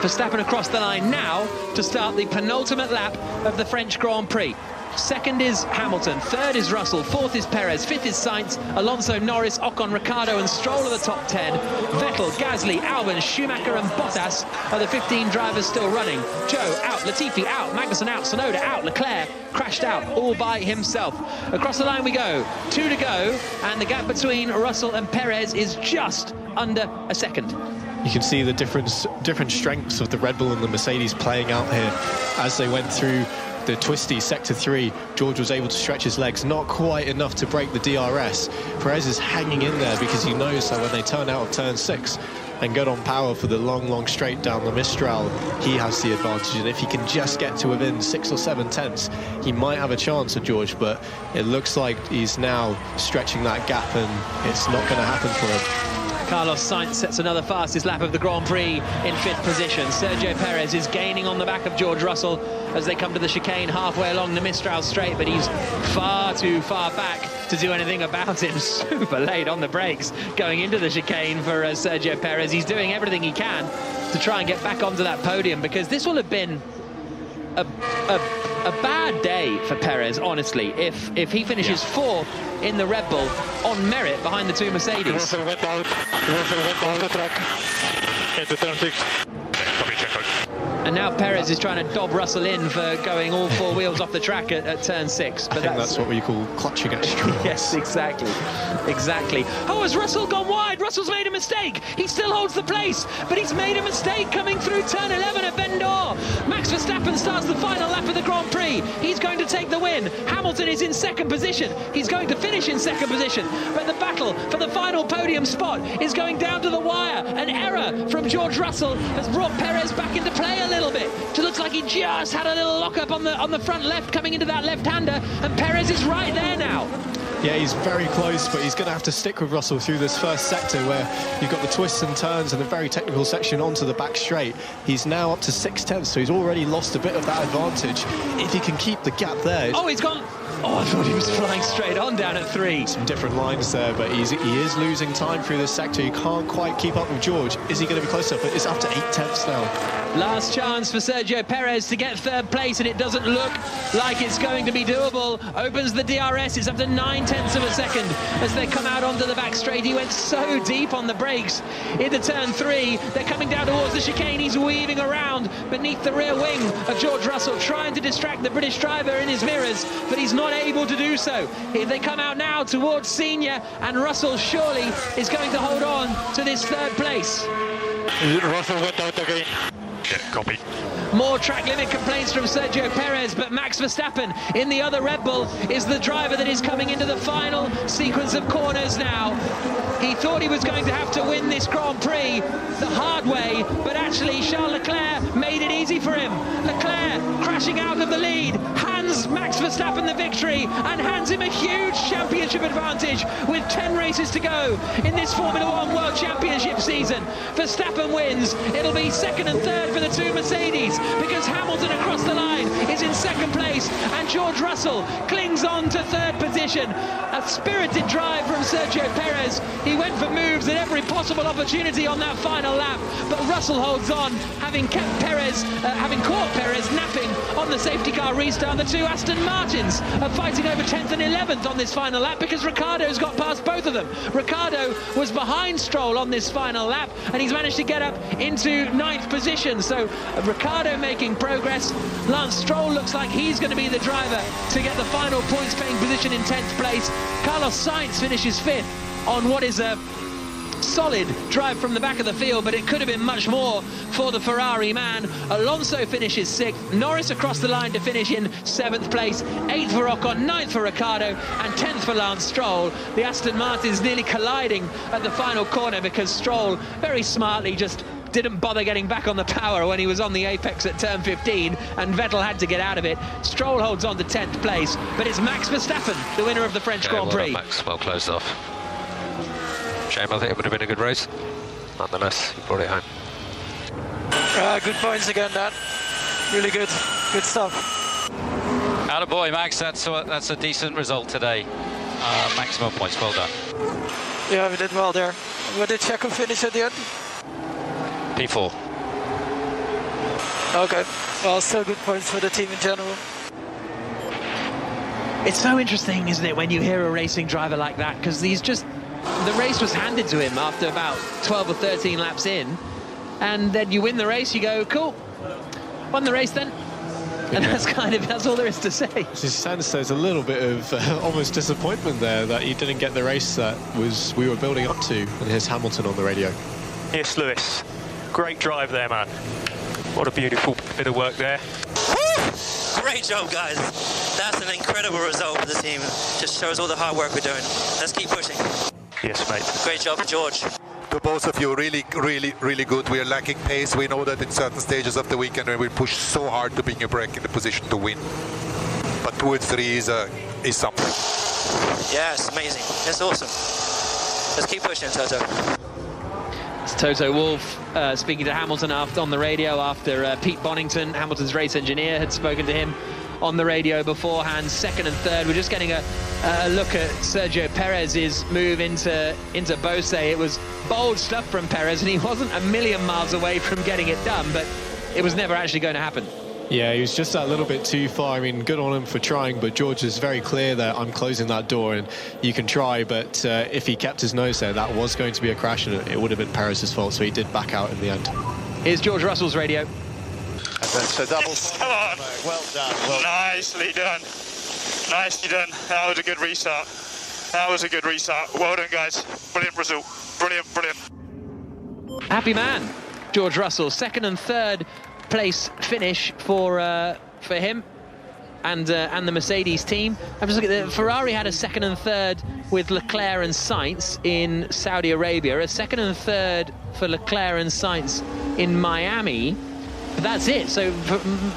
Verstappen across the line now to start the penultimate lap of the French Grand Prix. Second is Hamilton, third is Russell, fourth is Perez, fifth is Sainz, Alonso, Norris, Ocon, Ricciardo and Stroll are the top 10. Vettel, Gasly, Albon, Schumacher and Bottas are the 15 drivers still running. Joe out, Latifi out, Magnussen out, Tsunoda out, Leclerc crashed out all by himself. Across the line we go, 2 to go, and the gap between Russell and Perez is just under a second. You can see the different strengths of the Red Bull and the Mercedes playing out here as they went through the twisty sector 3. George was able to stretch his legs, not quite enough to break the DRS. Perez is hanging in there because he knows that when they turn out of turn 6 and get on power for the long straight down the Mistral, he has the advantage, and if he can just get to within 6 or 7 tenths, he might have a chance of George, but it looks like he's now stretching that gap and it's not going to happen for him. Carlos Sainz sets another fastest lap of the Grand Prix in 5th position. Sergio Perez is gaining on the back of George Russell as they come to the chicane halfway along the Mistral straight, but he's far too far back to do anything about it. Super late on the brakes going into the chicane for Sergio Perez. He's doing everything he can to try and get back onto that podium, because this will have been a bad day for Perez, honestly, if he finishes 4th in the Red Bull on merit behind the 2 Mercedes. Russell went out the track into turn 6. And now Perez is trying to dob Russell in for going all 4 wheels off the track at turn 6. But I think that's what we call clutching at straws. Yes, exactly. Oh, has Russell gone wide? Russell's made a mistake. He still holds the place, but he's made a mistake coming through turn 11 at Ben d'Or. Max Verstappen starts the final lap of the Grand Prix. He's going to take the win. Hamilton is in 2nd position. He's going to finish in 2nd position. But the battle for the final podium spot is going down to the wire. An error from George Russell has brought Perez back into play a little bit. It looks like he just had a little lock-up on the front left coming into that left-hander, and Perez is right there now. Yeah, he's very close, but he's going to have to stick with Russell through this first sector where you've got the twists and turns and the very technical section onto the back straight. He's now up to 6 tenths, so he's already lost a bit of that advantage. If he can keep the gap there... Oh, he's gone... Oh, I thought he was flying straight on down at 3. Some different lines there, but he is losing time through this sector. He can't quite keep up with George. Is he going to be close enough? It's up to 8 tenths now. Last chance for Sergio Perez to get 3rd place, and it doesn't look like it's going to be doable. Opens the DRS, it's up to 9/10 of a second as they come out onto the back straight. He went so deep on the brakes into turn 3. They're coming down towards the chicane. He's weaving around beneath the rear wing of George Russell, trying to distract the British driver in his mirrors, but he's not unable to do so. If they come out now towards Senior, and Russell surely is going to hold on to this third place. Russell went out again. Yeah, copy. More track limit complaints from Sergio Perez, but Max Verstappen in the other Red Bull is the driver that is coming into the final sequence of corners now. He thought he was going to have to win this Grand Prix the hard way, but actually Charles Leclerc made it easy for him. Leclerc crashing out of the lead, hands Max Verstappen the victory and hands him a huge championship advantage with 10 races to go in this Formula One World Championship season. Verstappen wins. It'll be second and third for the two Mercedes, because Hamilton across the line is in second place and George Russell clings on to third position. A spirited drive from Sergio Perez. He went for moves at every possible opportunity on that final lap, but Russell holds on, having caught Perez napping on the safety car restart. The two Aston Martins are fighting over 10th and 11th on this final lap because Ricciardo's got past both of them. Ricciardo was behind Stroll on this final lap and he's managed to get up into 9th position. So Ricciardo making progress. Lance Stroll looks like he's going to be the driver to get the final points paying position in 10th place. Carlos Sainz finishes 5th on what is a solid drive from the back of the field, but it could have been much more for the Ferrari man. Alonso finishes 6th, Norris across the line to finish in 7th place, 8th for Ocon, 9th for Ricciardo and 10th for Lance Stroll. The Aston Martins nearly colliding at the final corner because Stroll very smartly just didn't bother getting back on the power when he was on the apex at turn 15 and Vettel had to get out of it. Stroll holds on to 10th place, but it's Max Verstappen, the winner of the French Grand Prix. Well done, Max, well closed off. Shame, I think it would have been a good race. Nonetheless, he brought it home. Good points again, Dan. Really good stuff. Attaboy, Max, that's a decent result today. Maximum points, well done. Yeah, we did well there. Where did Checo finish at the end? P4. Okay, well, still good points for the team in general. It's so interesting, isn't it, when you hear a racing driver like that, because the race was handed to him after about 12 or 13 laps in, and then you win the race, you go, cool, won the race then. And that's all there is to say. There's a little bit of almost disappointment there that he didn't get the race that we were building up to, and here's Hamilton on the radio. Yes, Lewis. Great drive there, man. What a beautiful bit of work there. Great job, guys. That's an incredible result for the team. Just shows all the hard work we're doing. Let's keep pushing. Yes, mate. Great job, George. To both of you, really good. We are lacking pace. We know that in certain stages of the weekend when we push so hard to bring you back in the position to win. But 2 and 3 is something. Yeah, it's amazing. It's awesome. Let's keep pushing, Toto. It's Toto Wolff speaking to Hamilton on the radio after Pete Bonington, Hamilton's race engineer, had spoken to him on the radio beforehand. 2nd and 3rd. We're just getting a look at Sergio Perez's move into Beausset. It was bold stuff from Perez, and he wasn't a million miles away from getting it done, but it was never actually going to happen. Yeah, he was just that little bit too far. I mean, good on him for trying, but George is very clear that I'm closing that door and you can try, but if he kept his nose there, that was going to be a crash and it would have been Perez's fault, so he did back out in the end. Here's George Russell's radio. And that's a double. Yes, come on. Well done. Nicely done. Nicely done. That was a good restart. Well done, guys. Brilliant result. Brilliant. Happy man, George Russell. 2nd and 3rd place finish for him and the Mercedes team. I'm just looking at Ferrari had a 2nd and 3rd with Leclerc and Sainz in Saudi Arabia, a 2nd and 3rd for Leclerc and Sainz in Miami. But that's it. So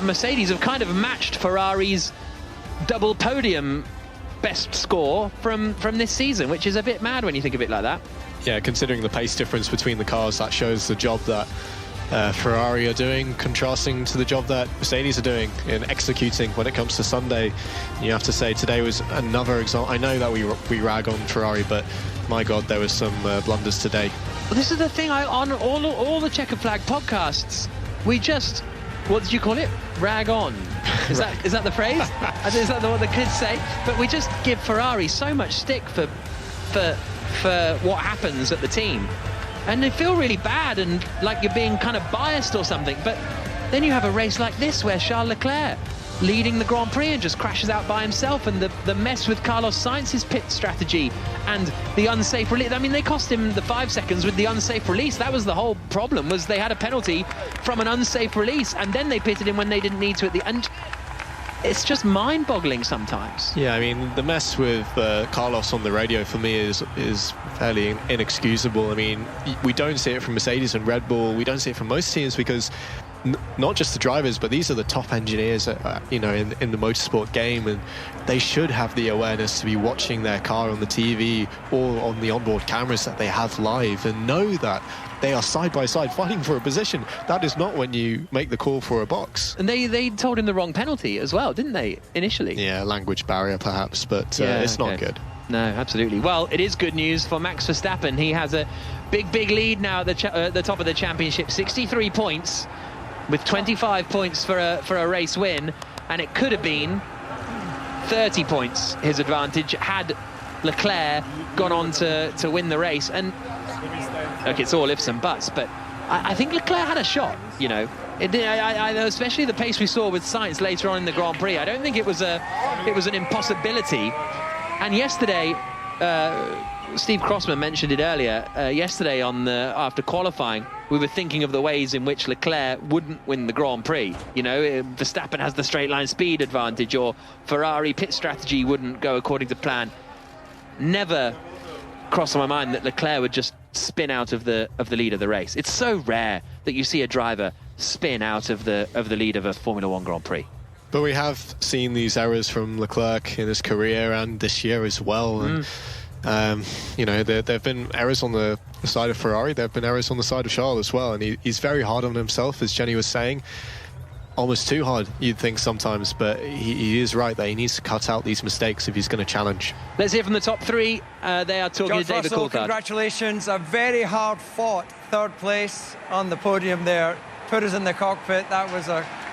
Mercedes have kind of matched Ferrari's double podium best score from this season, which is a bit mad when you think of it like that. Yeah, considering the pace difference between the cars, that shows the job that Ferrari are doing, contrasting to the job that Mercedes are doing in executing when it comes to Sunday. You have to say today was another example. I know that we rag on Ferrari, but my God, there was some blunders today. Well, this is the thing, on all the Checker Flag podcasts, we just, what did you call it? Rag on. Is that the phrase? Is that what the kids say? But we just give Ferrari so much stick for what happens at the team. And they feel really bad and like you're being kind of biased or something. But then you have a race like this where Charles Leclerc leading the Grand Prix and just crashes out by himself, and the mess with Carlos Sainz's pit strategy and the unsafe release. I mean, they cost him the 5 seconds with the unsafe release. That was the whole problem, was they had a penalty from an unsafe release, and then they pitted him when they didn't need to at the end. It's just mind-boggling sometimes. Yeah, I mean, the mess with Carlos on the radio for me is fairly inexcusable. I mean, we don't see it from Mercedes and Red Bull. We don't see it from most teams because not just the drivers, but these are the top engineers, you know, in the motorsport game, and they should have the awareness to be watching their car on the TV or on the onboard cameras that they have live and know that they are side by side fighting for a position. That is not when you make the call for a box. And they told him the wrong penalty as well, didn't they, initially? Yeah, language barrier perhaps, but it's not good. No, absolutely. Well, it is good news for Max Verstappen. He has a big lead now at the top of the championship, 63 points, with 25 points for a race win, and it could have been 30 points his advantage had Leclerc gone on to win the race. And look, it's all ifs and buts, but I think Leclerc had a shot, you know. Especially the pace we saw with Sainz later on in the Grand Prix. I don't think it was an impossibility. And yesterday, Steve Crossman mentioned it earlier. Yesterday after qualifying, we were thinking of the ways in which Leclerc wouldn't win the Grand Prix. You know, Verstappen has the straight line speed advantage, or Ferrari pit strategy wouldn't go according to plan. Never crossed my mind that Leclerc would just spin out of the lead of the race. It's so rare that you see a driver spin out of the lead of a Formula One Grand Prix. But we have seen these errors from Leclerc in his career and this year as well. And, you know, there have been errors on the side of Ferrari. There have been errors on the side of Charles as well. And he's very hard on himself, as Jenny was saying. Almost too hard, you'd think sometimes. But he is right that he needs to cut out these mistakes if he's going to challenge. Let's hear from the top three. They are talking George to David Russell, Coulthard. Congratulations. A very hard-fought third place on the podium there. Put us in the cockpit. That was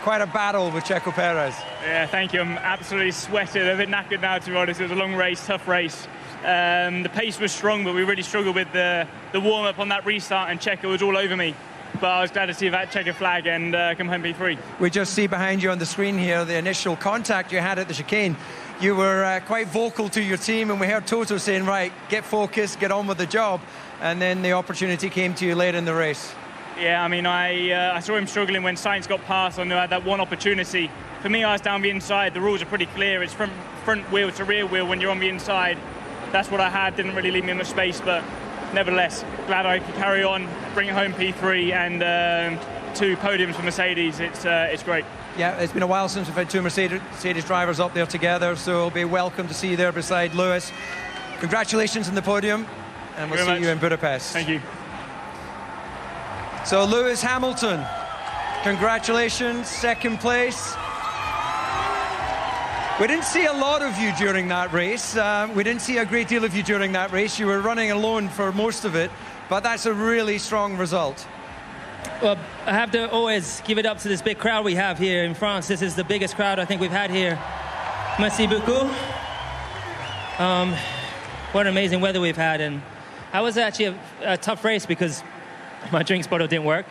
quite a battle with Checo Perez. Yeah, thank you. I'm absolutely sweated. A bit knackered now, to be honest. It was a long race, tough race. The pace was strong, but we really struggled with the warm-up on that restart, and Checo was all over me. But I was glad to see that checker flag and come home P3. We just see behind you on the screen here the initial contact you had at the chicane. You were quite vocal to your team, and we heard Toto saying, right, get focused, get on with the job. And then the opportunity came to you later in the race. Yeah, I mean, I saw him struggling when Sainz got past. I knew I had that one opportunity. For me, I was down the inside. The rules are pretty clear. It's from front wheel to rear wheel when you're on the inside. That's what I had. Didn't really leave me much space, but nevertheless, glad I could carry on, bring it home P3 and 2 podiums for Mercedes. It's great. Yeah, it's been a while since we've had 2 Mercedes drivers up there together, so it'll be welcome to see you there beside Lewis. Congratulations on the podium, and we'll see you in Budapest. Thank you. So Lewis Hamilton, congratulations, second place. We didn't see a lot of you during that race. We didn't see a great deal of you during that race. You were running alone for most of it, but that's a really strong result. Well, I have to always give it up to this big crowd we have here in France. This is the biggest crowd I think we've had here. Merci beaucoup. What amazing weather we've had. And I was actually a tough race because my drinks bottle didn't work.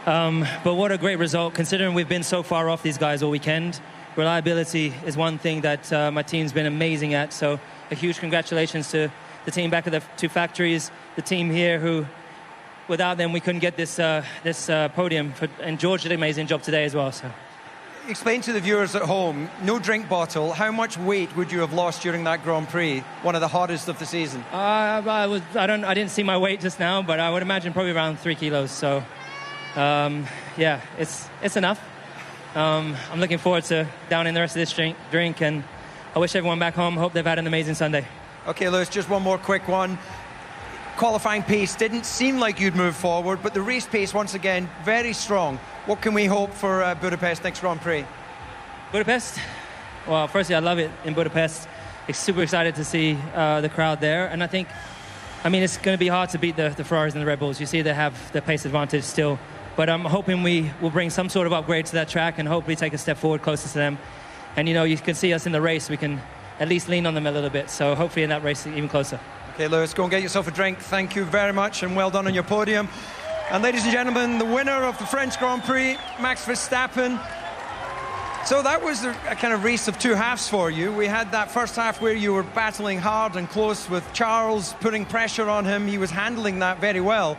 But what a great result, considering we've been so far off these guys all weekend. Reliability is one thing that my team's been amazing at. So a huge congratulations to the team back at the 2 factories, the team here who, without them, we couldn't get this podium. And George did an amazing job today as well. So, explain to the viewers at home, no drink bottle, how much weight would you have lost during that Grand Prix, one of the hottest of the season? I didn't see my weight just now, but I would imagine probably around 3 kilos. So, yeah, it's enough. I'm looking forward to downing the rest of this drink, and I wish everyone back home, hope they've had an amazing Sunday. Okay, Lewis, just one more quick one. Qualifying pace didn't seem like you'd move forward, but the race pace, once again, very strong. What can we hope for Budapest next Grand Prix? Budapest? Well, firstly, I love it in Budapest. I'm super excited to see the crowd there, and I think, it's going to be hard to beat the Ferraris and the Red Bulls. You see they have the pace advantage still. But I'm hoping we will bring some sort of upgrade to that track and hopefully take a step forward closer to them. And, you can see us in the race. We can at least lean on them a little bit. So hopefully in that race, even closer. Okay, Lewis, go and get yourself a drink. Thank you very much and well done on your podium. And ladies and gentlemen, the winner of the French Grand Prix, Max Verstappen. So that was a kind of race of two halves for you. We had that first half where you were battling hard and close with Charles, putting pressure on him. He was handling that very well.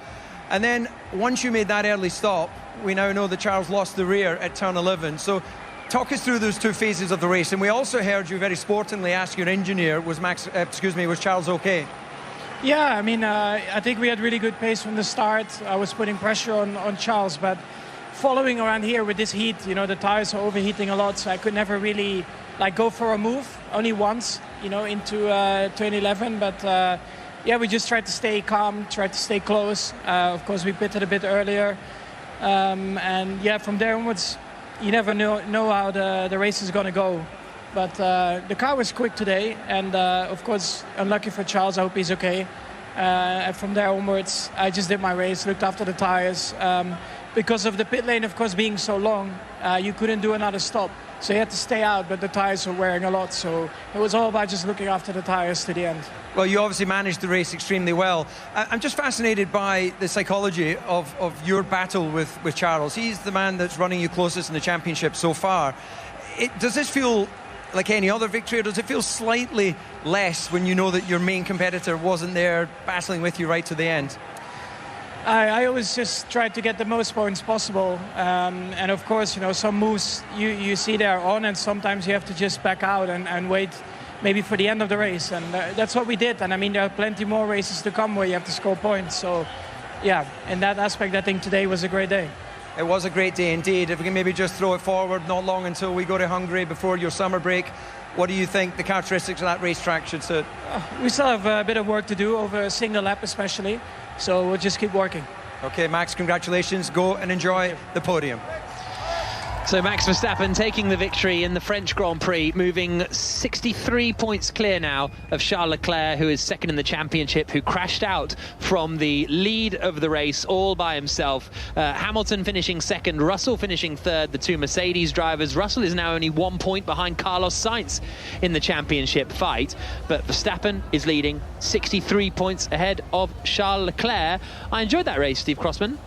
And then once you made that early stop, we now know that Charles lost the rear at turn 11. So talk us through those two phases of the race. And we also heard you very sportingly ask your engineer, was Charles okay? Yeah, I mean, I think we had really good pace from the start. I was putting pressure on Charles, but following around here with this heat, you know, the tires are overheating a lot, so I could never really go for a move, only once, you know, into turn 11. But yeah, we just tried to stay calm, tried to stay close. Of course, we pitted a bit earlier, and yeah, from there onwards, you never know how the race is going to go. But the car was quick today, and of course, unlucky for Charles. I hope he's okay. And from there onwards, I just did my race, looked after the tires. Because of the pit lane, of course, being so long, you couldn't do another stop. So you had to stay out, but the tires were wearing a lot. So it was all about just looking after the tires to the end. Well, you obviously managed the race extremely well. I'm just fascinated by the psychology of your battle with Charles. He's the man that's running you closest in the championship so far. Does this feel like any other victory, or does it feel slightly less when you know that your main competitor wasn't there battling with you right to the end? I always just try to get the most points possible, and of course, you know, some moves you see they're on, and sometimes you have to just back out and wait maybe for the end of the race, and that's what we did. And I mean, there are plenty more races to come where you have to score points. So yeah, in that aspect, I think today was a great day. It was a great day indeed. If we can maybe just throw it forward, not long until we go to Hungary before your summer break, what do you think the characteristics of that racetrack should suit? We still have a bit of work to do over a single lap especially, so we'll just keep working. Okay, Max, congratulations. Go and enjoy the podium. So Max Verstappen taking the victory in the French Grand Prix, moving 63 points clear now of Charles Leclerc, who is second in the championship, who crashed out from the lead of the race all by himself. Hamilton finishing second, Russell finishing third, the two Mercedes drivers. Russell is now only 1 point behind Carlos Sainz in the championship fight, but Verstappen is leading 63 points ahead of Charles Leclerc. I enjoyed that race, Steve Crossman.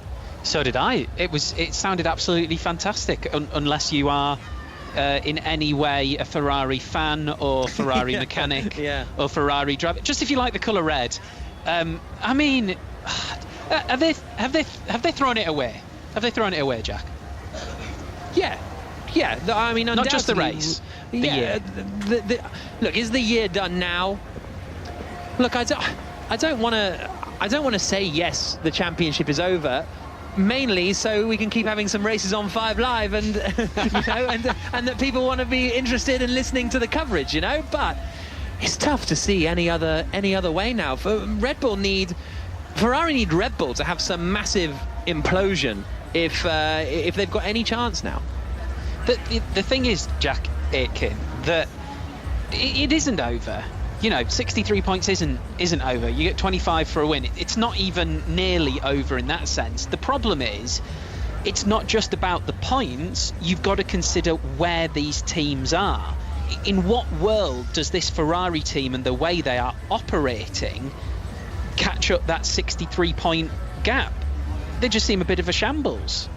So did I. It sounded absolutely fantastic, unless you are in any way a Ferrari fan or Ferrari mechanic or Ferrari driver. Just if you like the colour red. I mean, have they thrown it away? Have they thrown it away, Jack? Yeah. I mean, not just the race. The year. Look, is the year done now? Look, I don't want to say yes, the championship is over. Mainly so we can keep having some races on 5 Live, and you know, and that people want to be interested in listening to the coverage, you know. But it's tough to see any other way now. Ferrari need Red Bull to have some massive implosion if they've got any chance now. The thing is, Jack Aitken, that it isn't over. You know, 63 points isn't over. You get 25 for a win. It's not even nearly over in that sense. The problem is, it's not just about the points. You've got to consider where these teams are. In what world does this Ferrari team and the way they are operating catch up that 63-point gap? They just seem a bit of a shambles.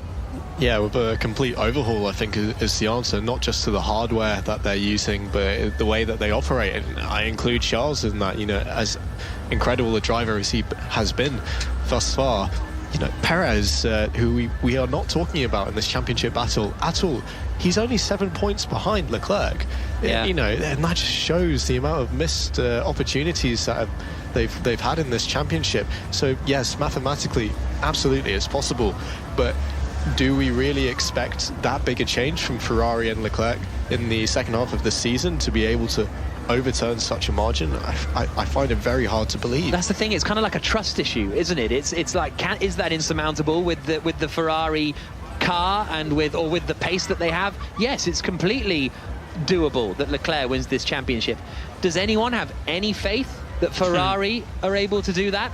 Yeah, with a complete overhaul, I think, is the answer, not just to the hardware that they're using, but the way that they operate. And I include Charles in that, you know, as incredible a driver as he has been thus far. You know, Perez, who we are not talking about in this championship battle at all, he's only 7 points behind Leclerc. Yeah. You know, and that just shows the amount of missed opportunities that they've had in this championship. So, yes, mathematically, absolutely, it's possible, but do we really expect that big a change from Ferrari and Leclerc in the second half of the season to be able to overturn such a margin? I find it very hard to believe. That's the thing. It's kind of like a trust issue, isn't it? It's like, is that insurmountable with the Ferrari car and with the pace that they have? Yes, it's completely doable that Leclerc wins this championship. Does anyone have any faith that Ferrari are able to do that?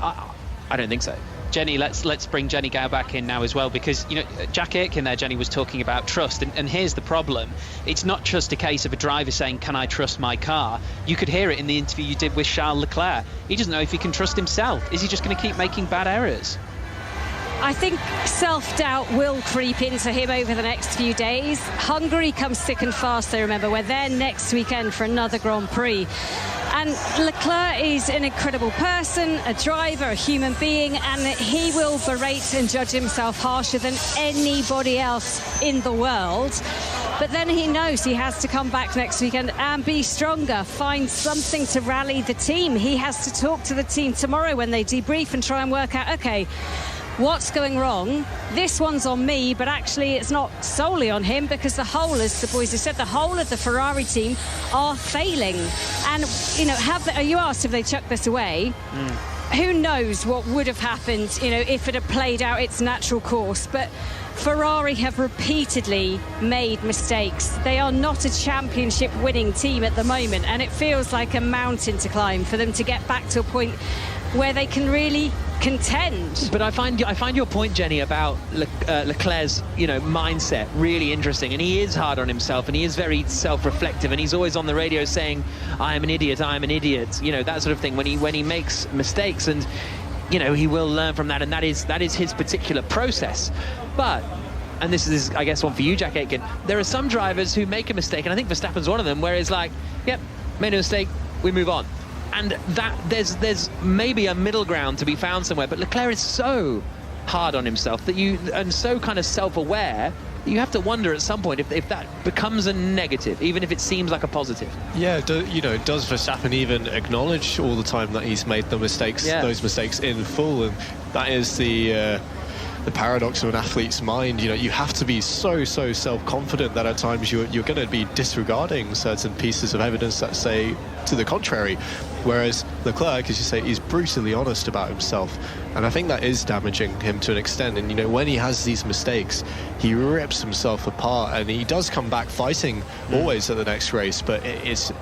I don't think so. Jenny, let's bring Jenny Gow back in now as well, because, you know, Jack Aitken there, Jenny, was talking about trust, and here's the problem. It's not just a case of a driver saying, can I trust my car? You could hear it in the interview you did with Charles Leclerc. He doesn't know if he can trust himself. Is he just going to keep making bad errors? I think self-doubt will creep into him over the next few days. Hungary comes thick and fast, though, remember. We're there next weekend for another Grand Prix. And Leclerc is an incredible person, a driver, a human being, and he will berate and judge himself harsher than anybody else in the world. But then he knows he has to come back next weekend and be stronger, find something to rally the team. He has to talk to the team tomorrow when they debrief and try and work out, OK, what's going wrong? This one's on me, but actually it's not solely on him, because the whole, as the boys have said, the whole of the Ferrari team are failing. And, you know, are you asked if they chucked this away? Who knows what would have happened, you know, if it had played out its natural course. But Ferrari have repeatedly made mistakes. They are not a championship winning team at the moment, and it feels like a mountain to climb for them to get back to a point where they can really contend. But I find your point, Jenny, about Leclerc's, you know, mindset really interesting, and he is hard on himself, and he is very self-reflective, and he's always on the radio saying, "I am an idiot, you know, that sort of thing when he makes mistakes, and you know, he will learn from that, and that is his particular process. But, and this is, I guess, one for you, Jack Aitken, there are some drivers who make a mistake, and I think Verstappen's one of them, where it's like, yep, made a mistake, we move on. And that there's maybe a middle ground to be found somewhere, but Leclerc is so hard on himself and so kind of self-aware, you have to wonder at some point if that becomes a negative, even if it seems like a positive. Yeah, you know, does Verstappen even acknowledge all the time that he's made those mistakes in full? And that is the paradox of an athlete's mind. You know, you have to be so self-confident that at times you're going to be disregarding certain pieces of evidence that say to the contrary. Whereas Leclerc, as you say, is brutally honest about himself, and I think that is damaging him to an extent. And you know, when he has these mistakes, he rips himself apart, and he does come back fighting always at the next race. But it's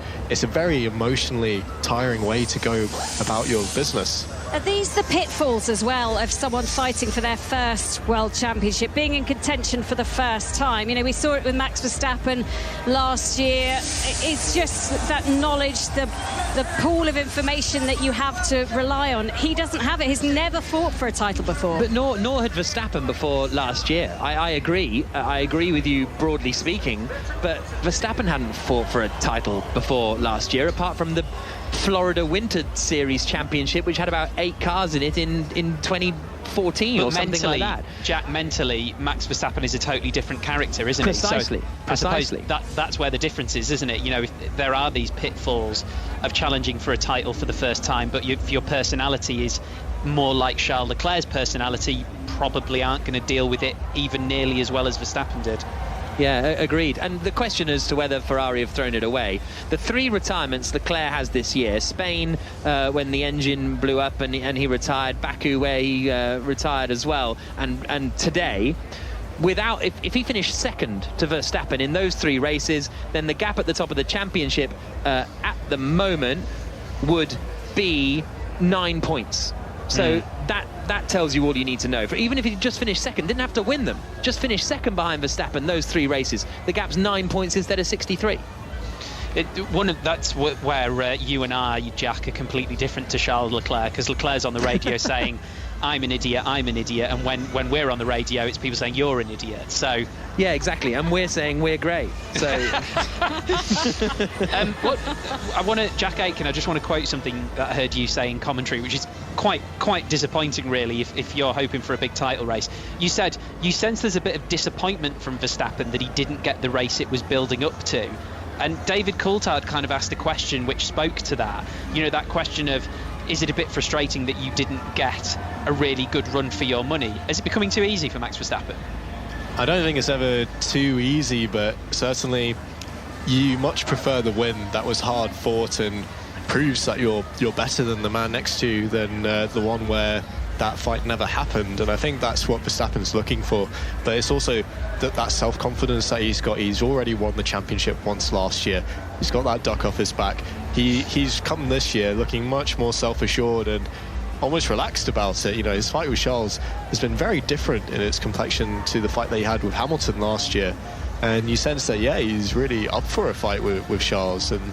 a very emotionally tiring way to go about your business. Are these the pitfalls as well of someone fighting for their first World Championship, being in contention for the first time? You know, we saw it with Max Verstappen last year. It's just that knowledge, the pool of information that you have to rely on. He doesn't have it. He's never fought for a title before. But nor had Verstappen before last year. I agree. I agree with you broadly speaking, but Verstappen hadn't fought for a title before last year, apart from the Florida Winter Series Championship, which had about 8 cars in it in 2014 or something like that. Jack, mentally, Max Verstappen is a totally different character, isn't Precisely. he? So Precisely. That's where the difference is, isn't it? You know, if there are these pitfalls of challenging for a title for the first time, but if your personality is more like Charles Leclerc's personality, you probably aren't going to deal with it even nearly as well as Verstappen did. Yeah, agreed. And the question as to whether Ferrari have thrown it away. The 3 retirements Leclerc has this year: Spain, when the engine blew up and he retired; Baku, where he retired as well; and today. If he finished second to Verstappen in those 3 races, then the gap at the top of the championship at the moment would be 9 points. So that tells you all you need to know. For even if he just finished second, didn't have to win them, just finished second behind Verstappen those 3 races, the gap's 9 points instead of 63. That's where you and I, Jack, are completely different to Charles Leclerc, because Leclerc's on the radio saying, I'm an idiot, and when we're on the radio, it's people saying you're an idiot. So yeah, exactly, and we're saying we're great. So Jack Aitken, I just want to quote something that I heard you say in commentary, which is quite disappointing, really, if you're hoping for a big title race. You said you sense there's a bit of disappointment from Verstappen that he didn't get the race it was building up to. And David Coulthard kind of asked a question which spoke to that. You know, that question of, is it a bit frustrating that you didn't get a really good run for your money? Is it becoming too easy for Max Verstappen? I don't think it's ever too easy, but certainly you much prefer the win that was hard fought and proves that you're better than the man next to you than the one where that fight never happened. And I think that's what Verstappen's looking for. But it's also that self-confidence that he's got. He's already won the championship once last year. He's got that duck off his back. He's come this year looking much more self-assured and almost relaxed about it. You know, his fight with Charles has been very different in its complexion to the fight that he had with Hamilton last year. And you sense that, yeah, he's really up for a fight with Charles, and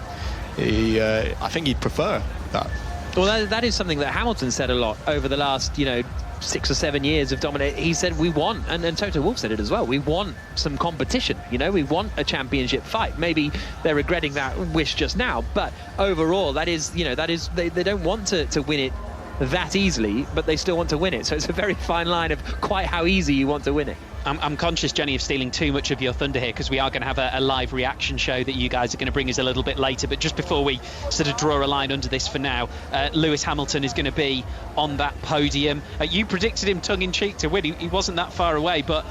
I think he'd prefer that. Well, that is something that Hamilton said a lot over the last, 6 or 7 years of dominating. He said we want, and Toto Wolff said it as well, we want some competition, we want a championship fight. Maybe they're regretting that wish just now, but overall that is, they don't want to win it that easily, but they still want to win it. So it's a very fine line of quite how easy you want to win it. I'm conscious, Jenny, of stealing too much of your thunder here, because we are going to have a live reaction show that you guys are going to bring us a little bit later. But just before we sort of draw a line under this for now, Lewis Hamilton is going to be on that podium. You predicted him tongue-in-cheek to win. He wasn't that far away, but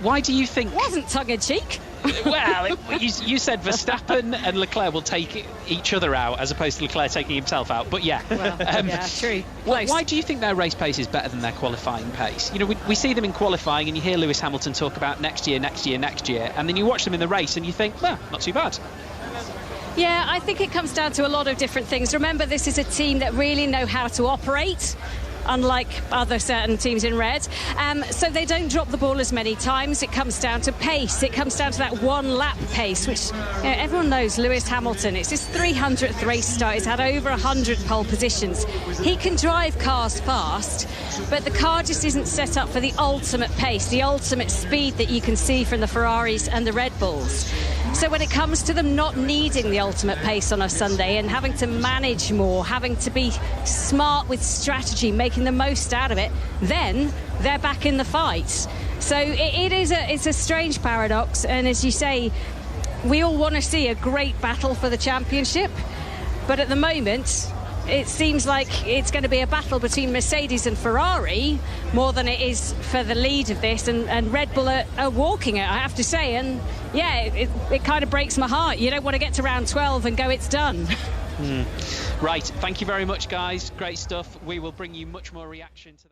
why do you think... It wasn't tongue-in-cheek. Well, you said Verstappen and Leclerc will take each other out as opposed to Leclerc taking himself out. But yeah, well, yeah, true. Why do you think their race pace is better than their qualifying pace? We see them in qualifying, and you hear Lewis Hamilton talk about next year, and then you watch them in the race and you think, well, not too bad. Yeah, I think it comes down to a lot of different things. Remember, this is a team that really know how to operate, unlike other certain teams in red. So they don't drop the ball as many times. It comes down to pace. It comes down to that one lap pace, which everyone knows Lewis Hamilton. It's his 300th race start. He's had over 100 pole positions. He can drive cars fast, but the car just isn't set up for the ultimate pace, the ultimate speed that you can see from the Ferraris and the Red Bulls. So when it comes to them not needing the ultimate pace on a Sunday and having to manage more, having to be smart with strategy, making the most out of it, then they're back in the fight. So it's a strange paradox, and as you say, we all want to see a great battle for the championship, but at the moment it seems like it's going to be a battle between Mercedes and Ferrari more than it is for the lead of this, and Red Bull are walking it, I have to say. And yeah, it kind of breaks my heart. You don't want to get to round 12 and go, it's done. Right, thank you very much, guys. Great stuff. We will bring you much more reaction to that.